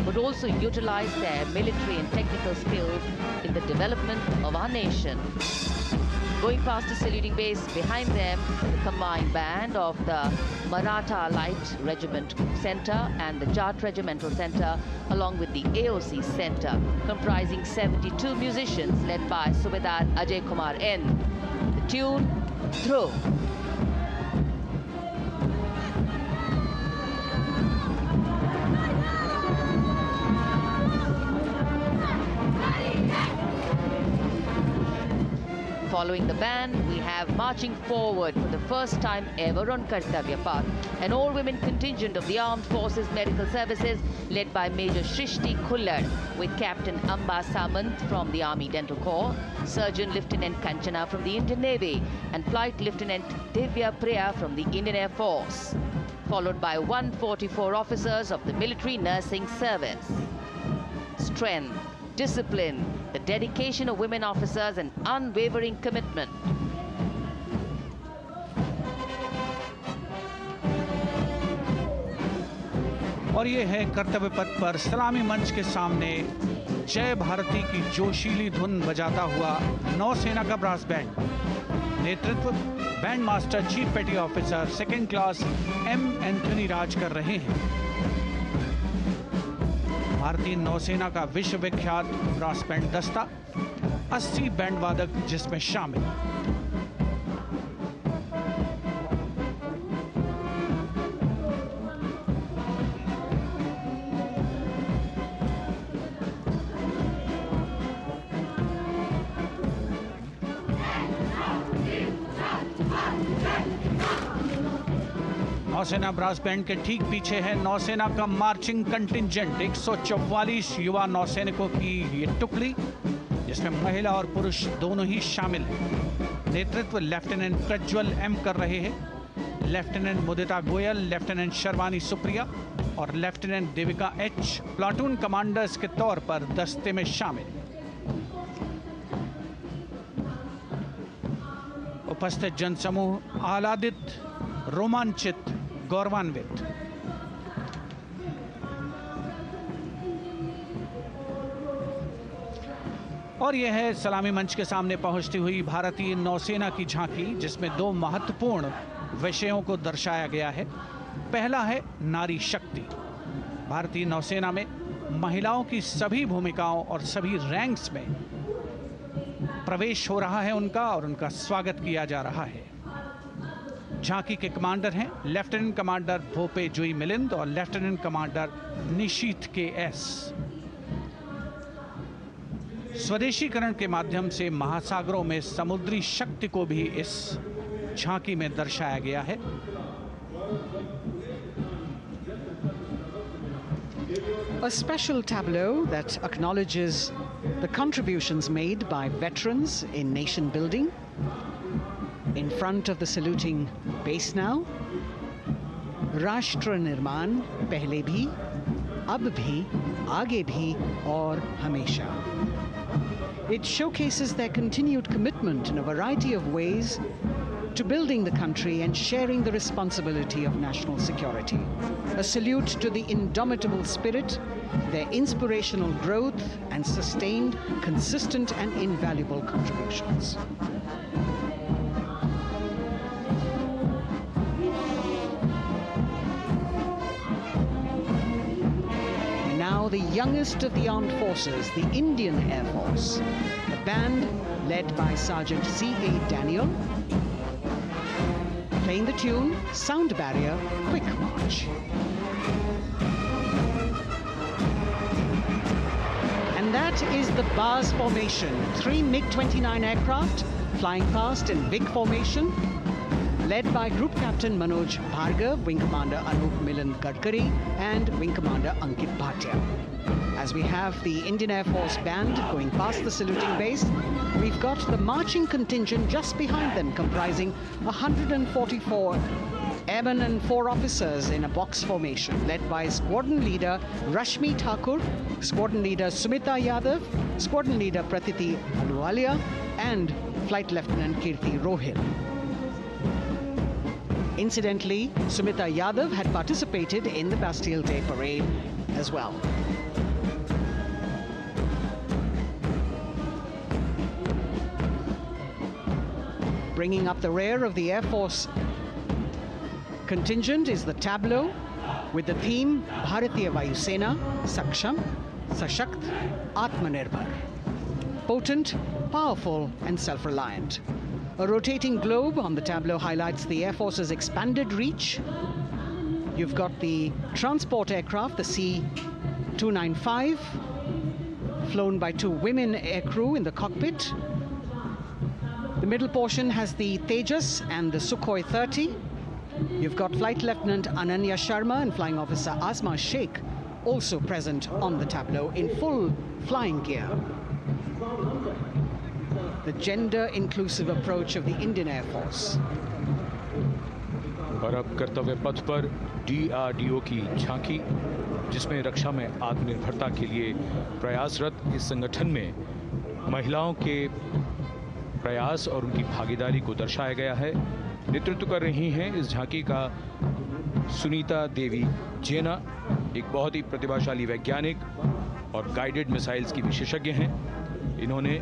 but also utilized their military and technical skills in the development of our nation. Going past the saluting base, behind them, the combined band of the Maratha Light Regiment Centre and the Jat Regimental Centre, along with the AOC Centre, comprising 72 musicians led by Subedar Ajay Kumar N. The tune, Dhruv. Following the band, we have marching forward for the first time ever on Kartavya Path, an all-women contingent of the Armed Forces Medical Services led by Major Shrishti Khullad with Captain Amba Samant from the Army Dental Corps, Surgeon Lieutenant Kanchana from the Indian Navy and Flight Lieutenant Divya Priya from the Indian Air Force, followed by 144 officers of the Military Nursing Service. Strength, discipline, the dedication of women officers and unwavering commitment. और ये है कर्तव्य पथ पर सलामी मंच के सामने जय भारती की जोशीली धुन बजाता हुआ नौसेना का ब्रास बैंड। नेतृत्व band master chief petty officer second class M Anthony Raj कर रहे हैं। भारतीय नौसेना का विश्वविख्यात ब्रास बैंड दस्ता 80 बैंड वादक जिसमें शामिल। नौसेना ब्रास बैंड के ठीक पीछे है नौसेना का मार्चिंग कंटिंजेंट 144 युवा नौसैनिकों की ये टुकड़ी, जिसमें महिला और पुरुष दोनों ही शामिल हैं। नेतृत्व लेफ्टिनेंट प्रज्वल एम कर रहे हैं। लेफ्टिनेंट मुदिता गोयल, लेफ्टिनेंट शर्वानी सुप्रिया और lieutenant Devika H platoon commanders के तौर पर दस्ते में शामिल। उपस्थित जनसमूह आह्लादित, रोमांचित, गौरवान्वित। और यह है सलामी मंच के सामने पहुंचती हुई भारतीय नौसेना की झांकी, जिसमें दो महत्वपूर्ण विषयों को दर्शाया गया है। पहला है नारी शक्ति। भारतीय नौसेना में महिलाओं की सभी भूमिकाओं और सभी रैंक्स में प्रवेश हो रहा है उनका, और उनका स्वागत किया जा रहा है। झांकी के कमांडर हैं लेफ्टिनेंट कमांडर भोपे जुई मिलिंद और लेफ्टिनेंट कमांडर निशीथ के एस। स्वदेशीकरण के माध्यम से महासागरों में समुद्री शक्ति को भी इस झांकी में दर्शाया गया है। A special tableau that acknowledges the contributions made by veterans in nation building. In front of the saluting base now, राष्ट्र निर्माण पहले भी, अब भी, आगे भी और हमेशा. It showcases their continued commitment in a variety of ways to building the country and sharing the responsibility of national security. A salute to the indomitable spirit, their inspirational growth, and sustained, consistent, and invaluable contributions. And now the youngest of the armed forces, the Indian Air Force, the band led by Sergeant C.A. Daniel, playing the tune Sound Barrier Quick March. And that is the BARS formation, 3 MiG-29 aircraft flying past in big formation, led by Group Captain Manoj Bhargav, Wing Commander Anup Milan Gadkari, and Wing Commander Ankit Bhatia. As we have the Indian Air Force band going past the saluting base, we've got the marching contingent just behind them, comprising 144 airmen and 4 officers in a box formation, led by Squadron Leader Rashmi Thakur, Squadron Leader Sumita Yadav, Squadron Leader Pratiti Aluwalia, and Flight Lieutenant Kirti Rohil. Incidentally, Sumita Yadav had participated in the Bastille Day parade as well. Bringing up the rear of the Air Force contingent is the tableau with the theme Bharatiya Vayu Sena, Saksham, Sashakt, Atmanirbhar. Potent, powerful, and self-reliant. A rotating globe on the tableau highlights the Air Force's expanded reach. You've got the transport aircraft, the C-295, flown by 2 women aircrew in the cockpit. The middle portion has the Tejas and the Sukhoi 30. You've got Flight Lieutenant Ananya Sharma and Flying Officer Asma Sheikh also present on the tableau in full flying gear. The gender-inclusive approach of the Indian Air Force. और अब कर्तव्य पथ पर DRDO की झांकी, जिसमें रक्षा में आत्मनिर्भरता के लिए प्रयासरत इस संगठन में महिलाओं के प्रयास और उनकी भागीदारी को दर्शाया गया है। नेतृत्व कर रही हैं इस झांकी का सुनीता देवी जेना, एक बहुत ही प्रतिभाशाली वैज्ञानिक और गाइडेड मिसाइल्स की विशेषज्ञ हैं। इन्होंने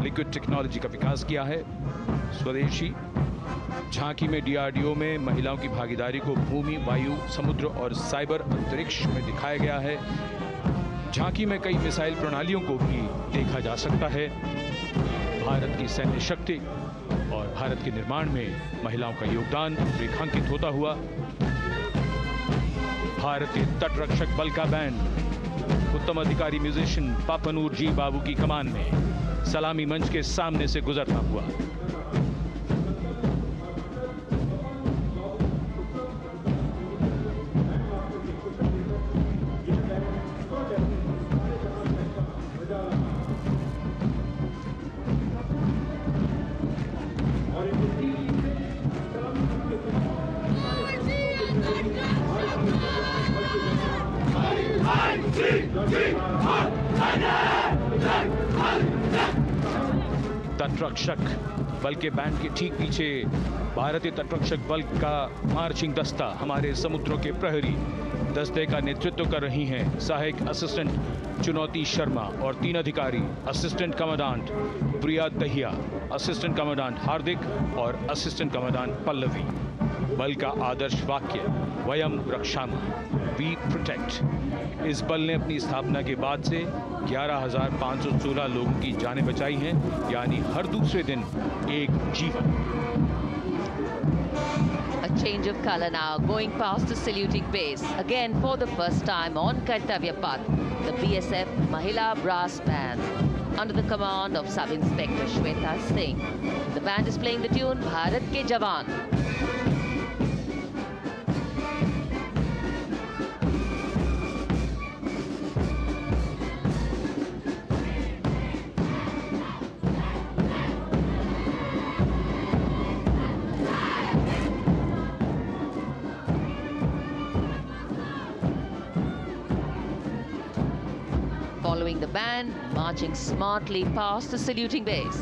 लिक्विड टेक्नोलॉजी का विकास किया है, स्वदेशी। झांकी में DRDO में महिलाओं की भागीदारी को भूमि, वायु, समुद्र और साइबर अंतरिक्ष में दिखाया गया है। झांकी में कई मिसाइल प्रणालियों को भी देखा जा सकता है। भारत की सैन्य शक्ति और भारत के निर्माण में महिलाओं का योगदान रेखांकित होता हुआ भारतीय तटरक्षक बल का बैंड उत्तम अधिकारी म्यूजिशियन पापनूर जी बाबू की कमान में सलामी मंच के सामने से गुजरता हुआ। तटरक्षक बल के बैंड के ठीक पीछे भारतीय तटरक्षक बल का मार्चिंग दस्ता हमारे समुद्रों के प्रहरी दस्ते का नेतृत्व कर रही हैं सहायक असिस्टेंट चुनौती शर्मा और 3 अधिकारी असिस्टेंट कमांडेंट प्रिया दहिया, असिस्टेंट कमांडेंट हार्दिक और असिस्टेंट कमांडेंट पल्लवी। बल का आदर्श वाक्य वयम रक्षामः, वी प्रोटेक्ट। इस बल ने अपनी स्थापना के बाद से 11,516 लोगों की जानें बचाई हैं, यानी हर दूसरे दिन एक जीवन। A change of color now, going past the saluting base. Again, for the first time on Kartavya Path, the BSF Mahila Brass Band, under the command of Sub-Inspector Shweta Singh. The band is playing the tune Bharat Ke Jawan. Following the band, marching smartly past the saluting base.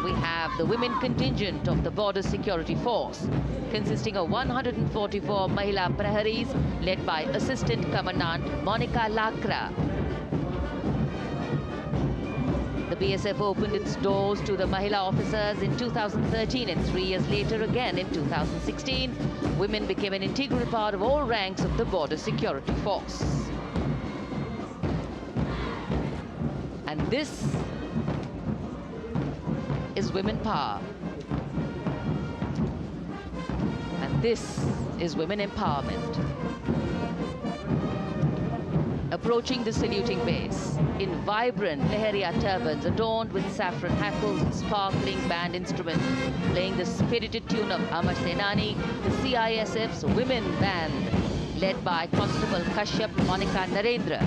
we have the women contingent of the Border Security Force, consisting of 144 Mahila Praharis, led by Assistant Commandant Monica Lakra. The BSF opened its doors to the Mahila officers in 2013, and 3 years later again in 2016. Women became an integral part of all ranks of the Border Security Force. And this is women power. And this is women empowerment. Approaching the saluting base in vibrant Lehariya turbans adorned with saffron hackles and sparkling band instruments, playing the spirited tune of Amar Senani, the CISF's women band, led by Constable Kashyap Monica Narendra.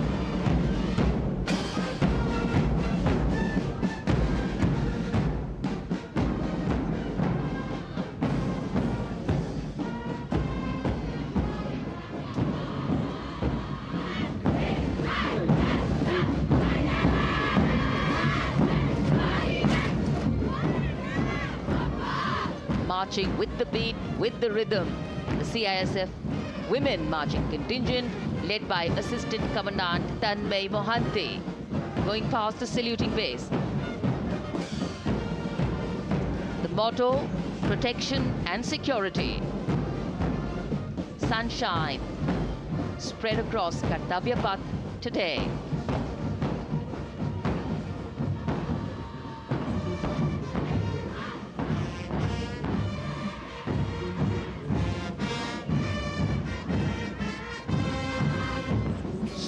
Marching with the beat, with the rhythm, the CISF Women Marching Contingent, led by Assistant Commandant Tanmay Mohanty, going past the saluting base. The motto, protection and security. Sunshine spread across Kartavya Path today.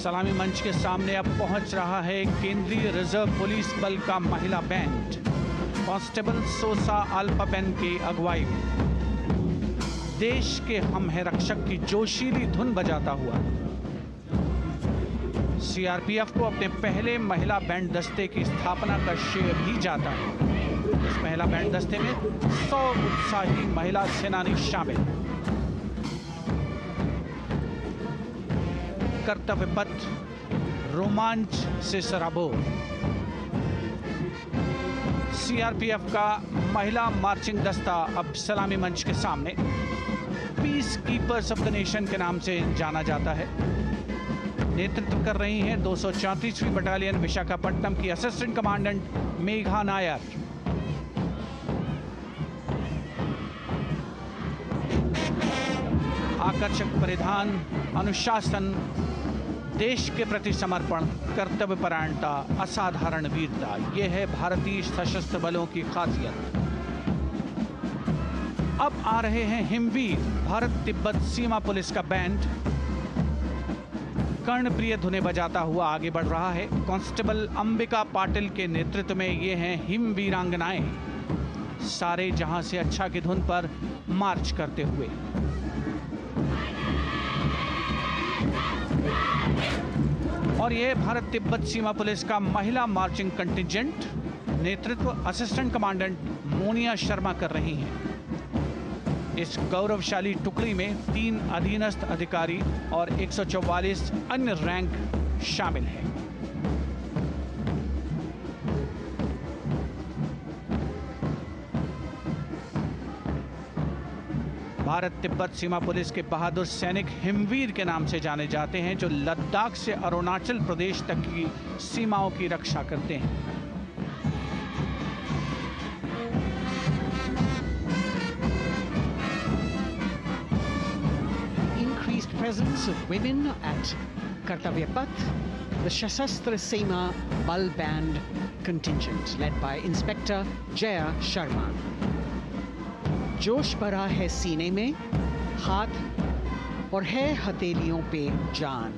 सलामी मंच के सामने अब पहुंच रहा है केंद्रीय reserve police बल का महिला बैंड कांस्टेबल सोसा अल्पाबेन की अगुवाई में देश के हम है रक्षक की जोशीली धुन बजाता हुआ सीआरपीएफ को अपने पहले महिला बैंड दस्ते की स्थापना का श्रेय भी जाता है। इस महिला बैंड दस्ते में 100 उत्साही महिला सेनानी शामिल। कर्तव्य पथ रोमांच से सराबोर। सीआरपीएफ का महिला मार्चिंग दस्ता अब सलामी मंच के सामने peace keepers of the nation के नाम से जाना जाता है। नेतृत्व कर रही हैं 234वीं बटालियन विशाखापट्टनम की असिस्टेंट कमांडेंट मेघा नायर। आकर्षक परिधान, अनुशासन, देश के प्रति समर्पण, कर्तव्य परायणता, असाधारण वीरता, ये है भारतीय सशस्त्र बलों की खासियत। अब आ रहे हैं हिमवीर भारत तिब्बत सीमा पुलिस का बैंड कर्णप्रिय धुनें बजाता हुआ आगे बढ़ रहा है। कांस्टेबल अंबिका पाटिल के नेतृत्व में ये हैं हिमवीरांगनाएं, सारे जहां से अच्छा की धुन पर मार्च करते हुए। और ये भारत तिब्बत सीमा पुलिस का महिला मार्चिंग कंटिजेंट, नेतृत्व असिस्टेंट कमांडेंट मोनिया शर्मा कर रही हैं। इस गौरवशाली टुकड़ी में 3 अधीनस्थ अधिकारी और 144 अन्य रैंक शामिल हैं। भारत तिब्बत सीमा पुलिस के बहादुर सैनिक हिमवीर के नाम से जाने जाते हैं, जो लद्दाख से अरुणाचल प्रदेश तक की सीमाओं की रक्षा करते हैं। Increased presence of women at Kartavya Path, the Shasastra Seema Bal Band contingent led by Inspector Jaya Sharma. जोश भरा है सीने में, हाथ और है हथेलियों पे जान.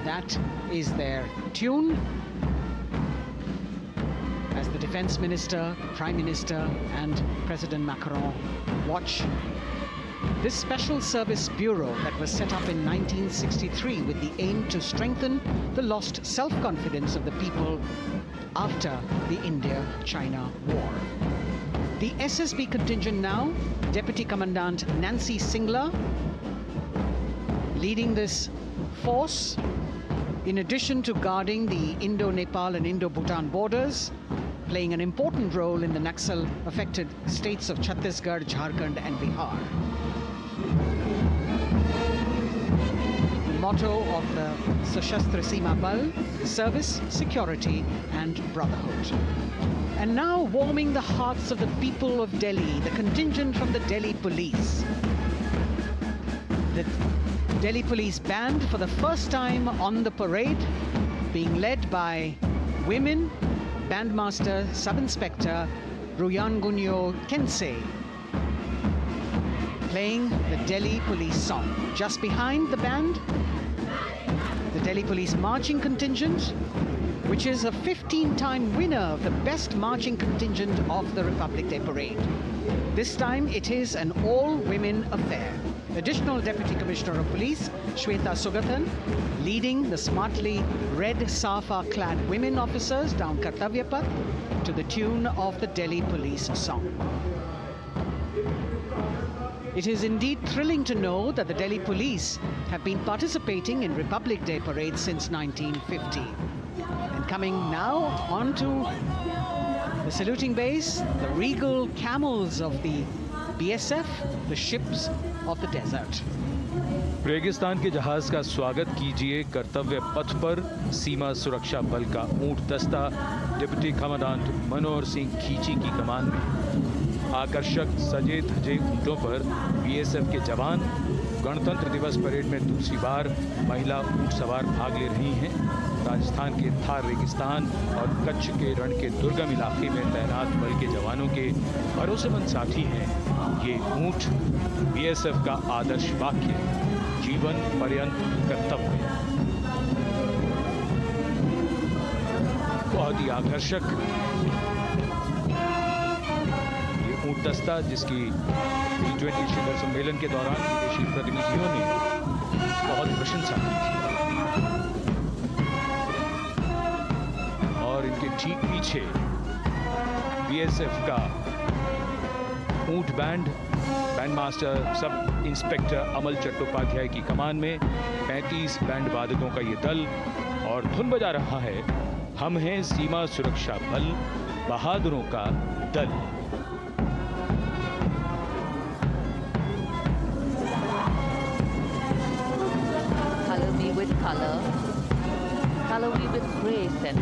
That is their tune. As the Defense Minister, Prime Minister and President Macron watch this Special Service Bureau that was set up in 1963 with the aim to strengthen the lost self-confidence of the people after the India-China war. The SSB contingent now, Deputy Commandant Nancy Singla, leading this force, in addition to guarding the Indo-Nepal and Indo-Bhutan borders, playing an important role in the Naxal-affected states of Chhattisgarh, Jharkhand and Bihar. The motto of the Sashastra Seema Bal: service, security and brotherhood. And now warming the hearts of the people of Delhi, the contingent from the Delhi Police. The Delhi Police Band for the first time on the parade, being led by women, Bandmaster Sub-Inspector Ruyangunyo Kensei, playing the Delhi Police song. Just behind the band, the Delhi Police Marching Contingent, which is a 15-time winner of the best marching contingent of the Republic Day Parade. This time it is an all-women affair. Additional Deputy Commissioner of Police, Shweta Sugathan, leading the smartly red safa-clad women officers down Kartavya Path to the tune of the Delhi Police song. It is indeed thrilling to know that the Delhi Police have been participating in Republic Day parades since 1950. And coming now onto the saluting base, the regal camels of the BSF, the ships of the desert. रेगिस्तान के जहाज का स्वागत कीजिए कर्तव्य पथ पर सीमा सुरक्षा बल का ऊंट दस्ता डिप्टी कमांडेंट मनोहर सिंह खींची की कमान में। आकर्षक सजे धजे ऊंटों पर बीएसएफ के जवान। गणतंत्र दिवस परेड में दूसरी बार महिला ऊंट सवार भाग ले रही हैं। राजस्थान के थार रेगिस्तान और कच्छ के रण के दुर्गम इलाके में तैनात बल के जवानों के भरोसेमंद साथी हैं। ये ऊंट बीएसएफ का आदर्श वाक्य, जीवन पर्यंत कर्तव्य। बहुत ही आकर्षक ये ऊंट दस्ता, जिसकी G20 शिखर सम्मेलन के दौरान विदेशी प्रतिनिधियों ने बहुत प्रशंसा की थी। और इनके ठीक पीछे बीएसएफ का ऊंट बैंड मास्टर सब इंस्पेक्टर अमल चट्टोपाध्याय की कमान में 35 बैंड वादकों का ये दल, और धुन बजा रहा है हम हैं सीमा सुरक्षा बल, बहादुरों का दल। Color me with color, color me with grace, and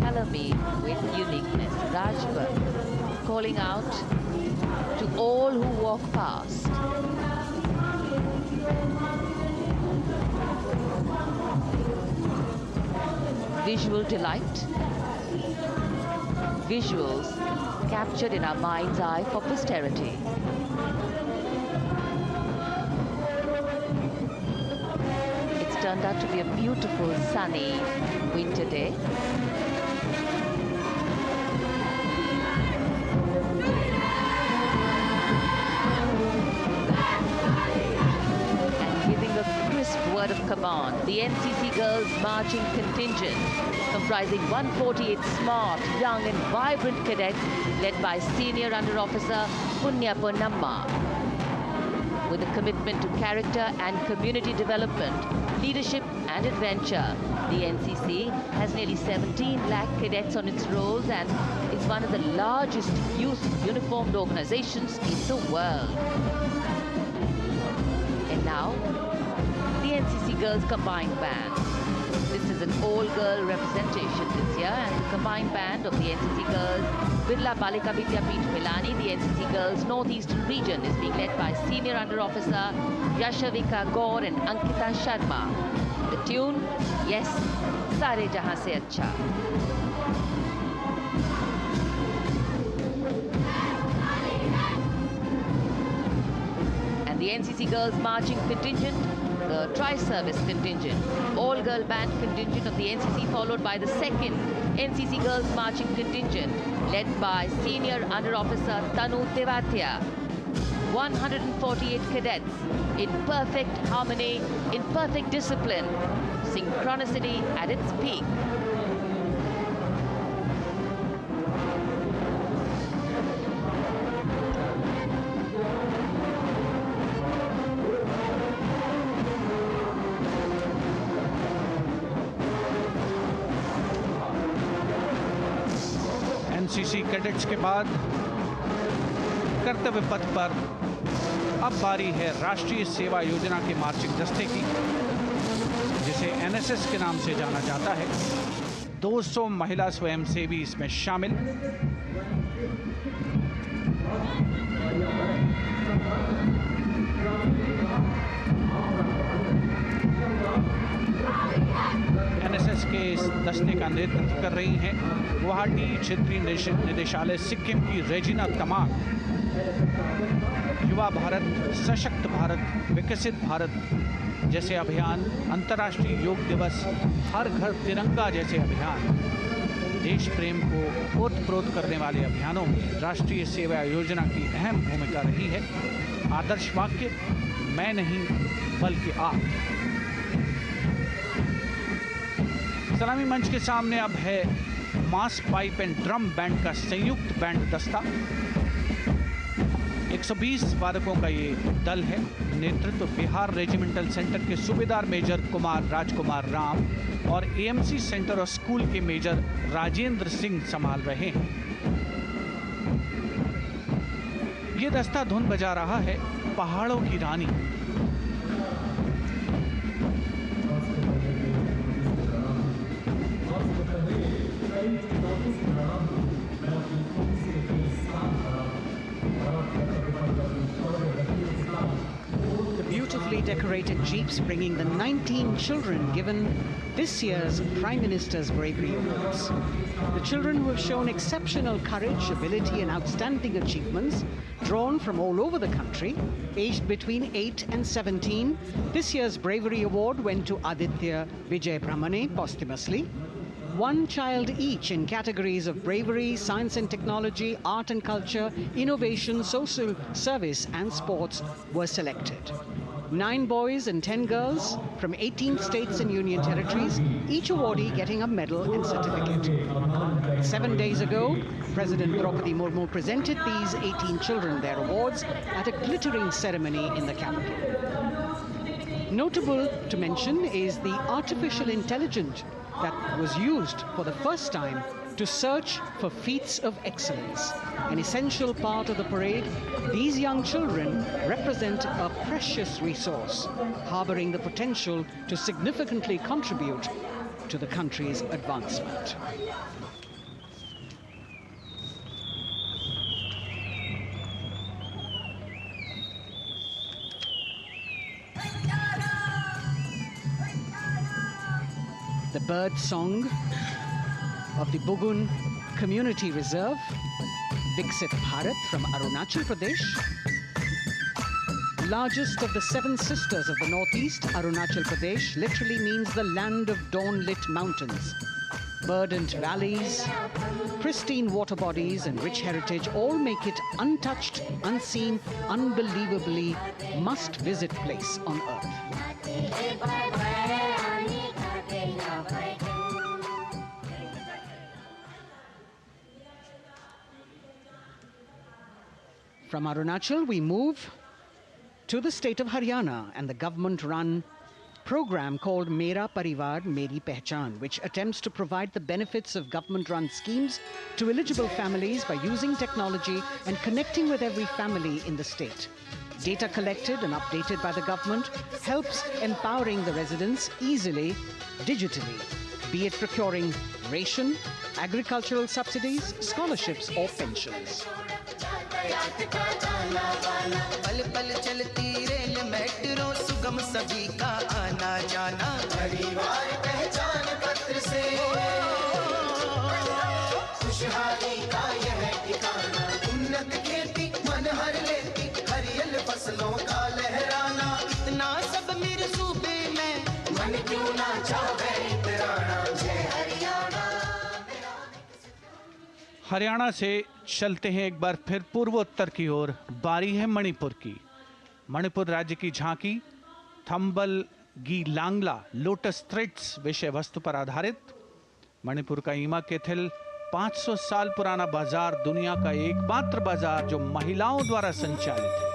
color me with uniqueness. Rajput calling out to all who walk past. Visual delight, visuals captured in our mind's eye for posterity. It's turned out to be a beautiful sunny winter day. Word of command, the NCC Girls Marching Contingent, comprising 148 smart, young and vibrant cadets led by Senior Under Officer Punya Ponnamma. With a commitment to character and community development, leadership and adventure, the NCC has nearly 17 lakh cadets on its rolls and is one of the largest youth uniformed organizations in the world. And now, the NCC Girls Combined Band. This is an all-girl representation this year, and the combined band of the NCC Girls Birla Balika Vidyapeeth Milani, the NCC Girls Northeastern region, is being led by Senior Under Officer Yashavika Gaur and Ankita Sharma. The tune, yes, Sare Jahan Se Acha. And the NCC Girls Marching Contingent, the Tri-Service Contingent, all-girl band contingent of the NCC, followed by the second NCC Girls Marching Contingent, led by Senior Under Officer Tanu Tevatia. 148 cadets in perfect harmony, in perfect discipline, synchronicity at its peak. NCC cadets के बाद कर्तव्य पथ पर अब बारी है राष्ट्रीय सेवा योजना के मार्चिंग दस्ते की, जिसे एनएसएस के नाम से जाना जाता है। 200 महिला स्वयंसेवी इसमें शामिल। एनएसएस के इस दस्ते का नेतृत्व कर रही हैं गुवाहाटी क्षेत्रीय निदेशालय सिक्किम की रेजिना तमाम। युवा भारत, सशक्त भारत, विकसित भारत जैसे अभियान, अंतर्राष्ट्रीय योग दिवस, हर घर तिरंगा जैसे अभियान, देश प्रेम को ओतप्रोत करने वाले अभियानों में राष्ट्रीय सेवा योजना की अहम भूमिका रही है। आदर्श वाक्य, मैं नहीं बल्कि आप। सलामी मंच के सामने अब है मास पाइप एंड ड्रम बैंड का संयुक्त बैंड दस्ता। 120 वादकों का ये दल है। नेतृत्व बिहार रेजिमेंटल सेंटर के सूबेदार मेजर कुमार राजकुमार राम और एएमसी सेंटर और स्कूल के मेजर राजेंद्र सिंह संभाल रहे हैं। ये दस्ता धुन बजा रहा है पहाड़ों की रानी। Beautifully decorated jeeps bringing the 19 children given this year's Prime Minister's Bravery Awards. The children who have shown exceptional courage, ability and outstanding achievements, drawn from all over the country, aged between 8 and 17. This year's Bravery Award went to Aditya Vijay Brahmane posthumously. One child each in categories of bravery, science and technology, art and culture, innovation, social service and sports were selected. 9 boys and 10 girls from 18 states and union territories, each awardee getting a medal and certificate. 7 days ago, President Droupadi Murmu presented these 18 children their awards at a glittering ceremony in the capital. Notable to mention is the artificial intelligence that was used for the first time to search for feats of excellence. An essential part of the parade, these young children represent a precious resource, harboring the potential to significantly contribute to the country's advancement. The bird song of the Bugun Community Reserve, Viksit Bharat from Arunachal Pradesh. Largest of the 7 sisters of the Northeast, Arunachal Pradesh literally means the land of dawn-lit mountains. Verdant valleys, pristine water bodies and rich heritage all make it untouched, unseen, unbelievably must-visit place on earth. From Arunachal, we move to the state of Haryana and the government-run program called Mera Parivar Meri Pehchan, which attempts to provide the benefits of government-run schemes to eligible families by using technology and connecting with every family in the state. Data collected and updated by the government helps empowering the residents easily, digitally, be it procuring ration, agricultural subsidies, scholarships or pensions. पल पल चलती rail metro सुगम सभी का आना जाना परिवार पहचान पत्र से खुशहाली का यह ठिकाना उन्नत खेती मन हर लेती हरियल फसलों का लहराना इतना सब मेरे सूबे में मन क्यों ना चाहे इतराना जय हरियाणा। हरियाणा से चलते हैं एक बार फिर पूर्वोत्तर की ओर। बारी है मणिपुर की। मणिपुर राज्य की झांकी थंबल गी लांगला लोटस थ्रेड्स विषय वस्तु पर आधारित। मणिपुर का ईमा केथिल 500 साल पुराना बाजार, दुनिया का एकमात्र बाजार जो महिलाओं द्वारा संचालित है।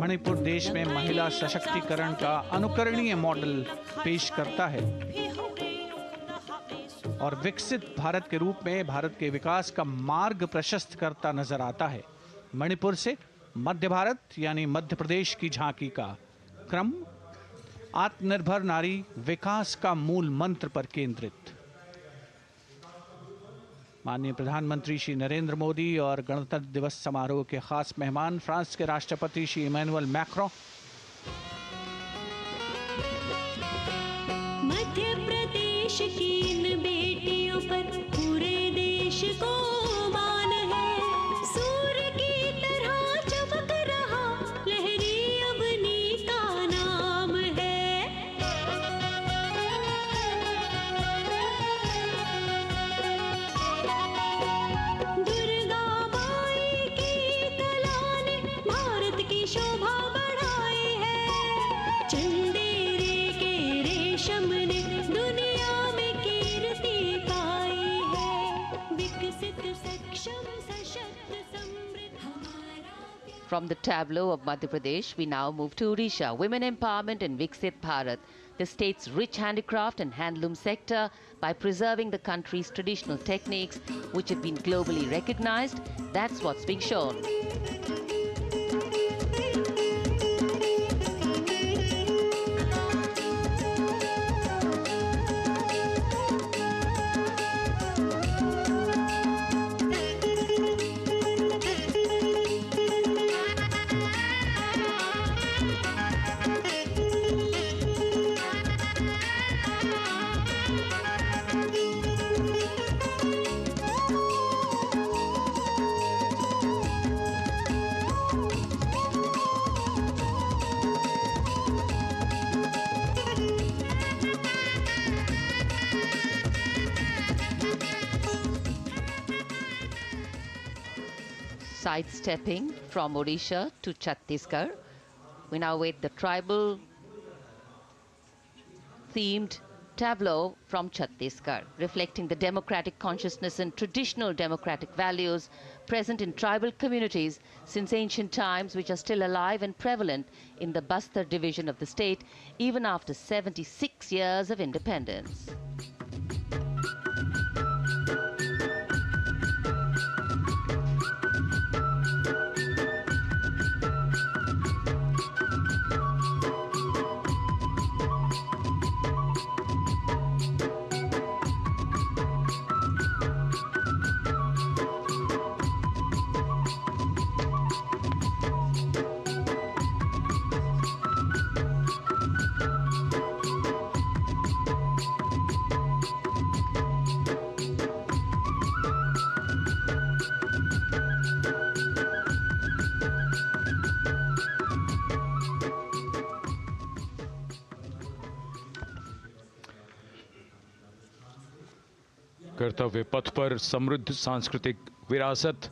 मणिपुर देश में महिला सशक्तिकरण का अनुकरणीय मॉडल पेश करता है और विकसित भारत के रूप में भारत के विकास का मार्ग प्रशस्त करता नजर आता है। मणिपुर से मध्य भारत यानी मध्य प्रदेश की झांकी का क्रम आत्मनिर्भर नारी विकास का मूल मंत्र पर केंद्रित। माननीय प्रधानमंत्री श्री नरेंद्र मोदी और गणतंत्र दिवस समारोह के खास मेहमान फ्रांस के राष्ट्रपति श्री इमैनुअल मैक्रों। मध्य प्रदेश की इन बेटियों पर पूरे देश को मान है। सूर्य की तरह चमक रहा लहरी अवनी का नाम है। दुर्गा माई की कला ने भारत की शोभा बढ़ाई है। चंदेरे के रेशम ने दुनिया में कीर्ति पाई है। विकसित सक्षम सशक्त समृद्ध हमारा प्यार। From the tableau of Madhya Pradesh, we now move to Odisha. Women empowerment in Viksit Bharat, the state's rich handicraft and handloom sector, by preserving the country's traditional techniques, which have been globally recognized. That's what's being shown. Sidestepping from Odisha to Chhattisgarh, we now wait the tribal themed tableau from Chhattisgarh, reflecting the democratic consciousness and traditional democratic values present in tribal communities since ancient times, which are still alive and prevalent in the Bastar division of the state, even after 76 years of independence. कर्तव्य पथ पर समृद्ध सांस्कृतिक विरासत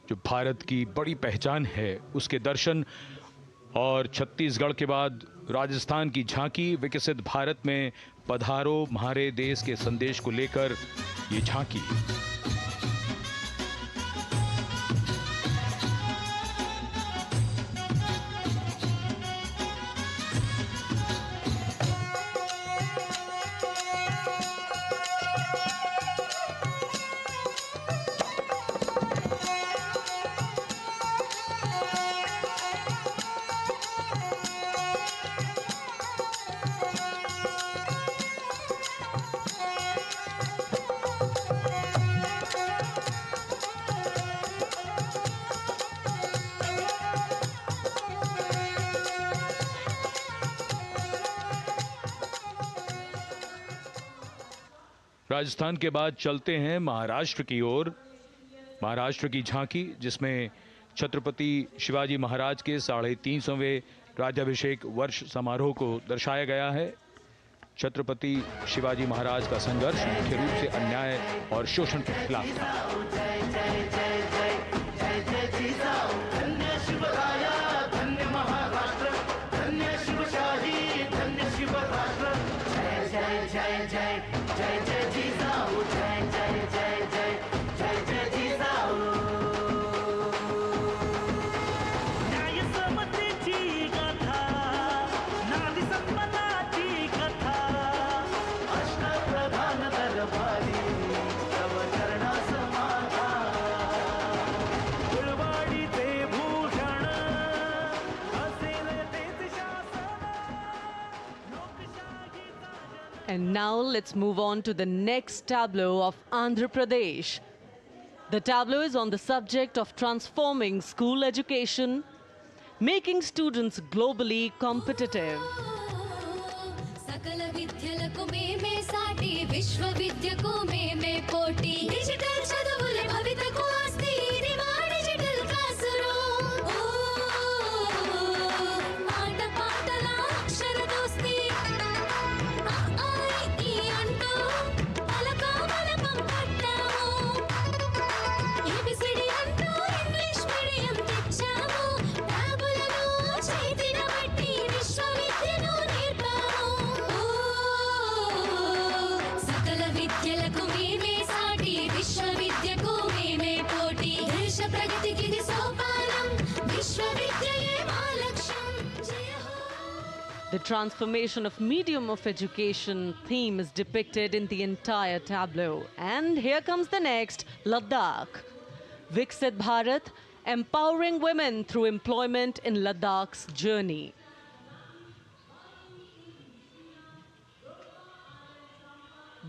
जो भारत की बड़ी पहचान है, उसके दर्शन। और छत्तीसगढ़ के बाद राजस्थान की झांकी, विकसित भारत में पधारो म्हारे देश के संदेश को लेकर ये झांकी। राजस्थान के बाद चलते हैं महाराष्ट्र की ओर। महाराष्ट्र की झांकी, जिसमें छत्रपति शिवाजी महाराज के 350वें राज्याभिषेक वर्ष समारोह को दर्शाया गया है। छत्रपति शिवाजी महाराज का संघर्ष मुख्य रूप से अन्याय और शोषण के खिलाफ था। And now let's move on to the next tableau of Andhra Pradesh. The tableau is on the subject of transforming school education, making students globally competitive. सकल विद्यలకు మేమే సాటి విశ్వవిద్యకు మేమే పోటీ డిజిటల్ చదువుల భవితకు ఆస్తి ఇది మా డిజిటల్ క్లాస్ రూమ్ మాట పాటల అక్షర దోస్తి ఆ ఈ అంటూ పలక బలపం పట్టాము ఏబిసిడి అంటూ ఇంగ్లీష్ మీడియం తెచ్చాము ట్యాబులను చేతిన బట్టి విశ్వవిద్యను నేర్పాము సకల విద్యలకు మేమే సాటి విశ్వవిద్యకు మేమే పోటీ దేశ ప్రగతికి ఇది సోపానం విశ్వవిద్యయే మా లక్ష్యం జయ హో. The transformation of medium of education theme is depicted in the entire tableau. And here comes the next, Ladakh. Viksit Bharat, empowering women through employment in Ladakh's journey.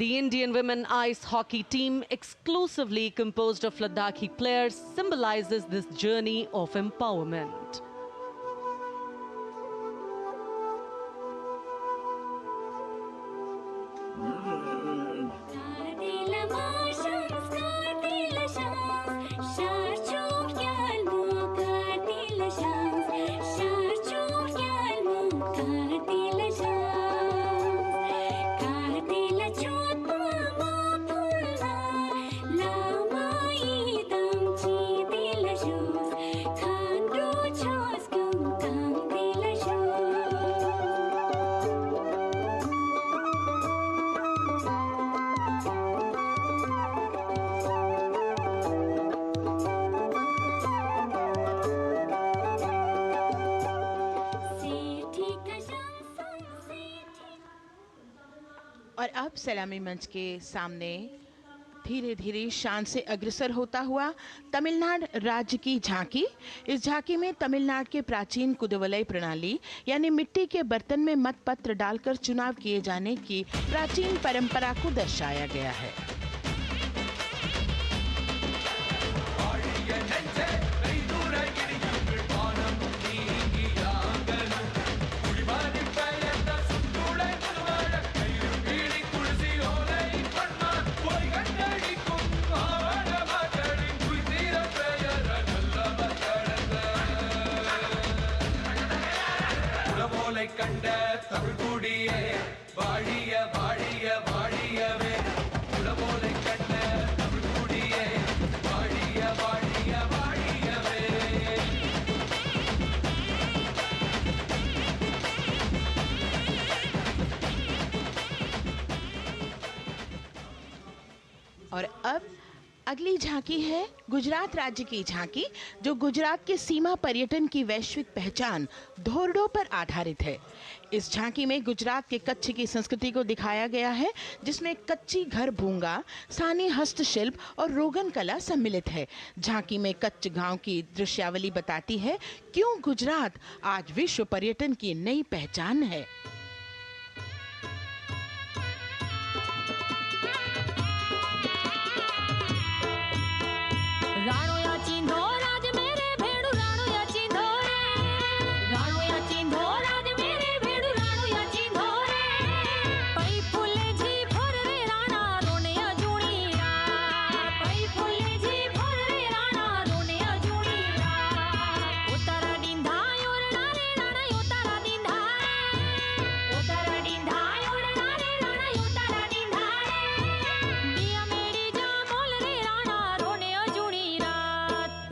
The Indian women ice hockey team, exclusively composed of Ladakhi players, symbolizes this journey of empowerment. Kartila marshals, kartila shams, sharchuk yalmu, kartila shams, sharchuk yalmu, kartila shams, kartila chotma mapulna, lamai tamchi tila shams, khandru chos kum tila shams. और अब सलामी मंच के सामने धीरे धीरे शान से अग्रसर होता हुआ तमिलनाडु राज्य की झांकी। इस झांकी में तमिलनाडु के प्राचीन कुदवलय प्रणाली यानी मिट्टी के बर्तन में मतपत्र डालकर चुनाव किए जाने की प्राचीन परंपरा को दर्शाया गया है। கண்ட தமிழ்குடியே வாழிய வாழிய வாழியவே உலகோலை கண்ட தமிழ்குடியே வாழிய வாழிய வாழியவே और अब अगली झांकी है गुजरात राज्य की झांकी, जो गुजरात के सीमा पर्यटन की वैश्विक पहचान धोरडो पर आधारित है। इस झांकी में गुजरात के कच्छ की संस्कृति को दिखाया गया है, जिसमें कच्ची घर भूंगा, स्थानीय हस्तशिल्प और रोगन कला सम्मिलित है। झांकी में कच्छ गांव की दृश्यावली बताती है क्यों गुजरात आज विश्व पर्यटन की नई पहचान है। राणो या चिंधो राज मेरे भेड़ू राणो या चिंधो रे राणो या चिंधो राज मेरे भेड़ू राणो या चिंधो रे पई फुले जी भर रे राणा रोने अजूणी रा पई फुले जी भर रे राणा रोने अजूणी रा उतारा डिंधा योरना रे राणा उतारा डिंधा उतारा डिंधा योरना रे राणा उतारा डिंधा दिया मेरी जा मोल रे राणा रोने अजूणी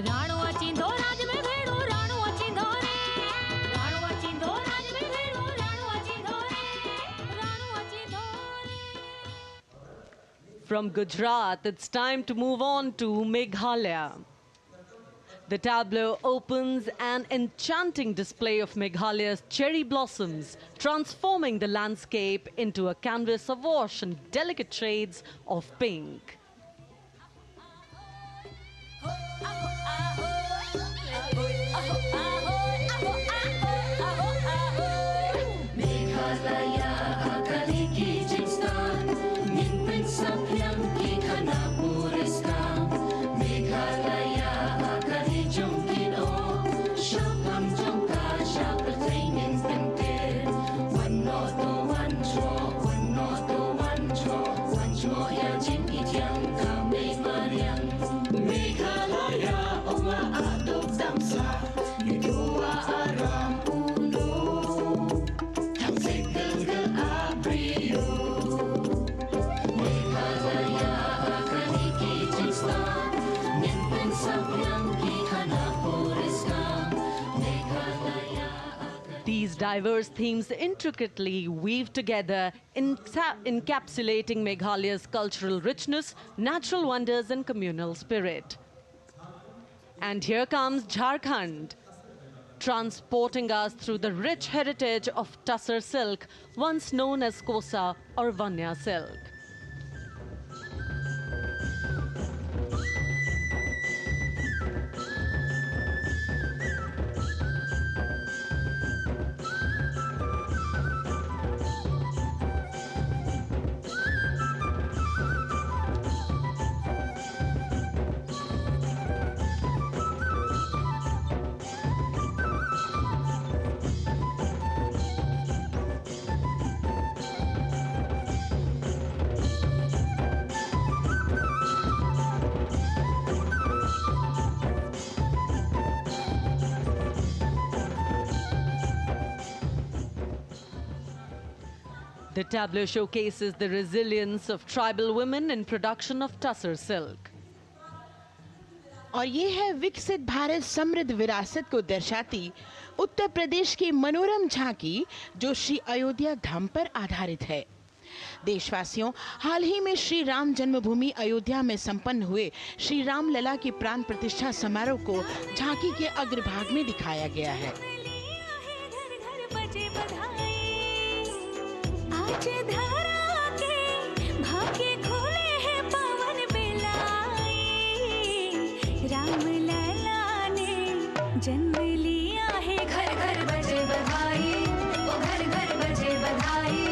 राणो अचिंधो राज में भेड़ो राणो अचिंधो रे राणो अचिंधो राज में भेड़ो राणो अचिंधो रे राणो अचिंधो रे। From Gujarat, it's time to move on to Meghalaya. The tableau opens an enchanting display of Meghalaya's cherry blossoms, transforming the landscape into a canvas awash in delicate shades of pink. Meghalaya, Akali ki jinsto diverse themes intricately weave together, encapsulating Meghalaya's cultural richness, natural wonders, and communal spirit. And here comes Jharkhand, transporting us through the rich heritage of Tussar silk, once known as Kosa or Vanya silk. The tableau showcases the resilience of tribal women in production of Tussar silk. और ये है विकसित भारत समृद्ध विरासत को दर्शाती उत्तर प्रदेश की मनोरम झांकी जो श्री अयोध्या धाम पर आधारित है। देशवासियों, हाल ही में श्री राम जन्मभूमि अयोध्या में संपन्न हुए श्री राम लला की प्राण प्रतिष्ठा समारोह को झांकी के अग्रभाग में दिखाया गया है। आज धरा के भाग्य खोले हैं पवन बेलाई, राम लला ने जन्म लिया है, घर घर बजे बधाई, ओ घर घर बजे बधाई।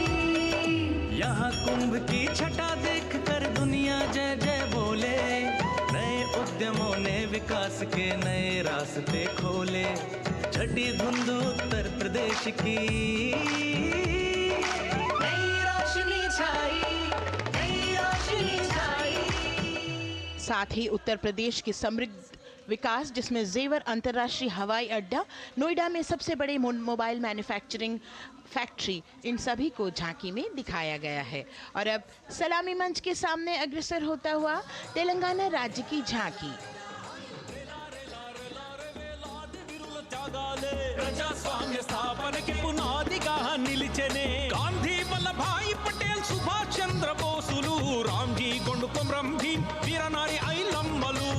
यहाँ कुंभ की छटा देख कर दुनिया जय जय बोले, नए उद्यमों ने विकास के नए रास्ते खोले, छठी धुंध उत्तर प्रदेश की साथ ही उत्तर प्रदेश की समृद्ध विकास जिसमें जेवर अंतर्राष्ट्रीय हवाई अड्डा, नोएडा में सबसे बड़े मोबाइल मैन्युफैक्चरिंग फैक्ट्री, इन सभी को झांकी में दिखाया गया है। और अब सलामी मंच के सामने अग्रसर होता हुआ तेलंगाना राज्य की झांकी। ప్రజాస్వామ్య స్థాపనకి పునాదిగా నిలిచెనే గాంధీ వల్లభాయ్ పటేల్ సుభాష్ చంద్ర బోసులు రామ్జీ గొండు కొమరం భీం వీరనారి ఐలమ్మలు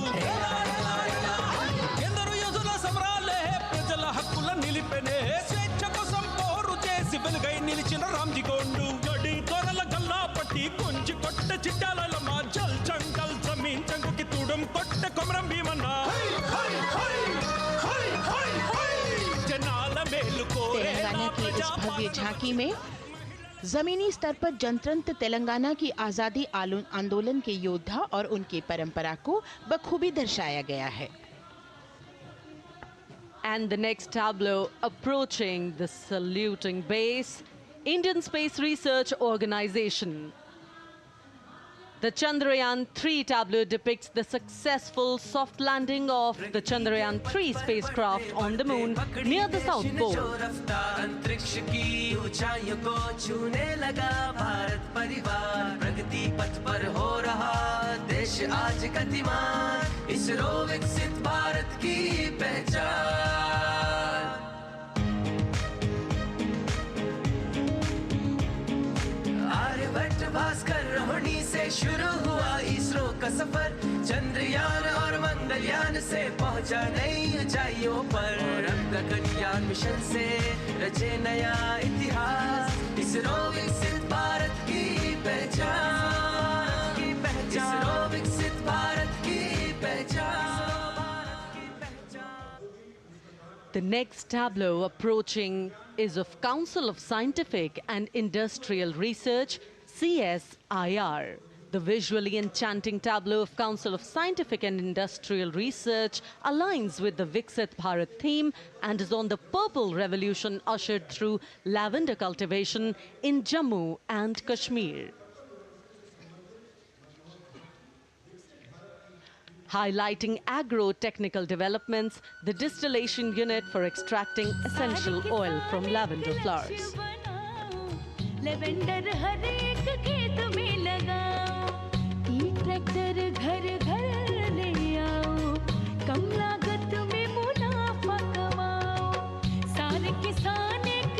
ఎందరో యోధుల సమరాలే ప్రజల హక్కుల నిలిపెనే స్వేచ్ఛ కోసం పోరు చేసి వెలుగై నిలిచిన రామ్జీ గొండు గడి దొరల గల్లా పట్టి కొంచి కొట్ట చిట్టాలమ్మ జల్ జంగల్ జమీన్ జంగుకి తుడం కొట్ట కొమరం భీమన్న तेलंगाना की इस भव्य झांकी में जमीनी स्तर पर जनतंत्र तेलंगाना की आजादी आंदोलन के योद्धा और उनकी परंपरा को बखूबी दर्शाया गया है। And the next tableau approaching the saluting base, Indian Space Research Organization. The Chandrayaan-3 tableau depicts the successful soft landing of the Chandrayaan-3 spacecraft on the moon near the South Pole. अंतरिक्ष की ऊंचाइयों को छूने लगा भारत परिवार, प्रगति पथ पर हो रहा देश आज गतिमान, इसरो विकसित भारत की पहचान। आर्यभट्ट भास्कर रोहिणी से शुरू हुआ इसरो का सफर, चंद्रयान और मंगलयान से पहुंचा नई ऊंचाइयों पर, अब गगनयान मिशन से रचे नया इतिहास, इसरो विकसित भारत की पहचान, इसरो विकसित भारत की पहचान। The next tableau approaching is of Council of Scientific and Industrial Research, CSIR. The visually enchanting tableau of Council of Scientific and Industrial Research aligns with the Viksit Bharat theme and is on the purple revolution ushered through lavender cultivation in Jammu and Kashmir. Highlighting agro-technical developments, the distillation unit for extracting essential oil from lavender flowers. Lavender हर एक खेत में लगाओ, ई tractor घर घर ले आओ, कम लागत में मुनाफा कमाओ, सारे किसान एक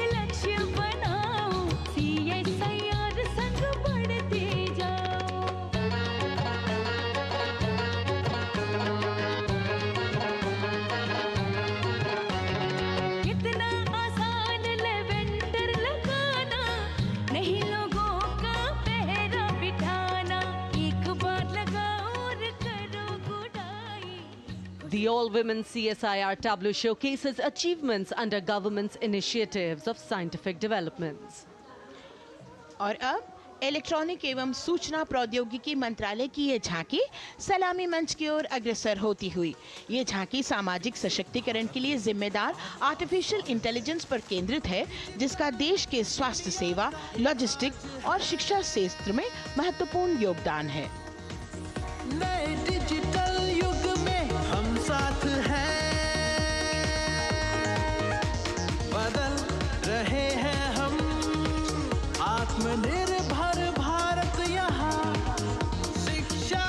The all-women CSIR tableau showcases achievements under government's initiatives of scientific developments. और अब इलेक्ट्रॉनिक एवं सूचना प्रौद्योगिकी मंत्रालय की ये झांकी सलामी मंच की ओर अग्रसर होती हुई। ये झांकी सामाजिक सशक्तिकरण के लिए जिम्मेदार आर्टिफिशियल इंटेलिजेंस पर केंद्रित है, जिसका देश के स्वास्थ्य सेवा, लॉजिस्टिक्स और शिक्षा क्षेत्र में महत्वपूर्ण योगदान है। नए डिजिटल युग में हम साथ हैं, बदल रहे हैं हम, आत्मनिर्भर भारत यहाँ, शिक्षा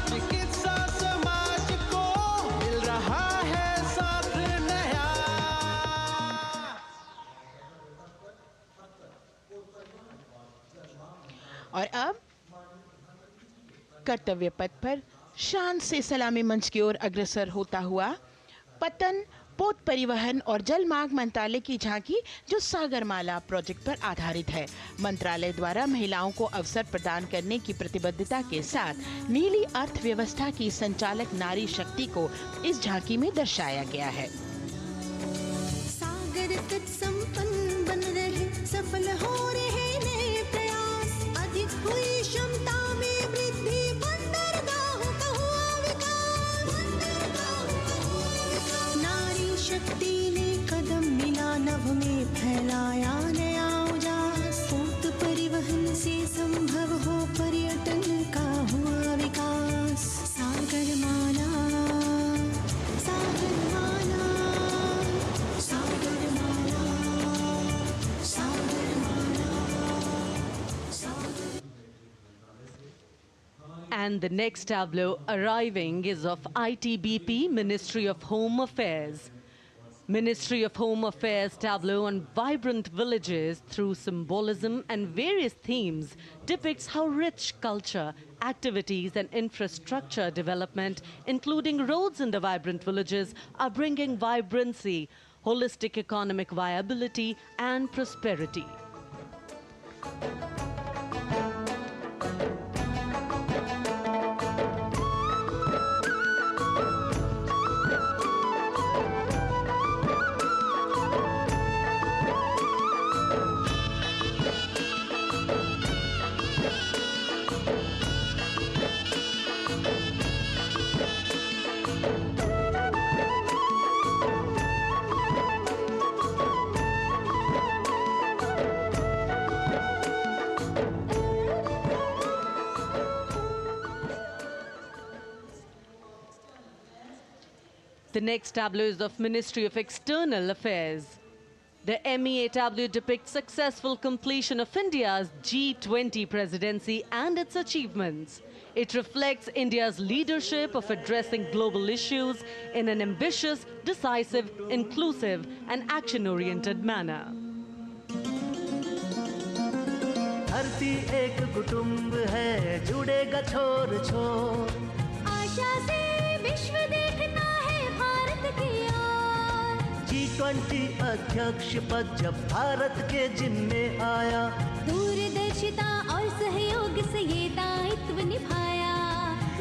चिकित्सा समाज को मिल रहा है साथ नया। और अब कर्तव्य पथ पर शान से सलामी मंच की ओर अग्रसर होता हुआ पतन, पोत परिवहन और जल मार्ग मंत्रालय की झांकी, जो सागरमाला प्रोजेक्ट पर आधारित है। मंत्रालय द्वारा महिलाओं को अवसर प्रदान करने की प्रतिबद्धता के साथ नीली अर्थव्यवस्था की संचालक नारी शक्ति को इस झांकी में दर्शाया गया है। सागर तट संपन्न बन रहे, सफल हो रहे नए प्रयास, अधिक हुई क्षमता में वृद्धि, बंदरगाहों का हुआ विकास, नारी शक्ति ने कदम मिला नभ में, फैलाया नया उजास, पोत परिवहन से संभव हो पर्यटन का हुआ विकास। सागरमाला, सागरमाला, सागरमाला, सागरमाला, सागर। And the next tableau arriving is of ITBP, Ministry of Home Affairs. Ministry of Home Affairs tableau on vibrant villages through symbolism and various themes depicts how rich culture, activities and infrastructure development, including roads in the vibrant villages, are bringing vibrancy, holistic economic viability and prosperity. The next tableau is of Ministry of External Affairs. The MEA tableau depicts successful completion of India's G20 presidency and its achievements. It reflects India's leadership of addressing global issues in an ambitious, decisive, inclusive and action-oriented manner. धरती एक कुटुंब है, जुड़ेगा छोर छोर, आशा से विश्व देखता है भारत की ओर। G20 अध्यक्ष पद जब भारत के जिम्मे आया, दूरदर्शिता और सहयोग से ये दायित्व निभाया,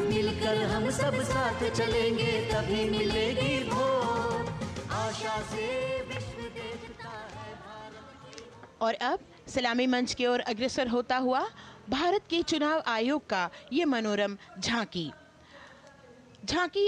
मिलकर हम सब साथ चलेंगे तभी मिलेगी भोर, आशा से विश्व देखता है भारत की। और अब सलामी मंच की ओर अग्रसर होता हुआ भारत के चुनाव आयोग का ये मनोरम झांकी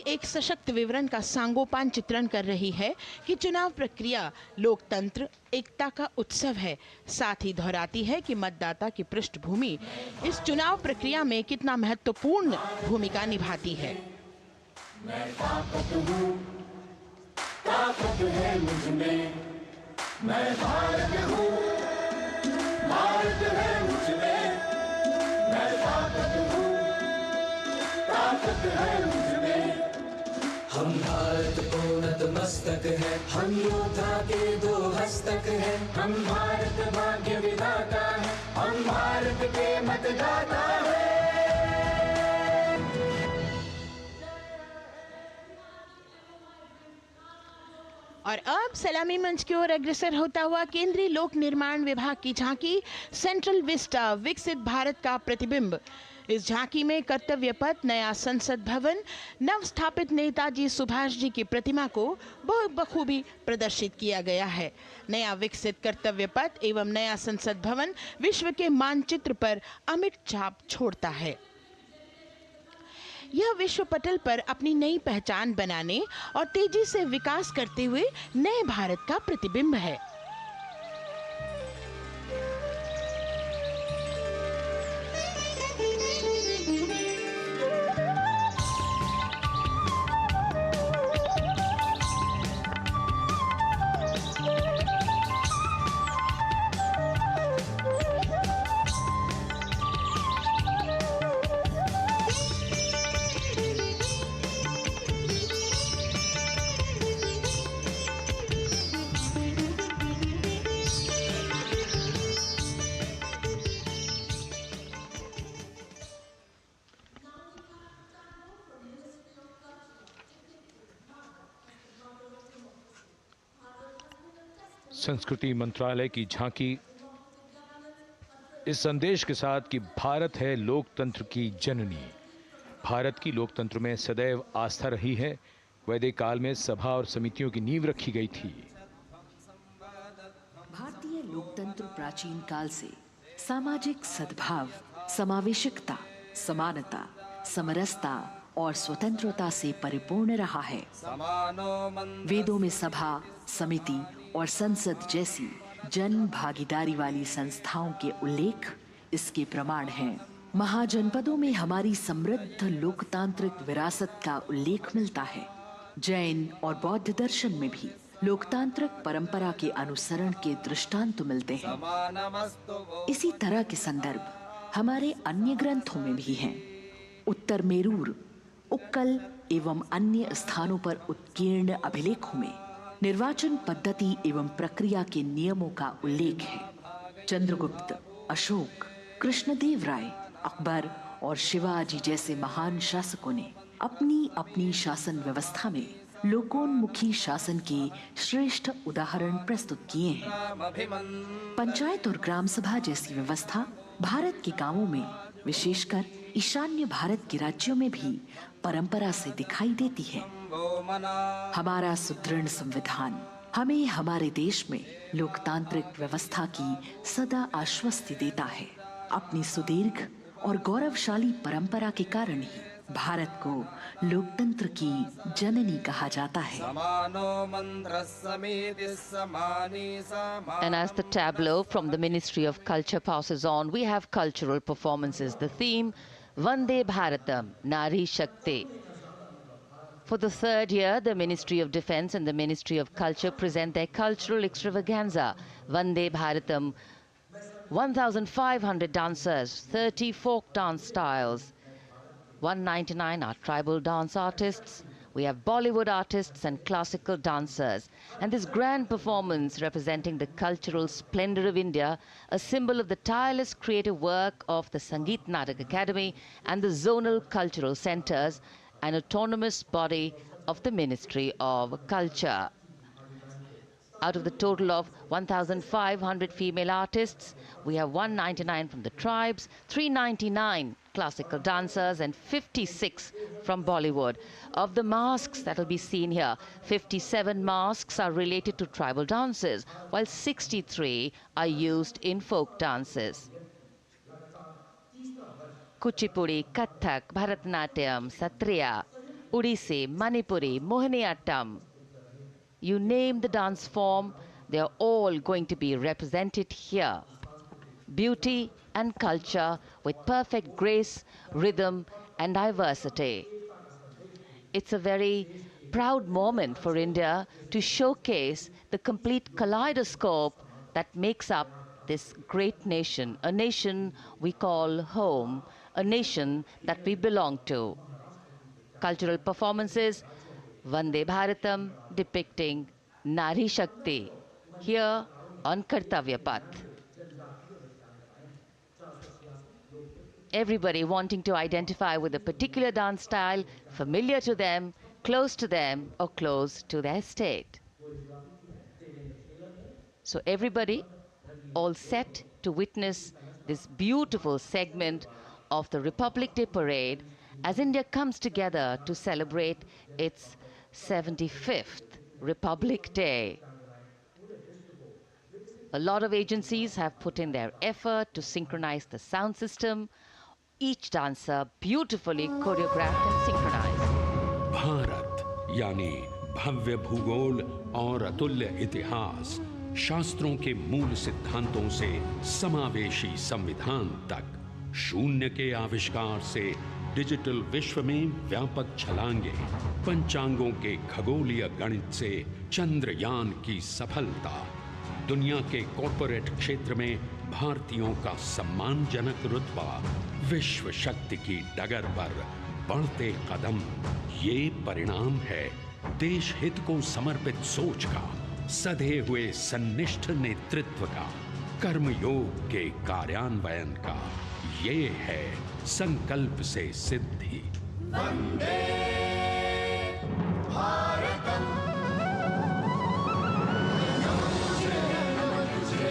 एक सशक्त विवरण का सांगोपान चित्रण कर रही है कि चुनाव प्रक्रिया लोकतंत्र, एकता का उत्सव है। साथ ही दोहराती है कि मतदाता की पृष्ठभूमि इस चुनाव प्रक्रिया में कितना महत्वपूर्ण भूमिका निभाती है। मैं ताकत हूँ, ताकत है मुझ में, मैं भारत हूँ, भारत है मुझ में, मैं ताकत हूँ, ताकत है मुझ में। हम भारत को नतमस्तक है, हम योद्धा के दो हस्तक है, हम भारत भाग्य विधाता है, हम भारत के मतदाता है। और अब सलामी मंच की ओर अग्रसर होता हुआ केंद्रीय लोक निर्माण विभाग की झांकी सेंट्रल विस्टा, विकसित भारत का प्रतिबिंब, इस झांकी में कर्तव्य पथ, नया संसद भवन, नव स्थापित नेताजी सुभाष जी की प्रतिमा को बहुत बखूबी प्रदर्शित किया गया है। नया विकसित कर्तव्य पथ एवं नया संसद भवन विश्व के मानचित्र पर अमिट छाप छोड़ता है। यह विश्व पटल पर अपनी नई पहचान बनाने और तेजी से विकास करते हुए नए भारत का प्रतिबिंब है। संस्कृति मंत्रालय की झांकी इस संदेश के साथ कि भारत है लोकतंत्र की जननी। भारत की लोकतंत्र में सदैव आस्था रही है। वैदिक काल में सभा और समितियों की नींव रखी गई थी। भारतीय लोकतंत्र प्राचीन काल से सामाजिक सद्भाव, समावेशकता, समानता, समरसता और स्वतंत्रता से परिपूर्ण रहा है। वेदों में सभा, समिति और संसद जैसी जन भागीदारी वाली संस्थाओं के उल्लेख इसके प्रमाण हैं। महाजनपदों में हमारी समृद्ध लोकतांत्रिक विरासत का उल्लेख मिलता है। जैन और बौद्ध दर्शन में भी लोकतांत्रिक परंपरा के अनुसरण के दृष्टांत मिलते हैं। इसी तरह के संदर्भ हमारे अन्य ग्रंथों में भी हैं। उत्तर मेरूर, उक्कल एवं अन्य स्थानों पर उत्कीर्ण अभिलेखों में निर्वाचन पद्धति एवं प्रक्रिया के नियमों का उल्लेख है। चंद्रगुप्त, अशोक, कृष्णदेव राय, अकबर और शिवाजी जैसे महान शासकों ने अपनी अपनी शासन व्यवस्था में लोकोन्मुखी शासन के श्रेष्ठ उदाहरण प्रस्तुत किए हैं। पंचायत और ग्राम सभा जैसी व्यवस्था भारत के गांवों में, विशेषकर ईशान्य भारत के राज्यों में भी परंपरा से दिखाई देती है। हमारा सुदृढ़ संविधान हमें हमारे देश में लोकतांत्रिक व्यवस्था की सदा आश्वस्ति देता है। अपनी सुदीर्घ और गौरवशाली परंपरा के कारण ही भारत को लोकतंत्र की जननी कहा जाता है। And as the tableau from the Ministry of Culture passes on, we have cultural performances. The theme, Vande Bharatam, Nari Shakti. For the third year, the Ministry of Defence and the Ministry of Culture present their cultural extravaganza, Vande Bharatam. 1,500 dancers, 30 folk dance styles, 199 are tribal dance artists. We have Bollywood artists and classical dancers. And this grand performance representing the cultural splendor of India, a symbol of the tireless creative work of the Sangeet Natak Academy and the zonal cultural centers, an autonomous body of the Ministry of Culture. Out of the total of 1,500 female artists, we have 199 from the tribes, 399 classical dancers and 56 from Bollywood. Of the masks that will be seen here, 57 masks are related to tribal dances, while 63 are used in folk dances. Kuchipudi, Kathak, Bharatanatyam, Satriya, Odissi, Manipuri, Mohiniyattam. You name the dance form, they are all going to be represented here. Beauty and culture with perfect grace, rhythm and diversity. It's a very proud moment for India to showcase the complete kaleidoscope that makes up this great nation, a nation we call home, a nation that we belong to. Cultural performances, Vande Bharatam depicting Nari Shakti here on Kartavya Path. Everybody wanting to identify with a particular dance style, familiar to them, close to them, or close to their state. So everybody all set to witness this beautiful segment of the Republic Day parade as India comes together to celebrate its 75th Republic Day. A lot of agencies have put in their effort to synchronize the sound system. Each dancer beautifully choreographed and synchronized. Bharat यानी भव्य भूगोल और अतुल्य इतिहास, शास्त्रों के मूल सिद्धांतों से समावेशी संविधान तक, शून्य के आविष्कार से डिजिटल विश्व में व्यापक छलांगे, पंचांगों के खगोलीय गणित से चंद्रयान की सफलता, दुनिया के कॉर्पोरेट क्षेत्र में भारतीयों का सम्मानजनक रुतबा, विश्व शक्ति की डगर पर बढ़ते कदम, ये परिणाम है देश हित को समर्पित सोच का, सधे हुए सन्निष्ठ नेतृत्व का, कर्मयोग के कार्यान्वयन का। ये है संकल्प से सिद्धि। वंदे भारतम। नमन तुझे,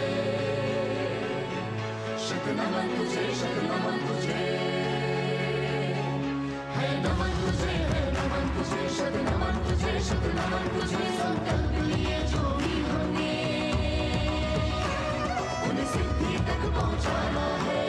शत नमन तुझे, शत नमन तुझे, है नमन तुझे, है नमन तुझे, शत नमन तुझे, शत नमन तुझे। संकल्प लिए जो भी होंगे उन्हें सिद्धि तक पहुंचाना है।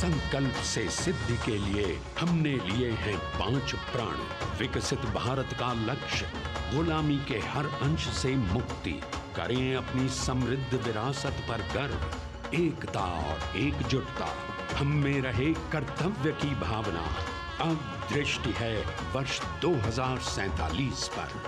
संकल्प से सिद्धि के लिए हमने लिए हैं 5 प्रण। विकसित भारत का लक्ष्य, गुलामी के हर अंश से मुक्ति। करें अपनी समृद्ध विरासत पर गर्व। एकता और एकजुटता, हम में रहे कर्तव्य की भावना। अब दृष्टि है वर्ष 2047 पर।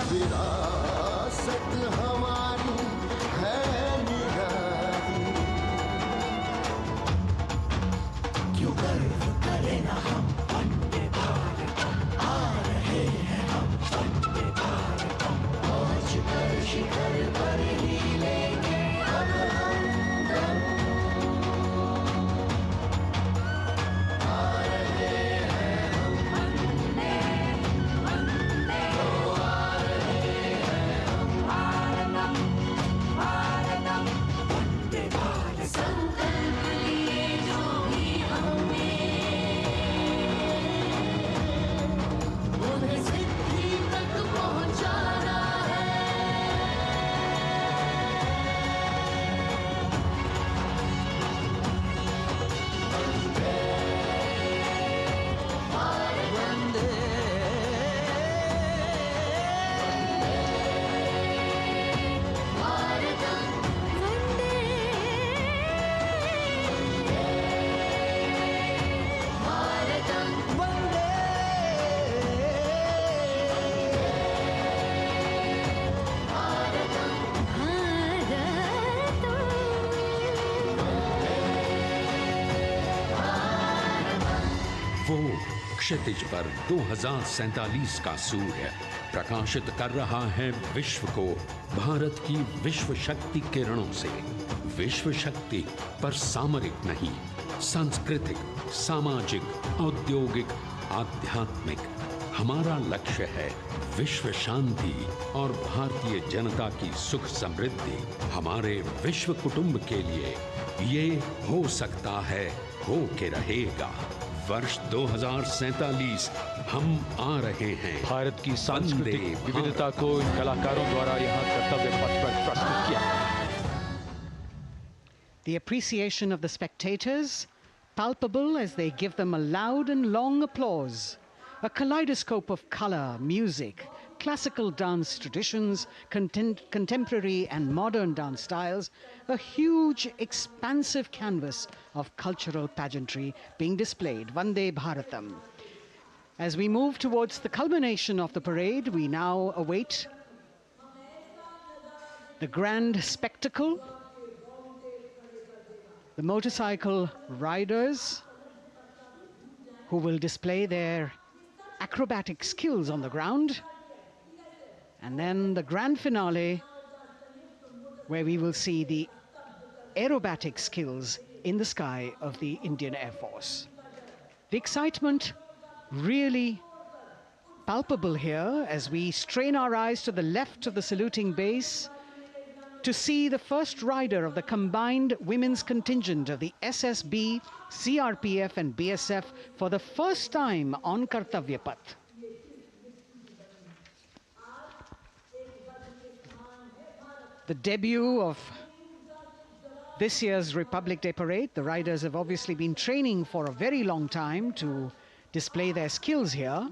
विरासत हमारी है निराली, क्यों गर्व करें ना हम वंदे भारतम, आ रहे हैं हम वंदे भारतम, पहुंच कर शिखर पर ही लेंगे अब हम दम। आ रहे हैं हम वंदे वंदे, ओ आ रहे हैं हम भारतम भारतम वंदे भारतम। संकल्प लिए जो भी हमने उन्हें सिद्धि तक पहुंचाना है। वंदे वंदे भारतम वंदे भारतम वंदे वो क्षितिज पर 2047 का सूर्य प्रकाशित कर रहा है विश्व को भारत की विश्व शक्ति किरणों से। विश्व शक्ति पर सामरिक नहीं, सांस्कृतिक, सामाजिक, औद्योगिक, आध्यात्मिक। हमारा लक्ष्य है विश्व शांति और भारतीय जनता की सुख समृद्धि। हमारे विश्व कुटुंब के लिए ये हो सकता है, हो के रहेगा। वर्ष 2047 हम आ रहे हैं। भारत की सांस्कृतिक विविधता को इन कलाकारों द्वारा यहाँ कर्तव्य पथ पर प्रस्तुत किया गया है। The appreciation of the spectators, palpable as they give them a loud and long applause. A kaleidoscope of color, music, classical dance traditions, contemporary and modern dance styles, a huge, expansive canvas of cultural pageantry being displayed, Vande Bharatam. As we move towards the culmination of the parade, we now await the grand spectacle, the motorcycle riders who will display their acrobatic skills on the ground, and then the grand finale where we will see the aerobatic skills in the sky of the Indian Air Force. The excitement really palpable here as we strain our eyes to the left of the saluting base to see the first rider of the combined women's contingent of the SSB, CRPF and BSF for the first time on Kartavya Path. The debut of this year's Republic Day Parade. The riders have obviously been training for a very long time to display their skills here.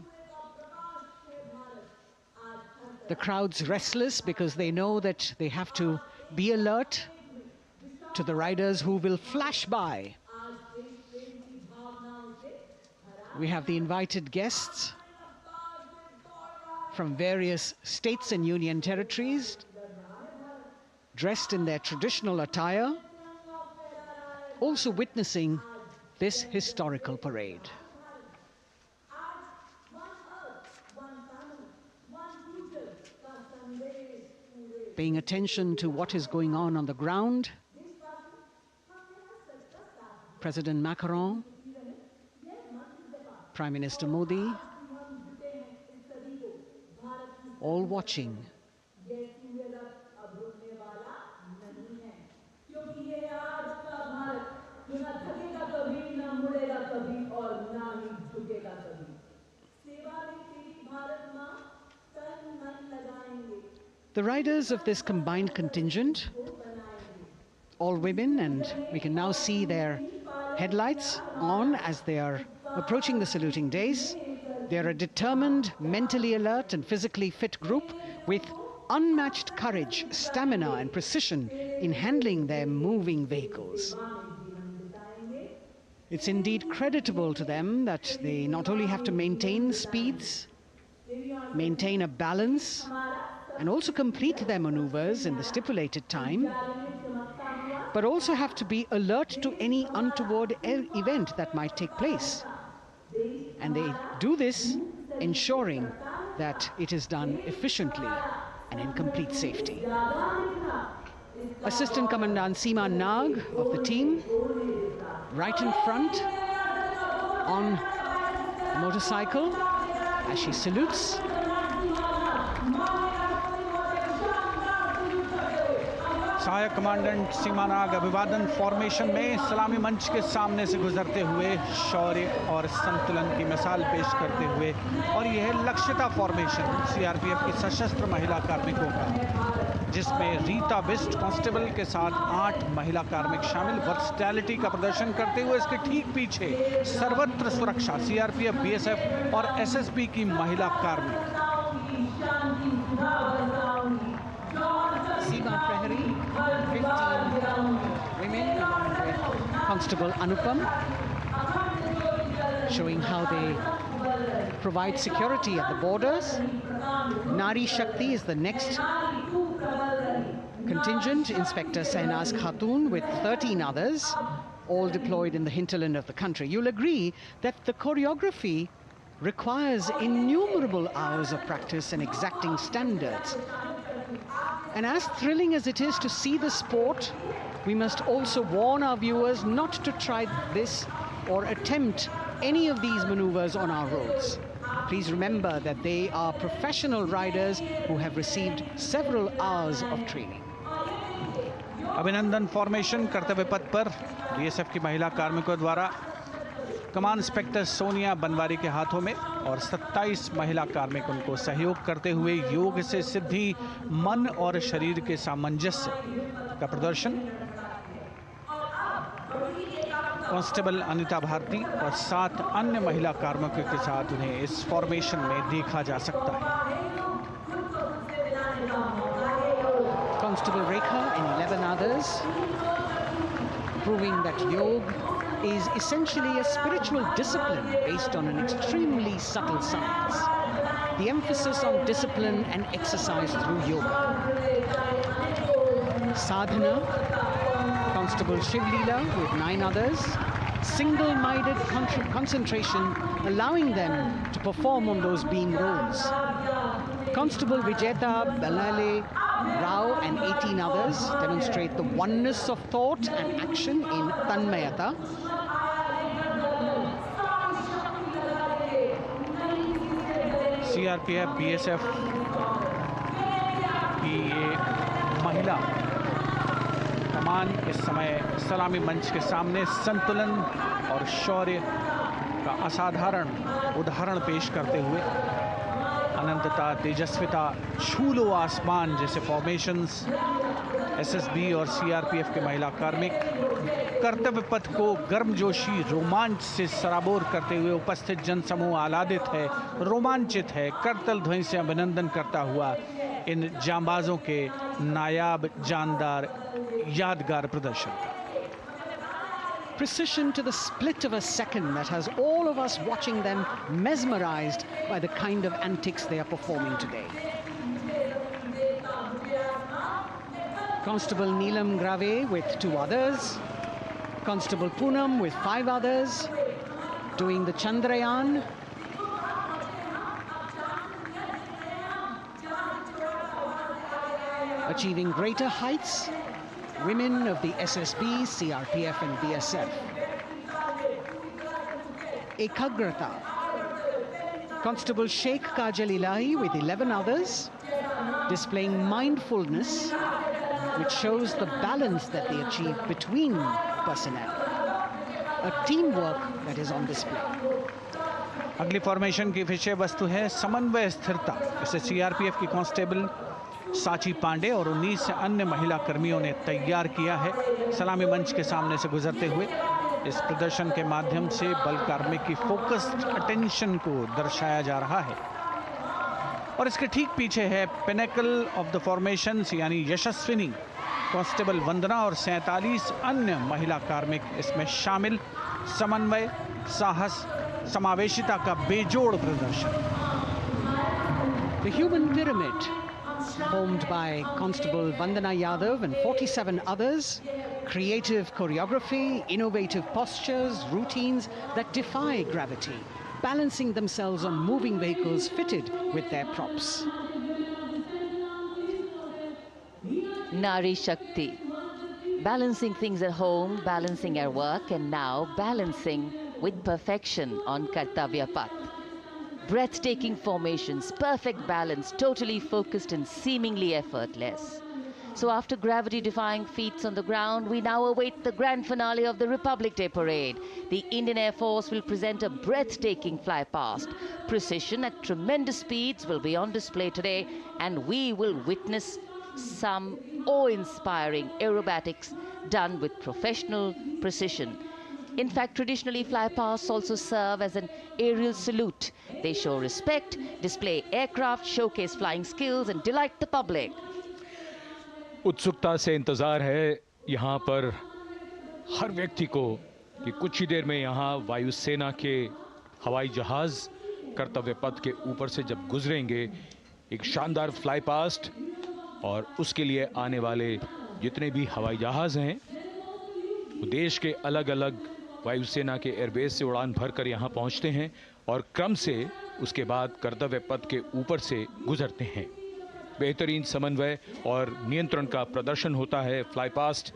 The crowd's restless because they know that they have to be alert to the riders who will flash by. We have the invited guests from various states and union territories, dressed in their traditional attire, also witnessing this historical parade. Paying attention to what is going on the ground, President Macron, Prime Minister Modi, all watching. The riders of this combined contingent, all women, and we can now see their headlights on as they are approaching the saluting days. They are a determined, mentally alert and physically fit group with unmatched courage, stamina and precision in handling their moving vehicles. It's indeed creditable to them that they not only have to maintain speeds, maintain a balance, and also complete their maneuvers in the stipulated time, but also have to be alert to any untoward event that might take place. And they do this ensuring that it is done efficiently and in complete safety. Assistant Commandant Seema Nag of the team, right in front on the motorcycle as she salutes. सहायक commandant सीमा नाग अभिवादन formation में सलामी मंच के सामने से गुजरते हुए शौर्य और संतुलन की मिसाल पेश करते हुए, और यह लक्ष्यता फॉर्मेशन सीआरपीएफ की सशस्त्र महिला कार्मिकों का, जिसमें रीता बिस्ट कांस्टेबल के साथ 8 महिला कार्मिक शामिल, वर्सटैलिटी का प्रदर्शन करते हुए इसके ठीक पीछे सर्वत्र सुरक्षा सीआरपीएफ, बीएसएफ और एसएसबी की महिला कार्मिक। Seema Prahari, 15 women along with Constable Anupam, showing how they provide security at the borders. Nari Shakti is the next contingent, Inspector Sainaz Khatun with 13 others, all deployed in the hinterland of the country. You'll agree that the choreography requires innumerable hours of practice and exacting standards. And as thrilling as it is to see the sport, we must also warn our viewers not to try this or attempt any of these maneuvers on our roads. Please remember that they are professional riders who have received several hours of training. अभिनंदन formation कर्तव्य पथ पर BSF की महिला कार्मिकों द्वारा कमान inspector Sonia Banwari के हाथों में और 27 महिला कार्मिक उनको सहयोग करते हुए योग से सिद्धि मन और शरीर के सामंजस्य का प्रदर्शन। कांस्टेबल अनिता भारती और 7 अन्य महिला कार्मिकों के साथ उन्हें इस फॉर्मेशन में देखा जा सकता है। Constable Rekha and 11 others, proving that yoga is essentially a spiritual discipline based on an extremely subtle science. The emphasis on discipline and exercise through yoga. Sadhana, Constable Shivlila with 9 others, single-minded concentration, allowing them to perform on those beam roles. Constable Vijeta Balale Rao and 18 others demonstrate the oneness of thought and action in Tanmayata. CRPF, BSF की ये महिला कमान इस समय सलामी मंच के सामने संतुलन और शौर्य का असाधारण उदाहरण पेश करते हुए अनंतता, तेजस्विता, छू लो आसमान जैसे फॉर्मेशंस एसएसबी और सीआरपीएफ के महिला कार्मिक कर्तव्य पथ को गर्मजोशी रोमांच से सराबोर करते हुए उपस्थित जनसमूह आह्लादित है, रोमांचित है, करतल ध्वनि से अभिनंदन करता हुआ इन जांबाजों के नायाब, जानदार, यादगार प्रदर्शन। Precision to the split of a second that has all of us watching them mesmerized by the kind of antics they are performing today. Constable Neelam Grave with 2 others, Constable Poonam with 5 others, doing the Chandrayaan. Achieving greater heights, women of the SSB, CRPF and BSF. Ekagrata. Constable Sheikh Kajal Ilahi with 11 others, displaying mindfulness, which shows the balance that they achieve between personnel. A teamwork that is on display. अगली formation की विषय वस्तु है समन्वय स्थिरता। इसे CRPF की constable साची पांडे और 19 अन्य महिला कर्मियों ने तैयार किया है। सलामी मंच के सामने से गुजरते हुए इस प्रदर्शन के माध्यम से बल कार्मिक की फोकस्ड अटेंशन को दर्शाया जा रहा है। और इसके ठीक पीछे है पिनेकल ऑफ द फॉर्मेशंस यानी यशस्विनी कांस्टेबल वंदना और 47 अन्य महिला कार्मिक इसमें शामिल। समन्वय, साहस, समावेशिता का बेजोड़ प्रदर्शन। The human pyramid, formed by Constable Vandana Yadav and 47 others, creative choreography, innovative postures, routines that defy gravity, balancing themselves on moving vehicles fitted with their props. Nari Shakti, balancing things at home, balancing our work, and now balancing with perfection on Kartavya path. Breathtaking formations, perfect balance, totally focused and seemingly effortless. So after gravity-defying feats on the ground, we now await the grand finale of the Republic Day Parade. The Indian Air Force will present a breathtaking fly past. Precision at tremendous speeds will be on display today, and we will witness some awe-inspiring aerobatics done with professional precision. In fact, traditionally, flypasts also serve as an aerial salute. They show respect, display aircraft, showcase flying skills, and delight the public. उत्सुकता से इंतजार है यहाँ पर हर व्यक्ति को कि कुछ ही देर में यहाँ वायुसेना के हवाई जहाज कर्तव्य पथ के ऊपर से जब गुजरेंगे, एक शानदार फ्लाई पास्ट, और उसके लिए आने वाले जितने भी हवाई जहाज हैं वो देश के अलग अलग वायुसेना के एयरबेस से उड़ान भरकर यहाँ पहुँचते हैं और क्रम से उसके बाद कर्तव्य पथ के ऊपर से गुजरते हैं। बेहतरीन समन्वय और नियंत्रण का प्रदर्शन होता है। फ्लाई पास्ट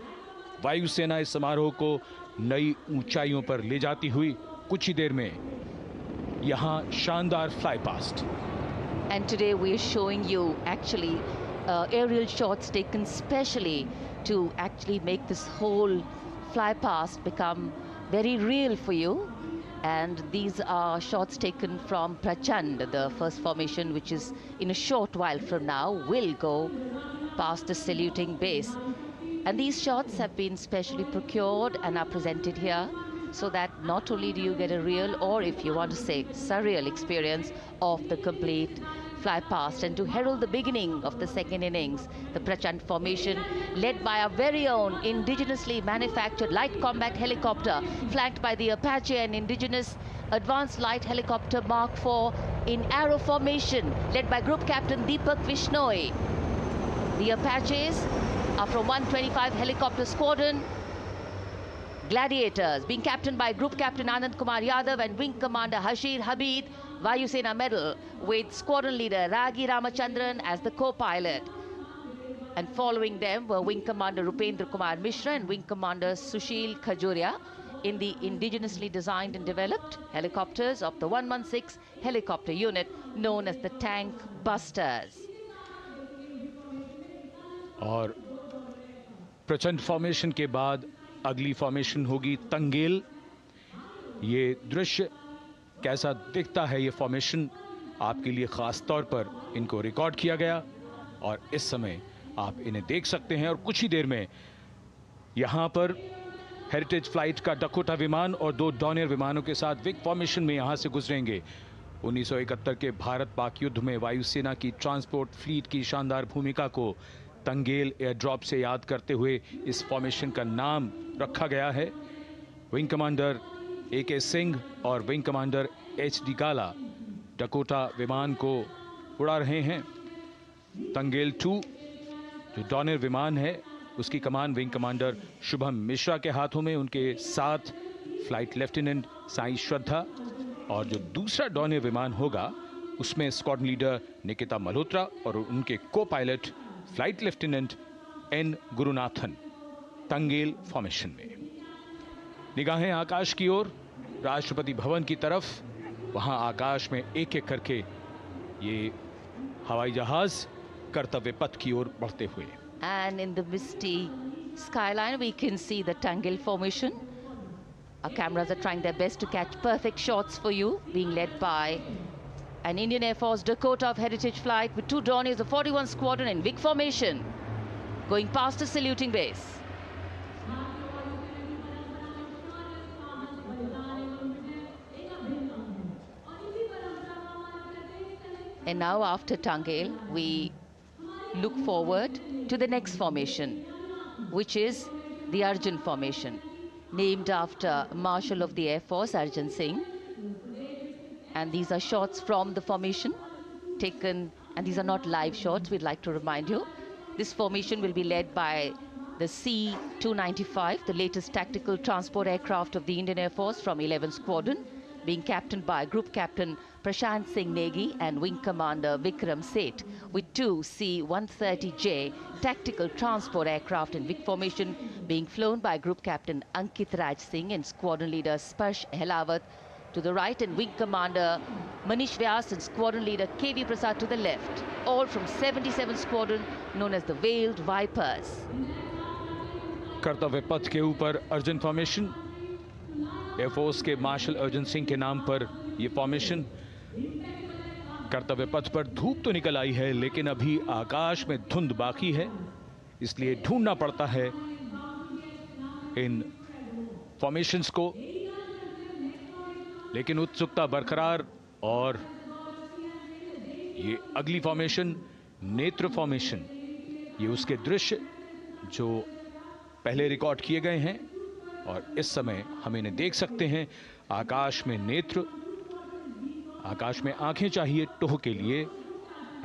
वायुसेना इस समारोह को नई ऊंचाइयों पर ले जाती हुई कुछ ही देर में यहाँ शानदार fly past. And today we are showing you actually aerial shots taken specially to actually make this whole fly past become very real for you. And these are shots taken from Prachand, the first formation, which is in a short while from now will go past the saluting base. And these shots have been specially procured and are presented here so that not only do you get a real, or if you want to say surreal experience of the complete fly past, and to herald the beginning of the second innings, the Prachand formation led by our very own indigenously manufactured light combat helicopter, flanked by the Apache and indigenous advanced light helicopter Mark IV in arrow formation, led by Group Captain Deepak Vishnoi. The Apaches are from 125 Helicopter Squadron. Gladiators, being captained by Group Captain Anand Kumar Yadav and Wing Commander Hashir Habib, Vayu Sena Medal, with Squadron Leader Ragi Ramachandran as the co-pilot. And following them were Wing Commander Rupendra Kumar Mishra and Wing Commander Sushil Khajuria in the indigenously designed and developed helicopters of the 116 helicopter unit known as the Tank Busters. और प्रचंड formation के बाद अगली formation होगी तंगेल। ये दृश्य कैसा दिखता है, ये फॉर्मेशन आपके लिए खास तौर पर इनको रिकॉर्ड किया गया और इस समय आप इन्हें देख सकते हैं। और कुछ ही देर में यहां पर हेरिटेज फ्लाइट का डकोटा विमान और 2 डॉनियर विमानों के साथ विग फॉर्मेशन में यहां से गुजरेंगे। 1971 के भारत पाक युद्ध में वायुसेना की ट्रांसपोर्ट फ्लीट की शानदार भूमिका को तंगेल एयर ड्रॉप से याद करते हुए इस फॉर्मेशन का नाम रखा गया है। विंग कमांडर AK सिंह और विंग कमांडर HD गाला डकोटा विमान को उड़ा रहे हैं। तंगेल 2 जो डॉनियर विमान है उसकी कमान विंग कमांडर शुभम मिश्रा के हाथों में, उनके साथ फ्लाइट लेफ्टिनेंट साई श्रद्धा, और जो दूसरा डॉनियर विमान होगा उसमें स्क्वाड्रन लीडर निकिता मल्होत्रा और उनके को pilot flight lieutenant N Gurunathan. Tangail formation में निगाहें आकाश की ओर, राष्ट्रपति भवन की तरफ। वहां आकाश में एक एक करके ये हवाई जहाज कर्तव्य पथ की ओर बढ़ते हुए। And in the misty skyline we can see the Tangel formation. Our cameras are trying their best to catch perfect shots for you, being led by an Indian Air Force Dakota of Heritage Flight with 2 Dorniers of 41 Squadron in big formation, going past the saluting base. And now after Tangel, we look forward to the next formation, which is the Arjun formation, named after Marshal of the Air Force Arjun Singh. And these are shots from the formation taken, and these are not live shots, we'd like to remind you. This formation will be led by the C-295, the latest tactical transport aircraft of the Indian Air Force from 11 Squadron, being captained by Group Captain Prashant Singh Negi and Wing Commander Vikram Seth, with 2 C-130J tactical transport aircraft in big formation being flown by Group Captain Ankit Raj Singh and Squadron Leader Sparsh Helawat to the right, and Wing Commander Manish Vyas and Squadron Leader KV Prasad to the left, all from 77 Squadron known as the Veiled Vipers. कर्तव्य पथ के ऊपर Arjun formation, air force के martial Arjun Singh के नाम पर यह formation. कर्तव्य पथ पर धूप तो निकल आई है लेकिन अभी आकाश में धुंध बाकी है, इसलिए ढूंढना पड़ता है इन फॉर्मेशंस को, लेकिन उत्सुकता बरकरार। और ये अगली फॉर्मेशन नेत्र फॉर्मेशन, ये उसके दृश्य जो पहले रिकॉर्ड किए गए हैं और इस समय हम इन्हें देख सकते हैं। आकाश में नेत्र, आकाश में आंखें चाहिए टोह के लिए।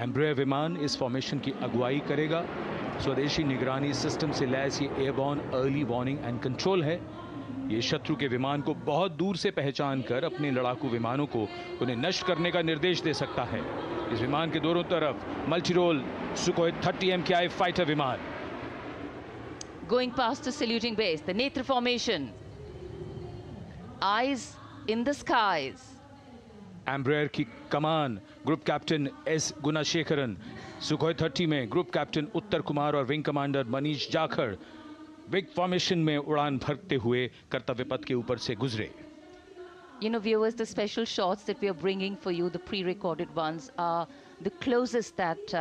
एम्ब्रेयर विमान इस फॉर्मेशन की अगुवाई करेगा। स्वदेशी निगरानी सिस्टम से लैस ये airborne early warning and control है। ये शत्रु के विमान को बहुत दूर से पहचान कर अपने लड़ाकू विमानों को उन्हें नष्ट करने का निर्देश दे सकता है। इस विमान के दोनों तरफ multi role Sukhoi 30 MKI fighter विमान। Going past the saluting base, the Netra formation, eyes in the skies. Embraer की कमान ग्रुप कैप्टन S गुणाशेखरन, सुखोई 30 में ग्रुप कैप्टन उत्तर कुमार और wing commander Manish Jakhar big formation में उड़ान भरते हुए कर्तव्य पथ के ऊपर से गुजरे। You know, viewers, the special shots that we are bringing for you, the pre-recorded ones, are the closest that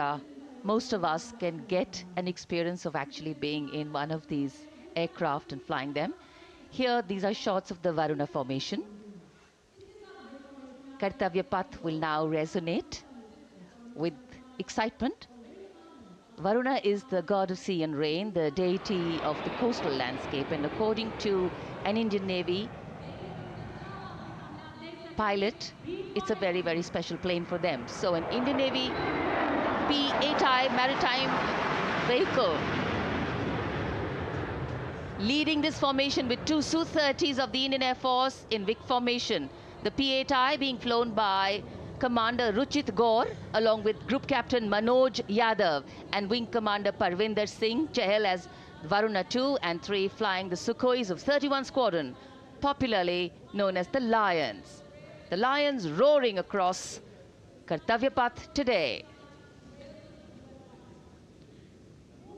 most of us can get an experience of actually being in one of these aircraft and flying them. Here, these are shots of the Varuna formation. Kartavya Path will now resonate with excitement. Varuna is the god of sea and rain, the deity of the coastal landscape, and according to an Indian Navy pilot, it's a very, very special plane for them. So an Indian Navy P-8I maritime vehicle leading this formation with two Su-30s of the Indian Air Force in Vic formation. The P-8I being flown by Commander Ruchit Gaur along with Group Captain Manoj Yadav and Wing Commander Parvinder Singh Chahal as Varuna 2 and 3 flying the Sukhois of 31 Squadron, popularly known as the Lions. The Lions roaring across Kartavya Path today.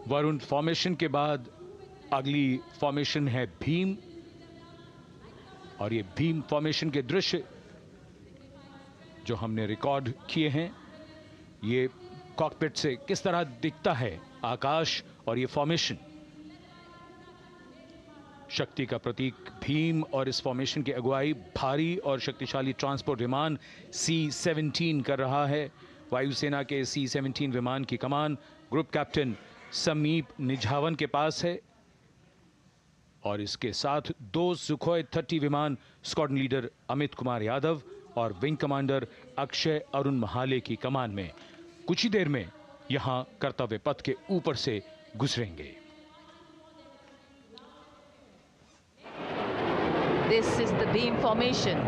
Varun formation के बाद अगली formation है भीम, और ये Bhim formation के दृश्य जो हमने रिकॉर्ड किए हैं, ये कॉकपिट से किस तरह दिखता है आकाश और ये फॉर्मेशन। शक्ति का प्रतीक भीम और इस फॉर्मेशन की अगुवाई भारी और शक्तिशाली ट्रांसपोर्ट विमान C-17 कर रहा है। वायुसेना के C-17 विमान की कमान ग्रुप कैप्टन समीप निझावन के पास है और इसके साथ दो सुखोई 30 विमान स्क्वाड्रन लीडर अमित कुमार यादव और विंग कमांडर अक्षय अरुण महाले की कमान में कुछ ही देर में यहां कर्तव्य पथ के ऊपर से गुजरेंगे। This is the beam formation,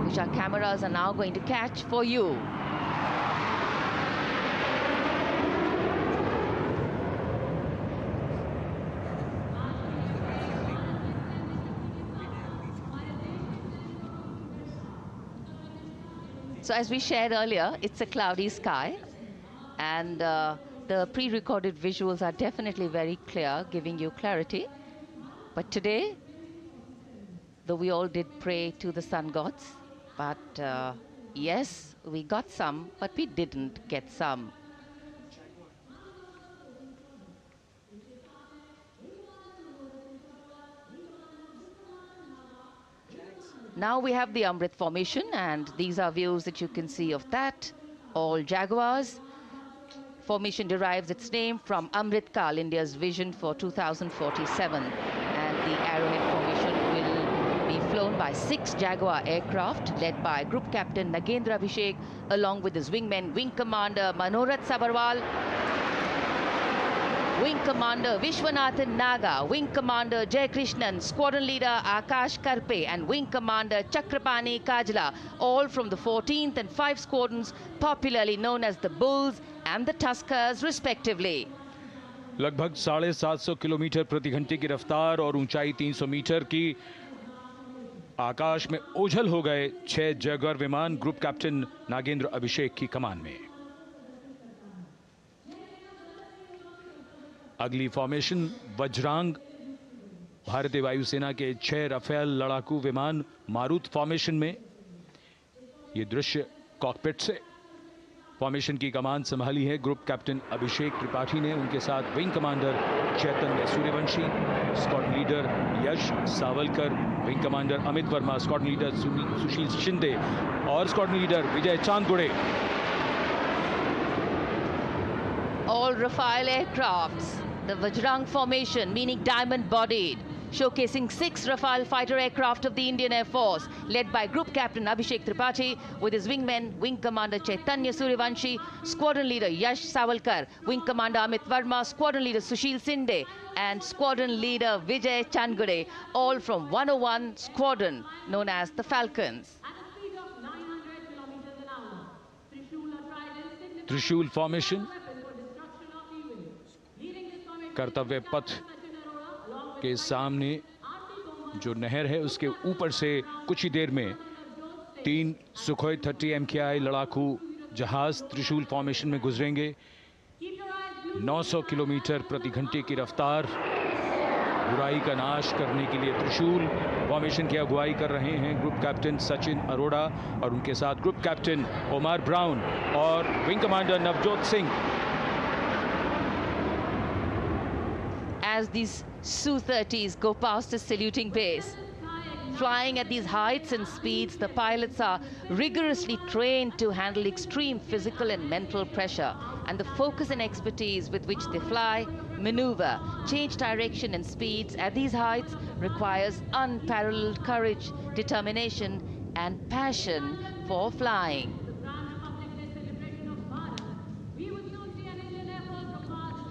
which our cameras are now going to catch for you. So as we shared earlier, it's a cloudy sky, and the pre-recorded visuals are definitely very clear, giving you clarity. But today, though we all did pray to the sun gods, but yes, we got some, but we didn't get some. Now we have the Amrit formation, and these are views that you can see of that. All Jaguars. Formation derives its name from Amrit Kal, India's vision for 2047. And the Arrowhead formation will be flown by 6 Jaguar aircraft, led by Group Captain Narendra Abhishek, along with his wingmen, Wing Commander Manorat Sabarwal, Wing Commander Vishwanathan Naga, Wing Commander Jay Krishnan, Squadron Leader Akash Karpe, and Wing Commander Chakrapani Kajla, all from the 14th and 5 squadrons, popularly known as the Bulls and the Tuskers, respectively. लगभग 750 kilometre प्रति घंटे की रफ्तार और ऊंचाई 300 metre की आकाश में ओझल हो गए 6 जैगुआर विमान ग्रुप कैप्टन नागेंद्र अभिषेक की कमान में। अगली फॉर्मेशन वज्रांग, भारतीय वायुसेना के 6 राफेल लड़ाकू विमान मारुत फॉर्मेशन में। ये दृश्य कॉकपिट से। फॉर्मेशन की कमान संभाली है ग्रुप कैप्टन अभिषेक त्रिपाठी ने, उनके साथ wing commander Chaitanya Suryavanshi, squadron leader Yash Savalkar, wing commander Amit Verma, squadron leader Sushil Shinde और squadron leader Vijay Chandgude. All Rafale aircrafts, the Vajrang formation, meaning diamond-bodied, showcasing 6 Rafale fighter aircraft of the Indian Air Force, led by Group Captain Abhishek Tripathi, with his wingmen, Wing Commander Chaitanya Suryavanshi, Squadron Leader Yash Savalkar, Wing Commander Amit Verma, Squadron Leader Sushil Sinde, and Squadron Leader Vijay Chandgade, all from 101 Squadron, known as the Falcons. त्रिशूल formation, कर्तव्य पथ के सामने जो नहर है उसके ऊपर से कुछ ही देर में 3 सुखोई 30 MKI लड़ाकू जहाज त्रिशूल फॉर्मेशन में गुजरेंगे। 900 किलोमीटर प्रति घंटे की रफ्तार बुराई का नाश करने के लिए त्रिशूल फॉर्मेशन की अगुवाई कर रहे हैं ग्रुप कैप्टन सचिन अरोड़ा और उनके साथ ग्रुप कैप्टन ओमार ब्राउन और wing commander Navjot Singh. As these Su-30s go past the saluting base, flying at these heights and speeds, the pilots are rigorously trained to handle extreme physical and mental pressure, and the focus and expertise with which they fly, maneuver, change direction and speeds at these heights requires unparalleled courage, determination and passion for flying.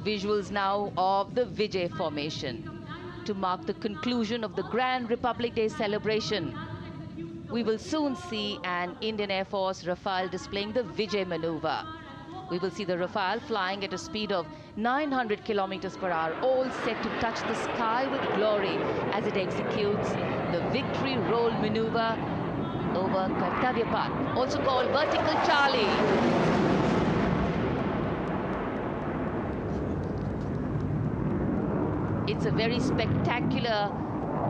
Visuals now of the Vijay formation to mark the conclusion of the Grand Republic Day celebration. We will soon see an Indian Air Force Rafale displaying the Vijay maneuver. We will see the Rafale flying at a speed of 900 kilometers per hour, all set to touch the sky with glory as it executes the victory roll maneuver over Kartavya, also called vertical Charlie. It's a very spectacular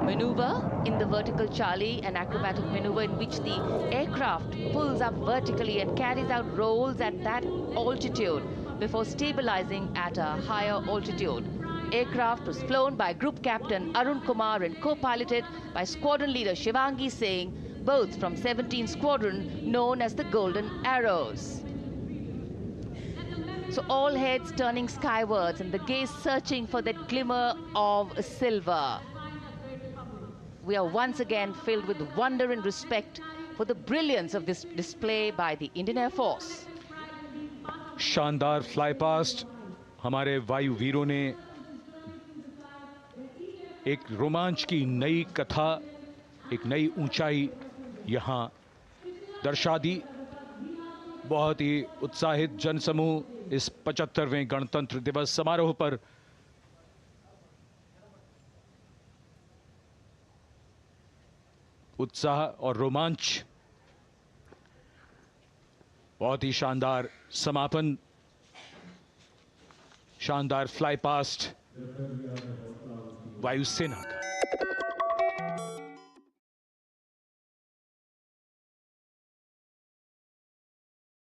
maneuver in the vertical Charlie, an acrobatic maneuver in which the aircraft pulls up vertically and carries out rolls at that altitude before stabilizing at a higher altitude. Aircraft was flown by Group Captain Arun Kumar and co-piloted by Squadron Leader Shivangi Singh, both from 17th Squadron known as the Golden Arrows. So all heads turning skywards and the gaze searching for that glimmer of silver. We are once again filled with wonder and respect for the brilliance of this display by the Indian Air Force. शानदार fly past हमारे वायु वीरों ने एक रोमांच की नई कथा, एक नई ऊंचाई यहां दर्शा दी। बहुत ही उत्साहित जनसमूह इस 75वें गणतंत्र दिवस समारोह पर उत्साह और रोमांच, बहुत ही शानदार समापन, शानदार फ्लाई पास्ट वायुसेना का।